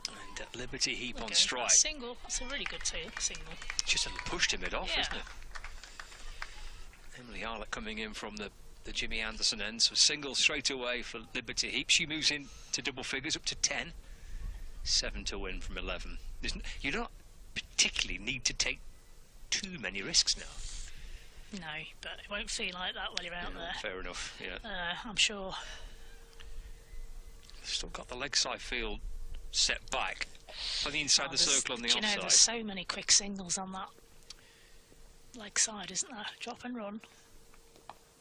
And Liberty Heap on strike. Single. That's a really good single. Just pushed him off, Yeah. isn't it? Emily Arlott coming in from the Jimmy Anderson end, so single straight away for Liberty Heap. She moves in to double figures, up to 10. 7 to win from 11. You don't particularly need to take too many risks now. No, but it won't feel like that while you're out there. Fair enough, yeah. I'm sure. Still got the leg side field set back. On the inside the circle on the offside. You know, there's so many quick singles on that leg side, isn't there? Drop and run.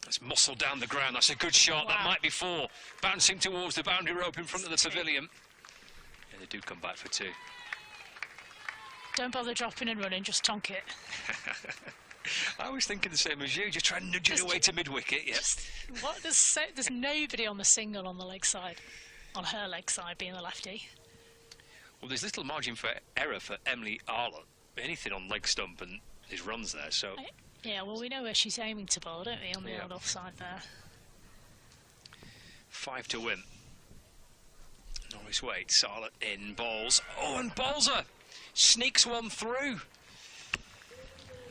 That's muscled down the ground. That's a good shot. That might be 4. Bouncing towards the boundary rope in front of the pavilion. Yeah, they do come back for 2. Don't bother dropping and running, just tonk it. I was thinking the same as you. Just try and nudge it away to mid-wicket, yeah. What? There's nobody on the single on the leg side, on her leg side, being the lefty. Well, there's little margin for error for Emily Arlott. Anything on leg stump and his runs there, so... Yeah, well, we know where she's aiming to bowl, don't we, on the old offside there. 5 to win. Norris waits, Arlott in, bowls. Oh, and bowls her! Sneaks one through.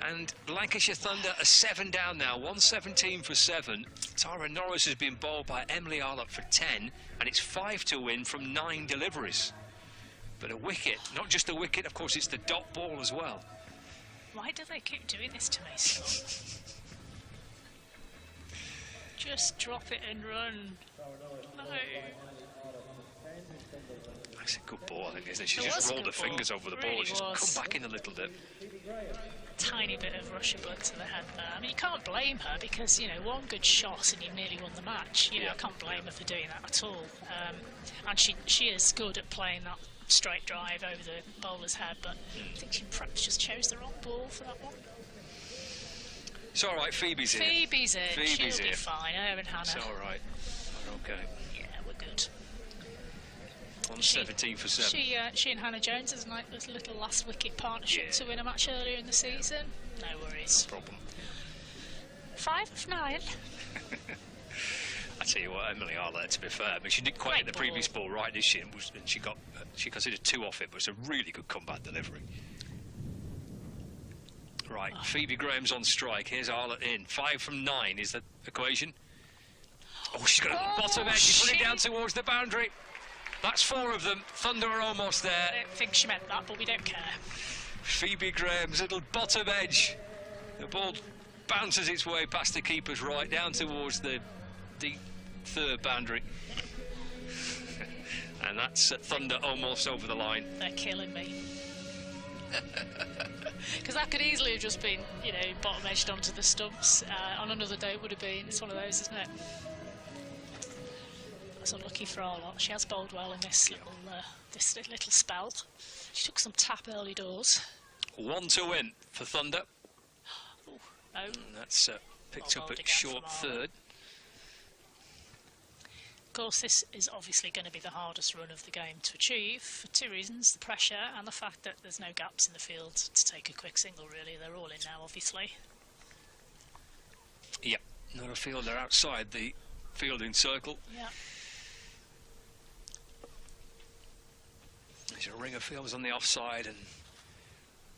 And Lancashire Thunder are 7 down now, 117 for 7. Tara Norris has been bowled by Emily Arlott for 10, and it's 5 to win from 9 deliveries. But a wicket, not just a wicket, of course, it's the dot ball as well. Why do they keep doing this to me, Scott? Just drop it and run. No. That's a good ball, I think, isn't it? She just rolled her fingers over the ball and just come back in a little bit. Tiny bit of rush of blood to the head there. I mean, you can't blame her because, you know, one good shot and you nearly won the match. You know, I can't blame her for doing that at all. And she is good at playing that straight drive over the bowler's head, but I think she perhaps just chose the wrong ball for that one. It's all right, Phoebe's here. She'll be fine, her and Hannah. It's all right. We're okay. Yeah, we're good. 117 for 7. She and Hannah Jones is like this little last wicket partnership to win a match earlier in the season. No worries. No problem. 5 of 9. I tell you what, Emily Arlott, to be fair, I mean, she didn't quite hit the previous ball right, did she? And she considered 2 off it, but it's a really good comeback delivery. Right, Phoebe Graham's on strike. Here's Arlott in. 5 from 9 is the equation. Oh, she's got a bottom edge. She's put it down towards the boundary. That's 4 of them. Thunder are almost there. I don't think she meant that, but we don't care. Phoebe Graham's little bottom edge. The ball bounces its way past the keeper's right, down towards the third boundary. And that's Thunder almost over the line. They're killing me. Because that could easily have just been, you know, bottom edged onto the stumps. On another day it would have been. It's one of those, isn't it? That's unlucky for Arlott. She has bowled well in this little spell. She took some tap early doors. 1 to win for Thunder. Oh. And that's picked up at short third. Of course, this is obviously going to be the hardest run of the game to achieve for 2 reasons: the pressure and the fact that there's no gaps in the field to take a quick single. Really, they're all in now, obviously. Yep, not a fielder outside the fielding circle. Yeah. There's a ring of fielders on the offside and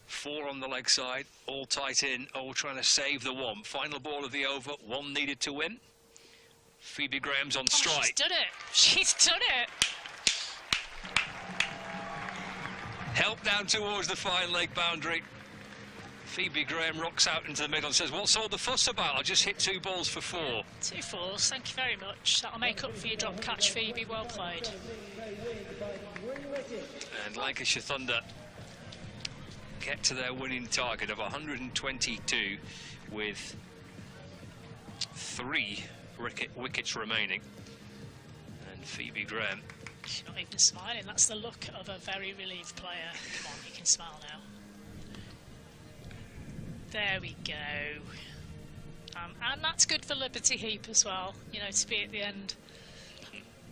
4 on the leg side, all tight in, all trying to save the 1. Final ball of the over, 1 needed to win. Phoebe Graham's on strike. She's done it. She's done it. Help down towards the fine leg boundary. Phoebe Graham rocks out into the middle and says, what's all the fuss about? I just hit 2 balls for 4. 2 fours, thank you very much. That'll make up for your drop catch, Phoebe. Well played. And Lancashire Thunder get to their winning target of 122 with 3 wickets remaining. And Phoebe Graham. She's not even smiling. That's the look of a very relieved player. Come on, you can smile now. There we go. And that's good for Liberty Heap as well. You know, to be at the end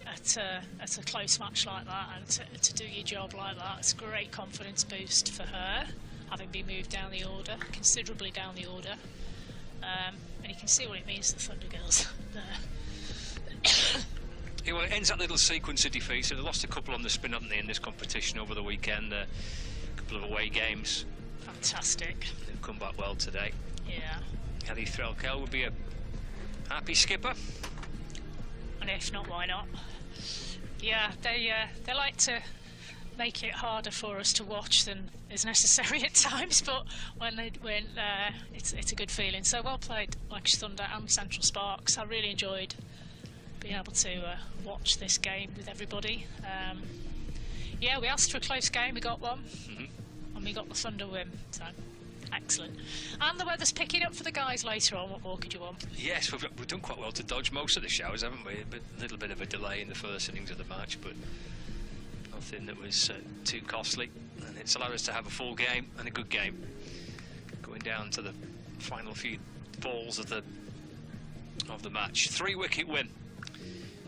at a close match like that and to do your job like that. It's a great confidence boost for her, having been moved down the order, considerably down the order. And you can see what it means to the Thunder girls there. Yeah, well, it ends that little sequence of defeats. So they lost a couple on the spin, haven't they, in this competition over the weekend? A couple of away games. Fantastic. They've come back well today. Yeah. Ellie Threlkel would be a happy skipper. And if not, why not? Yeah, they like to make it harder for us to watch than is necessary at times, but when it's a good feeling. So well played, Lancashire Thunder and Central Sparks. I really enjoyed being able to watch this game with everybody. Yeah, we asked for a close game, we got one, and we got the Thunder win, so excellent. And the weather's picking up for the guys later on. What more could you want? Yes, we've done quite well to dodge most of the showers, haven't we? A little bit of a delay in the first innings of the match, but nothing that was too costly, and it's allowed us to have a full game and a good game, going down to the final few balls of the match. 3-wicket win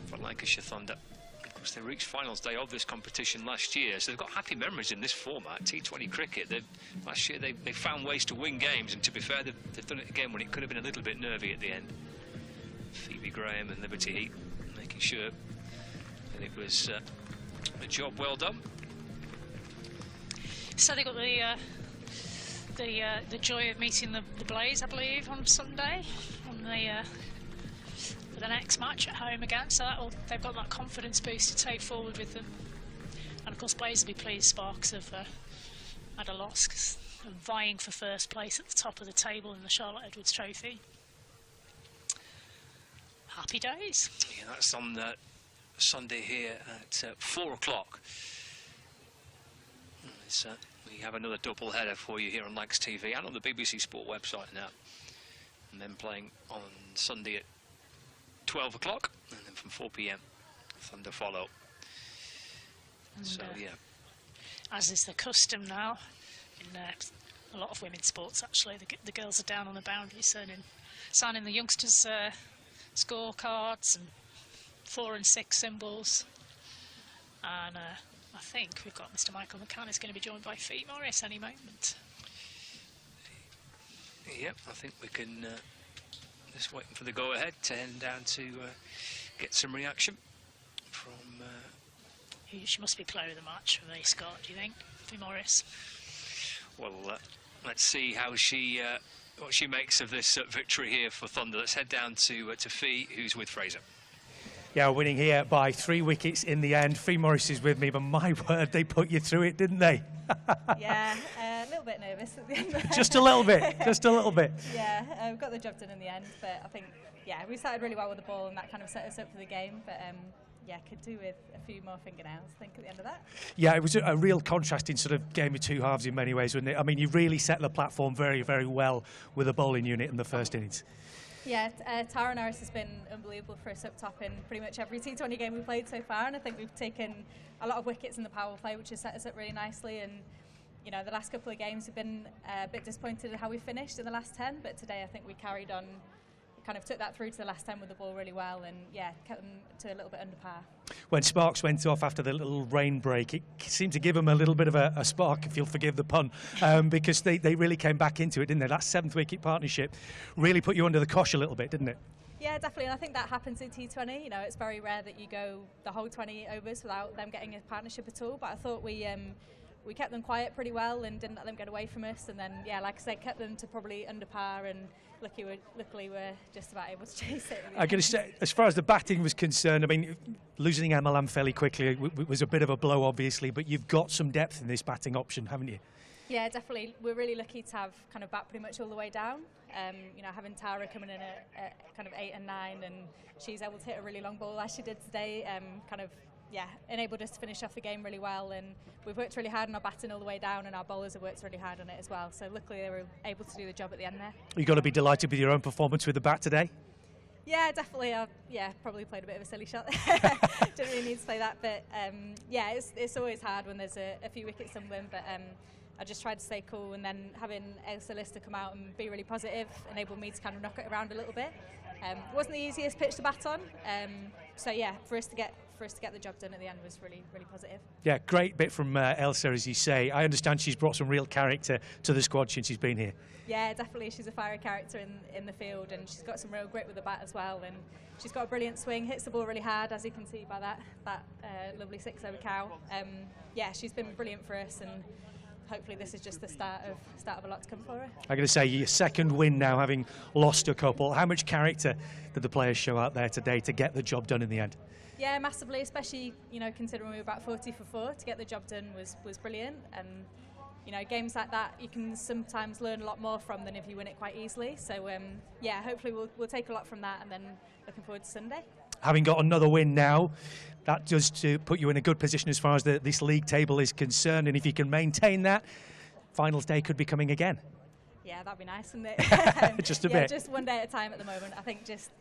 for Lancashire Thunder. Of course, they reached finals day of this competition last year, so they've got happy memories in this format, T20 cricket. Last year they found ways to win games, and to be fair, they've done it again when it could have been a little bit nervy at the end. Phoebe Graham and Liberty Heat making sure that it was a job well done. So they got the joy of meeting the Blaze, I believe, on Sunday for the next match at home again. So they've got that confidence boost to take forward with them. And of course, Blaze will be pleased Sparks have had a loss, because they're vying for first place at the top of the table in the Charlotte Edwards Trophy. Happy days. Yeah, that's on Sunday here at 4 o'clock. We have another double header for you here on Lax TV and on the BBC Sport website now. And then playing on Sunday at 12 o'clock, and then from 4 PM, Thunder follow. And, so, yeah. As is the custom now in a lot of women's sports, actually, the girls are down on the boundary signing the youngsters' scorecards and 4 and 6 symbols. And I think we've got Mr. Michael McCann is going to be joined by Fee Morris any moment. Yep, I think we can just waiting for the go-ahead to head down to get some reaction from... She must be player of the match for me, Scott, do you think? Fee Morris? Well, let's see how she what she makes of this victory here for Thunder. Let's head down to Fee, who's with Fraser. Yeah, winning here by 3 wickets in the end. Fee Morris is with me, but my word, they put you through it, didn't they? Yeah, a little bit nervous at the end. Just a little bit, just a little bit. Yeah, we got the job done in the end, but I think, yeah, we started really well with the ball, and that kind of set us up for the game, but yeah, could do with a few more fingernails, I think, at the end of that. Yeah, it was a real contrasting sort of game of two halves in many ways, wasn't it? I mean, you really set the platform very, very well with the bowling unit in the first innings. Yeah, Tara Norris has been unbelievable for us up top in pretty much every T20 game we've played so far, and I think we've taken a lot of wickets in the power play, which has set us up really nicely. And you know, the last couple of games have been a bit disappointed at how we finished in the last 10, but today I think we carried on, kind of took that through to the last 10 with the ball really well, and yeah, kept them to a little bit under par. When Sparks went off after the little rain break, it seemed to give them a little bit of a spark, if you'll forgive the pun, because they really came back into it, didn't they? That 7th wicket partnership really put you under the cosh a little bit, didn't it? Yeah, definitely, and I think that happens in T20. You know, it's very rare that you go the whole 20 overs without them getting a partnership at all, but I thought we kept them quiet pretty well and didn't let them get away from us, and then, yeah, like I said, kept them to probably under par, and luckily we're just about able to chase it. I'm going to say, as far as the batting was concerned, I mean, losing MLM fairly quickly was a bit of a blow, obviously, but you've got some depth in this batting option, haven't you? Yeah, definitely. We're really lucky to have kind of bat pretty much all the way down. You know, having Tara coming in at kind of 8 and 9, and she's able to hit a really long ball as she did today. Kind of, enabled us to finish off the game really well, and we've worked really hard on our batting all the way down, and our bowlers have worked really hard on it as well. So luckily they were able to do the job at the end there. You've got to be delighted with your own performance with the bat today. Yeah, definitely. Probably played a bit of a silly shot. Didn't really need to play that, but it's always hard when there's a few wickets tumbling. But I just tried to stay cool, and then having Ailsa Lister come out and be really positive enabled me to kind of knock it around a little bit. It wasn't the easiest pitch to bat on, for us to get the job done at the end was really, really positive. Yeah, great bit from Ailsa, as you say. I understand she's brought some real character to the squad since she's been here. Yeah, definitely. She's a fiery character in the field, and she's got some real grit with the bat as well. And she's got a brilliant swing, hits the ball really hard, as you can see by that lovely 6 over cow. She's been brilliant for us, and hopefully this is just the start of a lot to come for her. I'm going to say your second win now, having lost a couple. How much character did the players show out there today to get the job done in the end? Yeah, massively, especially considering we were about 40 for 4. To get the job done was brilliant, and games like that you can sometimes learn a lot more from than if you win it quite easily. So hopefully we'll take a lot from that, and then looking forward to Sunday. Having got another win now, that does to put you in a good position as far as this league table is concerned, and if you can maintain that, finals day could be coming again. Yeah, that'd be nice, wouldn't it? Just a bit. Just one day at a time at the moment. I think just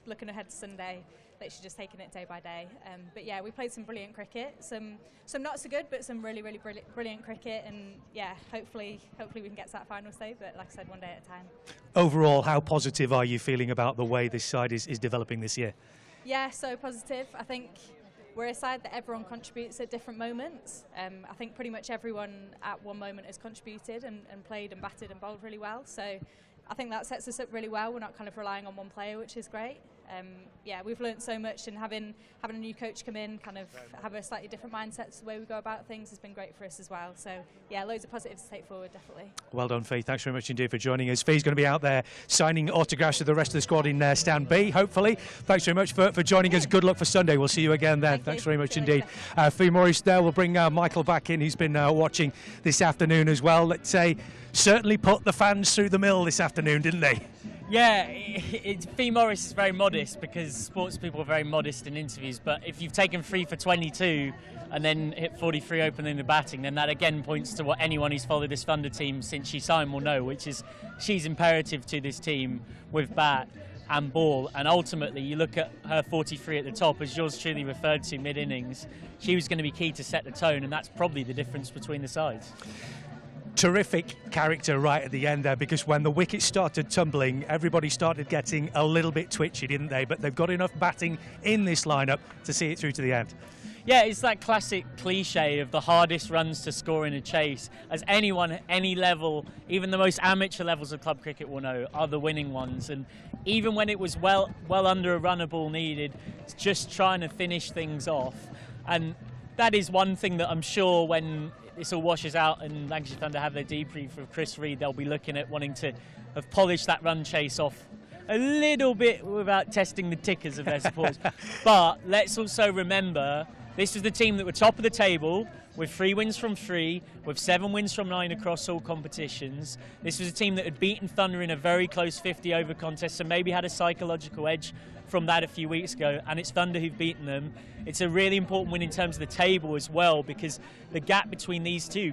looking ahead to Sunday, literally just taking it day by day. But yeah, we played some brilliant cricket, some not so good, but some really, really brilliant cricket, and yeah, hopefully we can get to that final stage. But like I said, one day at a time. Overall, how positive are you feeling about the way this side is developing this year? Yeah, so positive. I think we're a side that everyone contributes at different moments. I think pretty much everyone at one moment has contributed and played and batted and bowled really well. So I think that sets us up really well. We're not kind of relying on one player, which is great. We've learnt so much, and having a new coach come in, kind of have a slightly different mindset to the way we go about things has been great for us as well. So yeah, loads of positives to take forward, definitely. Well done, Fee. Thanks very much indeed for joining us. Fee's going to be out there signing autographs with the rest of the squad in stand B, hopefully. Thanks very much for joining us. Good luck for Sunday. We'll see you again then. Thanks very much indeed. Fee Morris there. We'll bring Michael back in. He's been watching this afternoon as well. Let's say certainly put the fans through the mill this afternoon, didn't they? Yeah, Fee Morris is very modest because sports people are very modest in interviews, but if you've taken 3 for 22 and then hit 43 opening the batting, then that again points to what anyone who's followed this Thunder team since she signed will know, which is she's imperative to this team with bat and ball. And ultimately, you look at her 43 at the top, as yours truly referred to mid-innings, she was going to be key to set the tone, and that's probably the difference between the sides. Terrific character right at the end there, because when the wickets started tumbling, everybody started getting a little bit twitchy, didn't they? But they've got enough batting in this lineup to see it through to the end. Yeah, it's that classic cliche of the hardest runs to score in a chase. As anyone at any level, even the most amateur levels of club cricket will know, are the winning ones. And even when it was well under a run a ball needed, it's just trying to finish things off. And that is one thing that I'm sure when this all washes out and Lancashire Thunder have their debrief of Chris Reed, they'll be looking at wanting to have polished that run chase off a little bit without testing the tickers of their supporters. But let's also remember, this was the team that were top of the table with 3 wins from 3, with 7 wins from 9 across all competitions. This was a team that had beaten Thunder in a very close 50-over contest, so maybe had a psychological edge from that a few weeks ago, and it's Thunder who've beaten them. It's a really important win in terms of the table as well, because the gap between these two,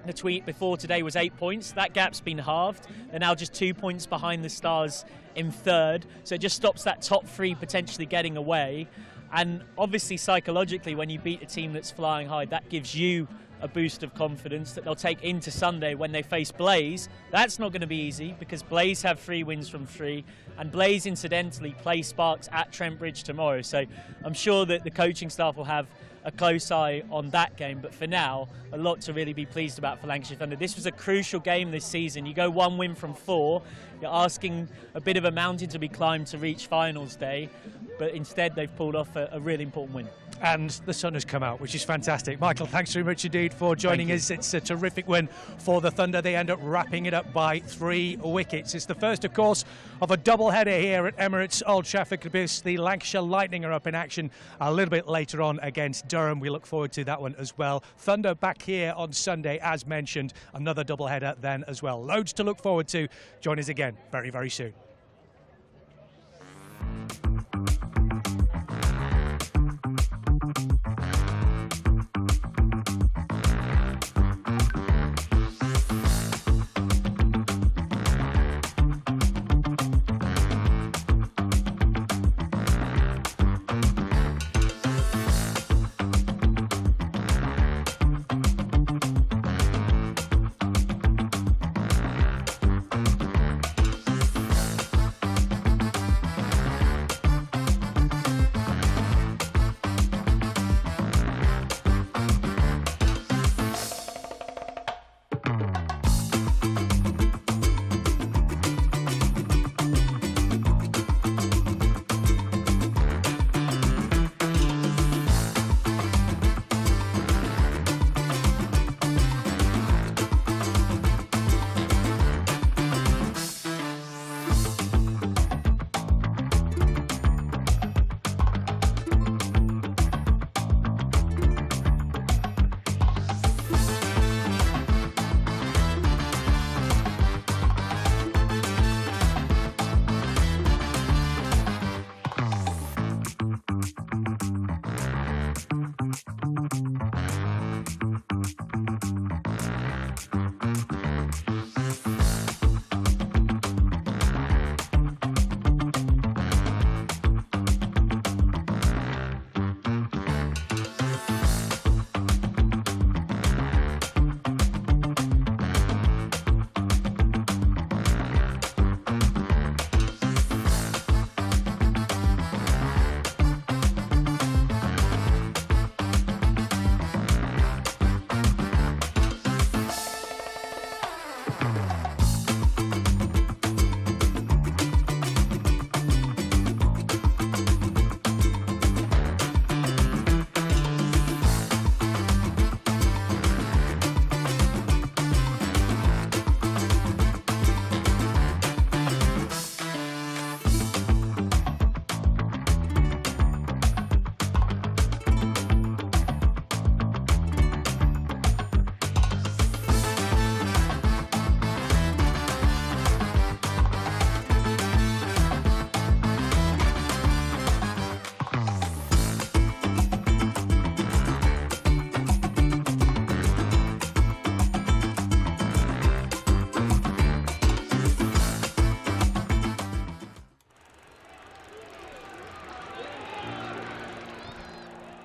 the tweet before today was 8 points. That gap's been halved. They're now just 2 points behind the Stars in 3rd, so it just stops that top 3 potentially getting away. And obviously psychologically, when you beat a team that's flying high, that gives you a boost of confidence that they'll take into Sunday when they face Blaze. That's not going to be easy, because Blaze have 3 wins from 3, and Blaze incidentally play Sparks at Trent Bridge tomorrow. So I'm sure that the coaching staff will have a close eye on that game, but for now, a lot to really be pleased about for Lancashire Thunder. This was a crucial game this season. You go 1 win from 4, you're asking a bit of a mountain to be climbed to reach finals day, but instead they've pulled off a really important win. And the sun has come out, which is fantastic. Michael, thanks very much indeed for joining us. It's a terrific win for the Thunder. They end up wrapping it up by 3 wickets. It's the first, of course, of a double-header here at Emirates Old Trafford, because the Lancashire Lightning are up in action a little bit later on against Durham. We look forward to that one as well. Thunder back here on Sunday, as mentioned. Another double-header then as well. Loads to look forward to. Join us again very, very soon.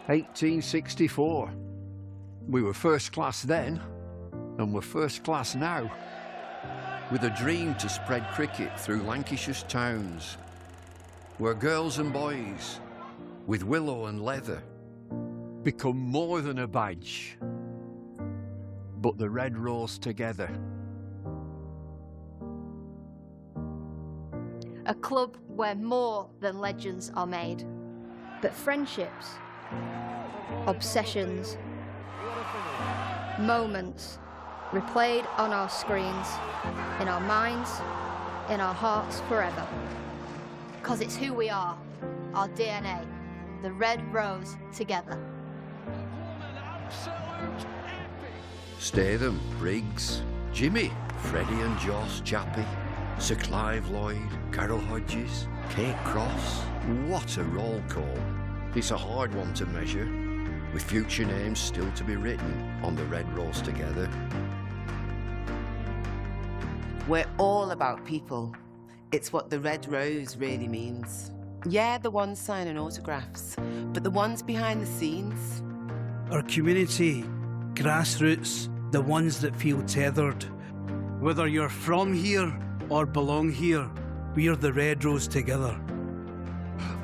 1864. We were first class then, and we're first class now. With a dream to spread cricket through Lancashire's towns, where girls and boys, with willow and leather, become more than a badge, but the red rose together. A club where more than legends are made, but friendships, obsessions, moments replayed on our screens, in our minds, in our hearts forever. Because it's who we are, our DNA, the red rose together. Statham, Briggs, Jimmy, Freddie and Joss Chappie, Sir Clive Lloyd, Carol Hodges, Kate Cross. What a roll call. It's a hard one to measure, with future names still to be written on the red rose together. We're all about people. It's what the red rose really means. Yeah, the ones signing autographs, but the ones behind the scenes. Our community, grassroots, the ones that feel tethered. Whether you're from here or belong here, we're the red rose together.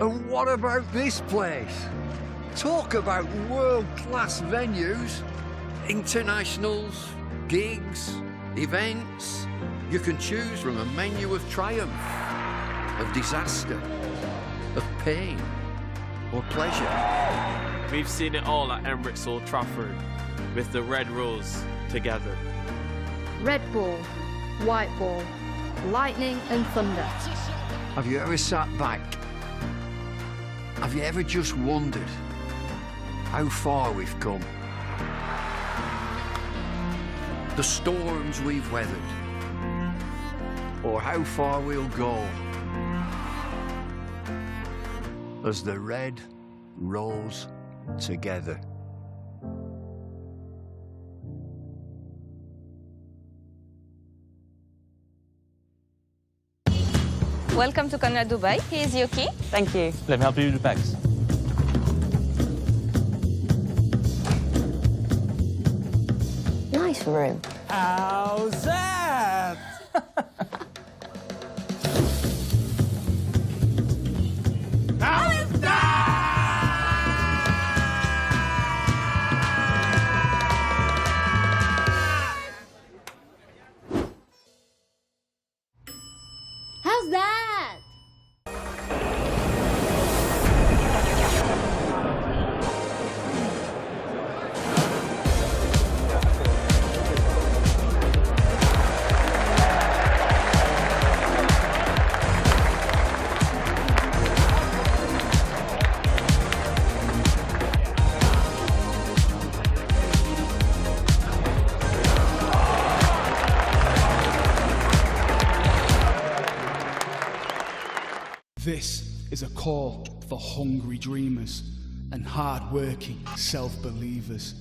And what about this place? Talk about world-class venues, internationals, gigs, events. You can choose from a menu of triumph, of disaster, of pain, or pleasure. We've seen it all at Emirates Old Trafford, with the red rose together. Red ball, white ball, lightning and thunder. Have you ever sat back? Have you ever just wondered how far we've come? The storms we've weathered, or how far we'll go as the red rose together. Welcome to Conrad Dubai. Here's your key. Thank you. Let me help you with the bags. Nice room. How's that? How's that? How's that? This is a call for hungry dreamers and hard-working self-believers.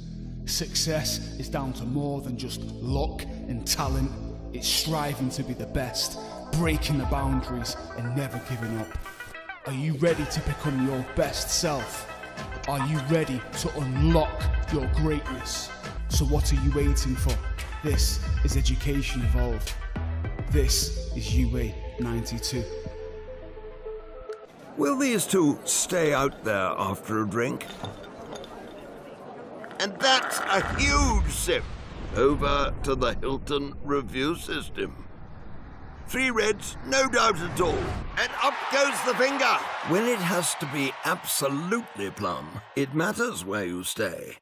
Success is down to more than just luck and talent. It's striving to be the best, breaking the boundaries and never giving up. Are you ready to become your best self? Are you ready to unlock your greatness? So what are you waiting for? This is Education Evolved. This is UA 92. Will these two stay out there after a drink? And that's a huge sip. over to the Hilton review system. 3 reds, no doubt at all. And up goes the finger. When it has to be absolutely plumb, it matters where you stay.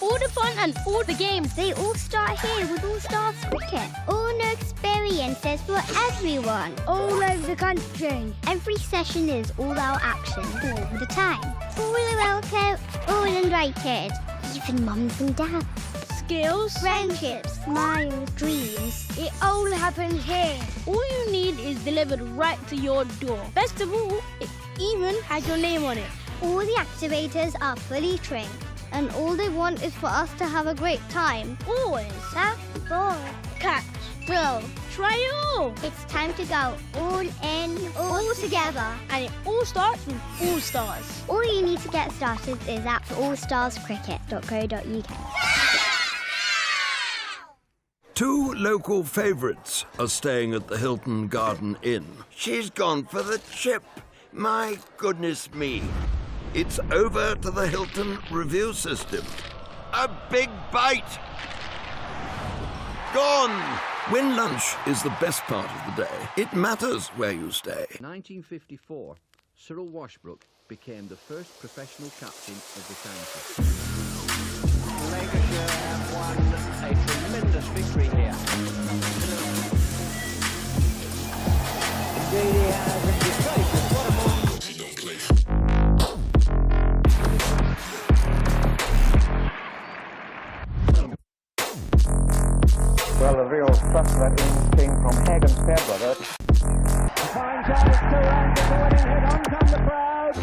All the fun and all the games, they all start here with All Stars Cricket. All new experiences for everyone, all over the country. Every session is all-out action, all the time. All are welcome, all invited, even mums and dads. Skills, friendships, smiles, dreams, it all happens here. All you need is delivered right to your door. Best of all, it even has your name on it. All the activators are fully trained. And all they want is for us to have a great time. Always. Tap, ball, catch, throw, try it all. It's time to go all in, all together. And it all starts with All Stars. All you need to get started is at allstarscricket.co.uk. 2 local favourites are staying at the Hilton Garden Inn. She's gone for the chip. My goodness me. It's over to the Hilton review system. A big bite! Gone! When lunch is the best part of the day, it matters where you stay. 1954, Cyril Washbrook became the first professional captain of the county. Lancashire have won a tremendous victory here. Indeed he has, and he's gracious. What a moment. Well, the real thrust of that innings came from Hagen's Fairbrother. Fine chance, 2 runs at the winning hit, on come the crowd.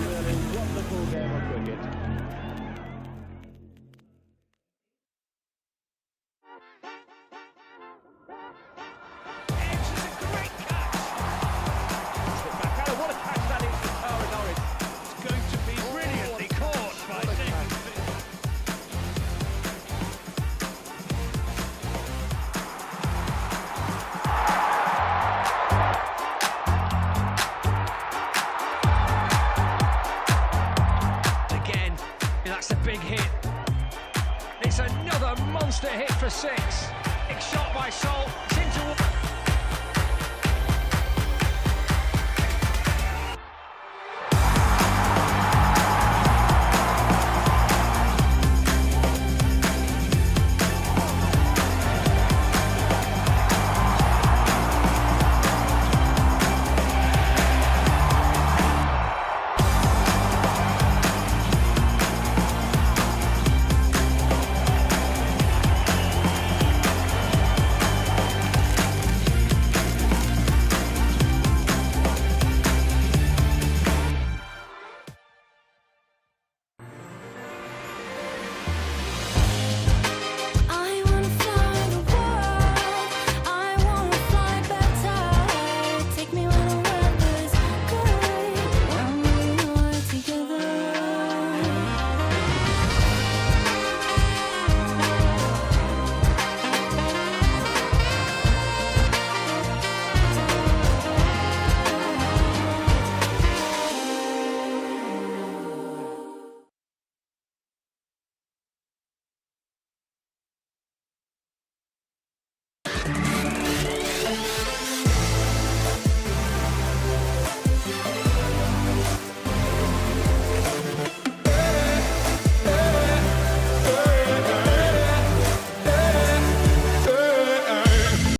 A really wonderful game of cricket. That's a big hit. It's another monster hit for 6.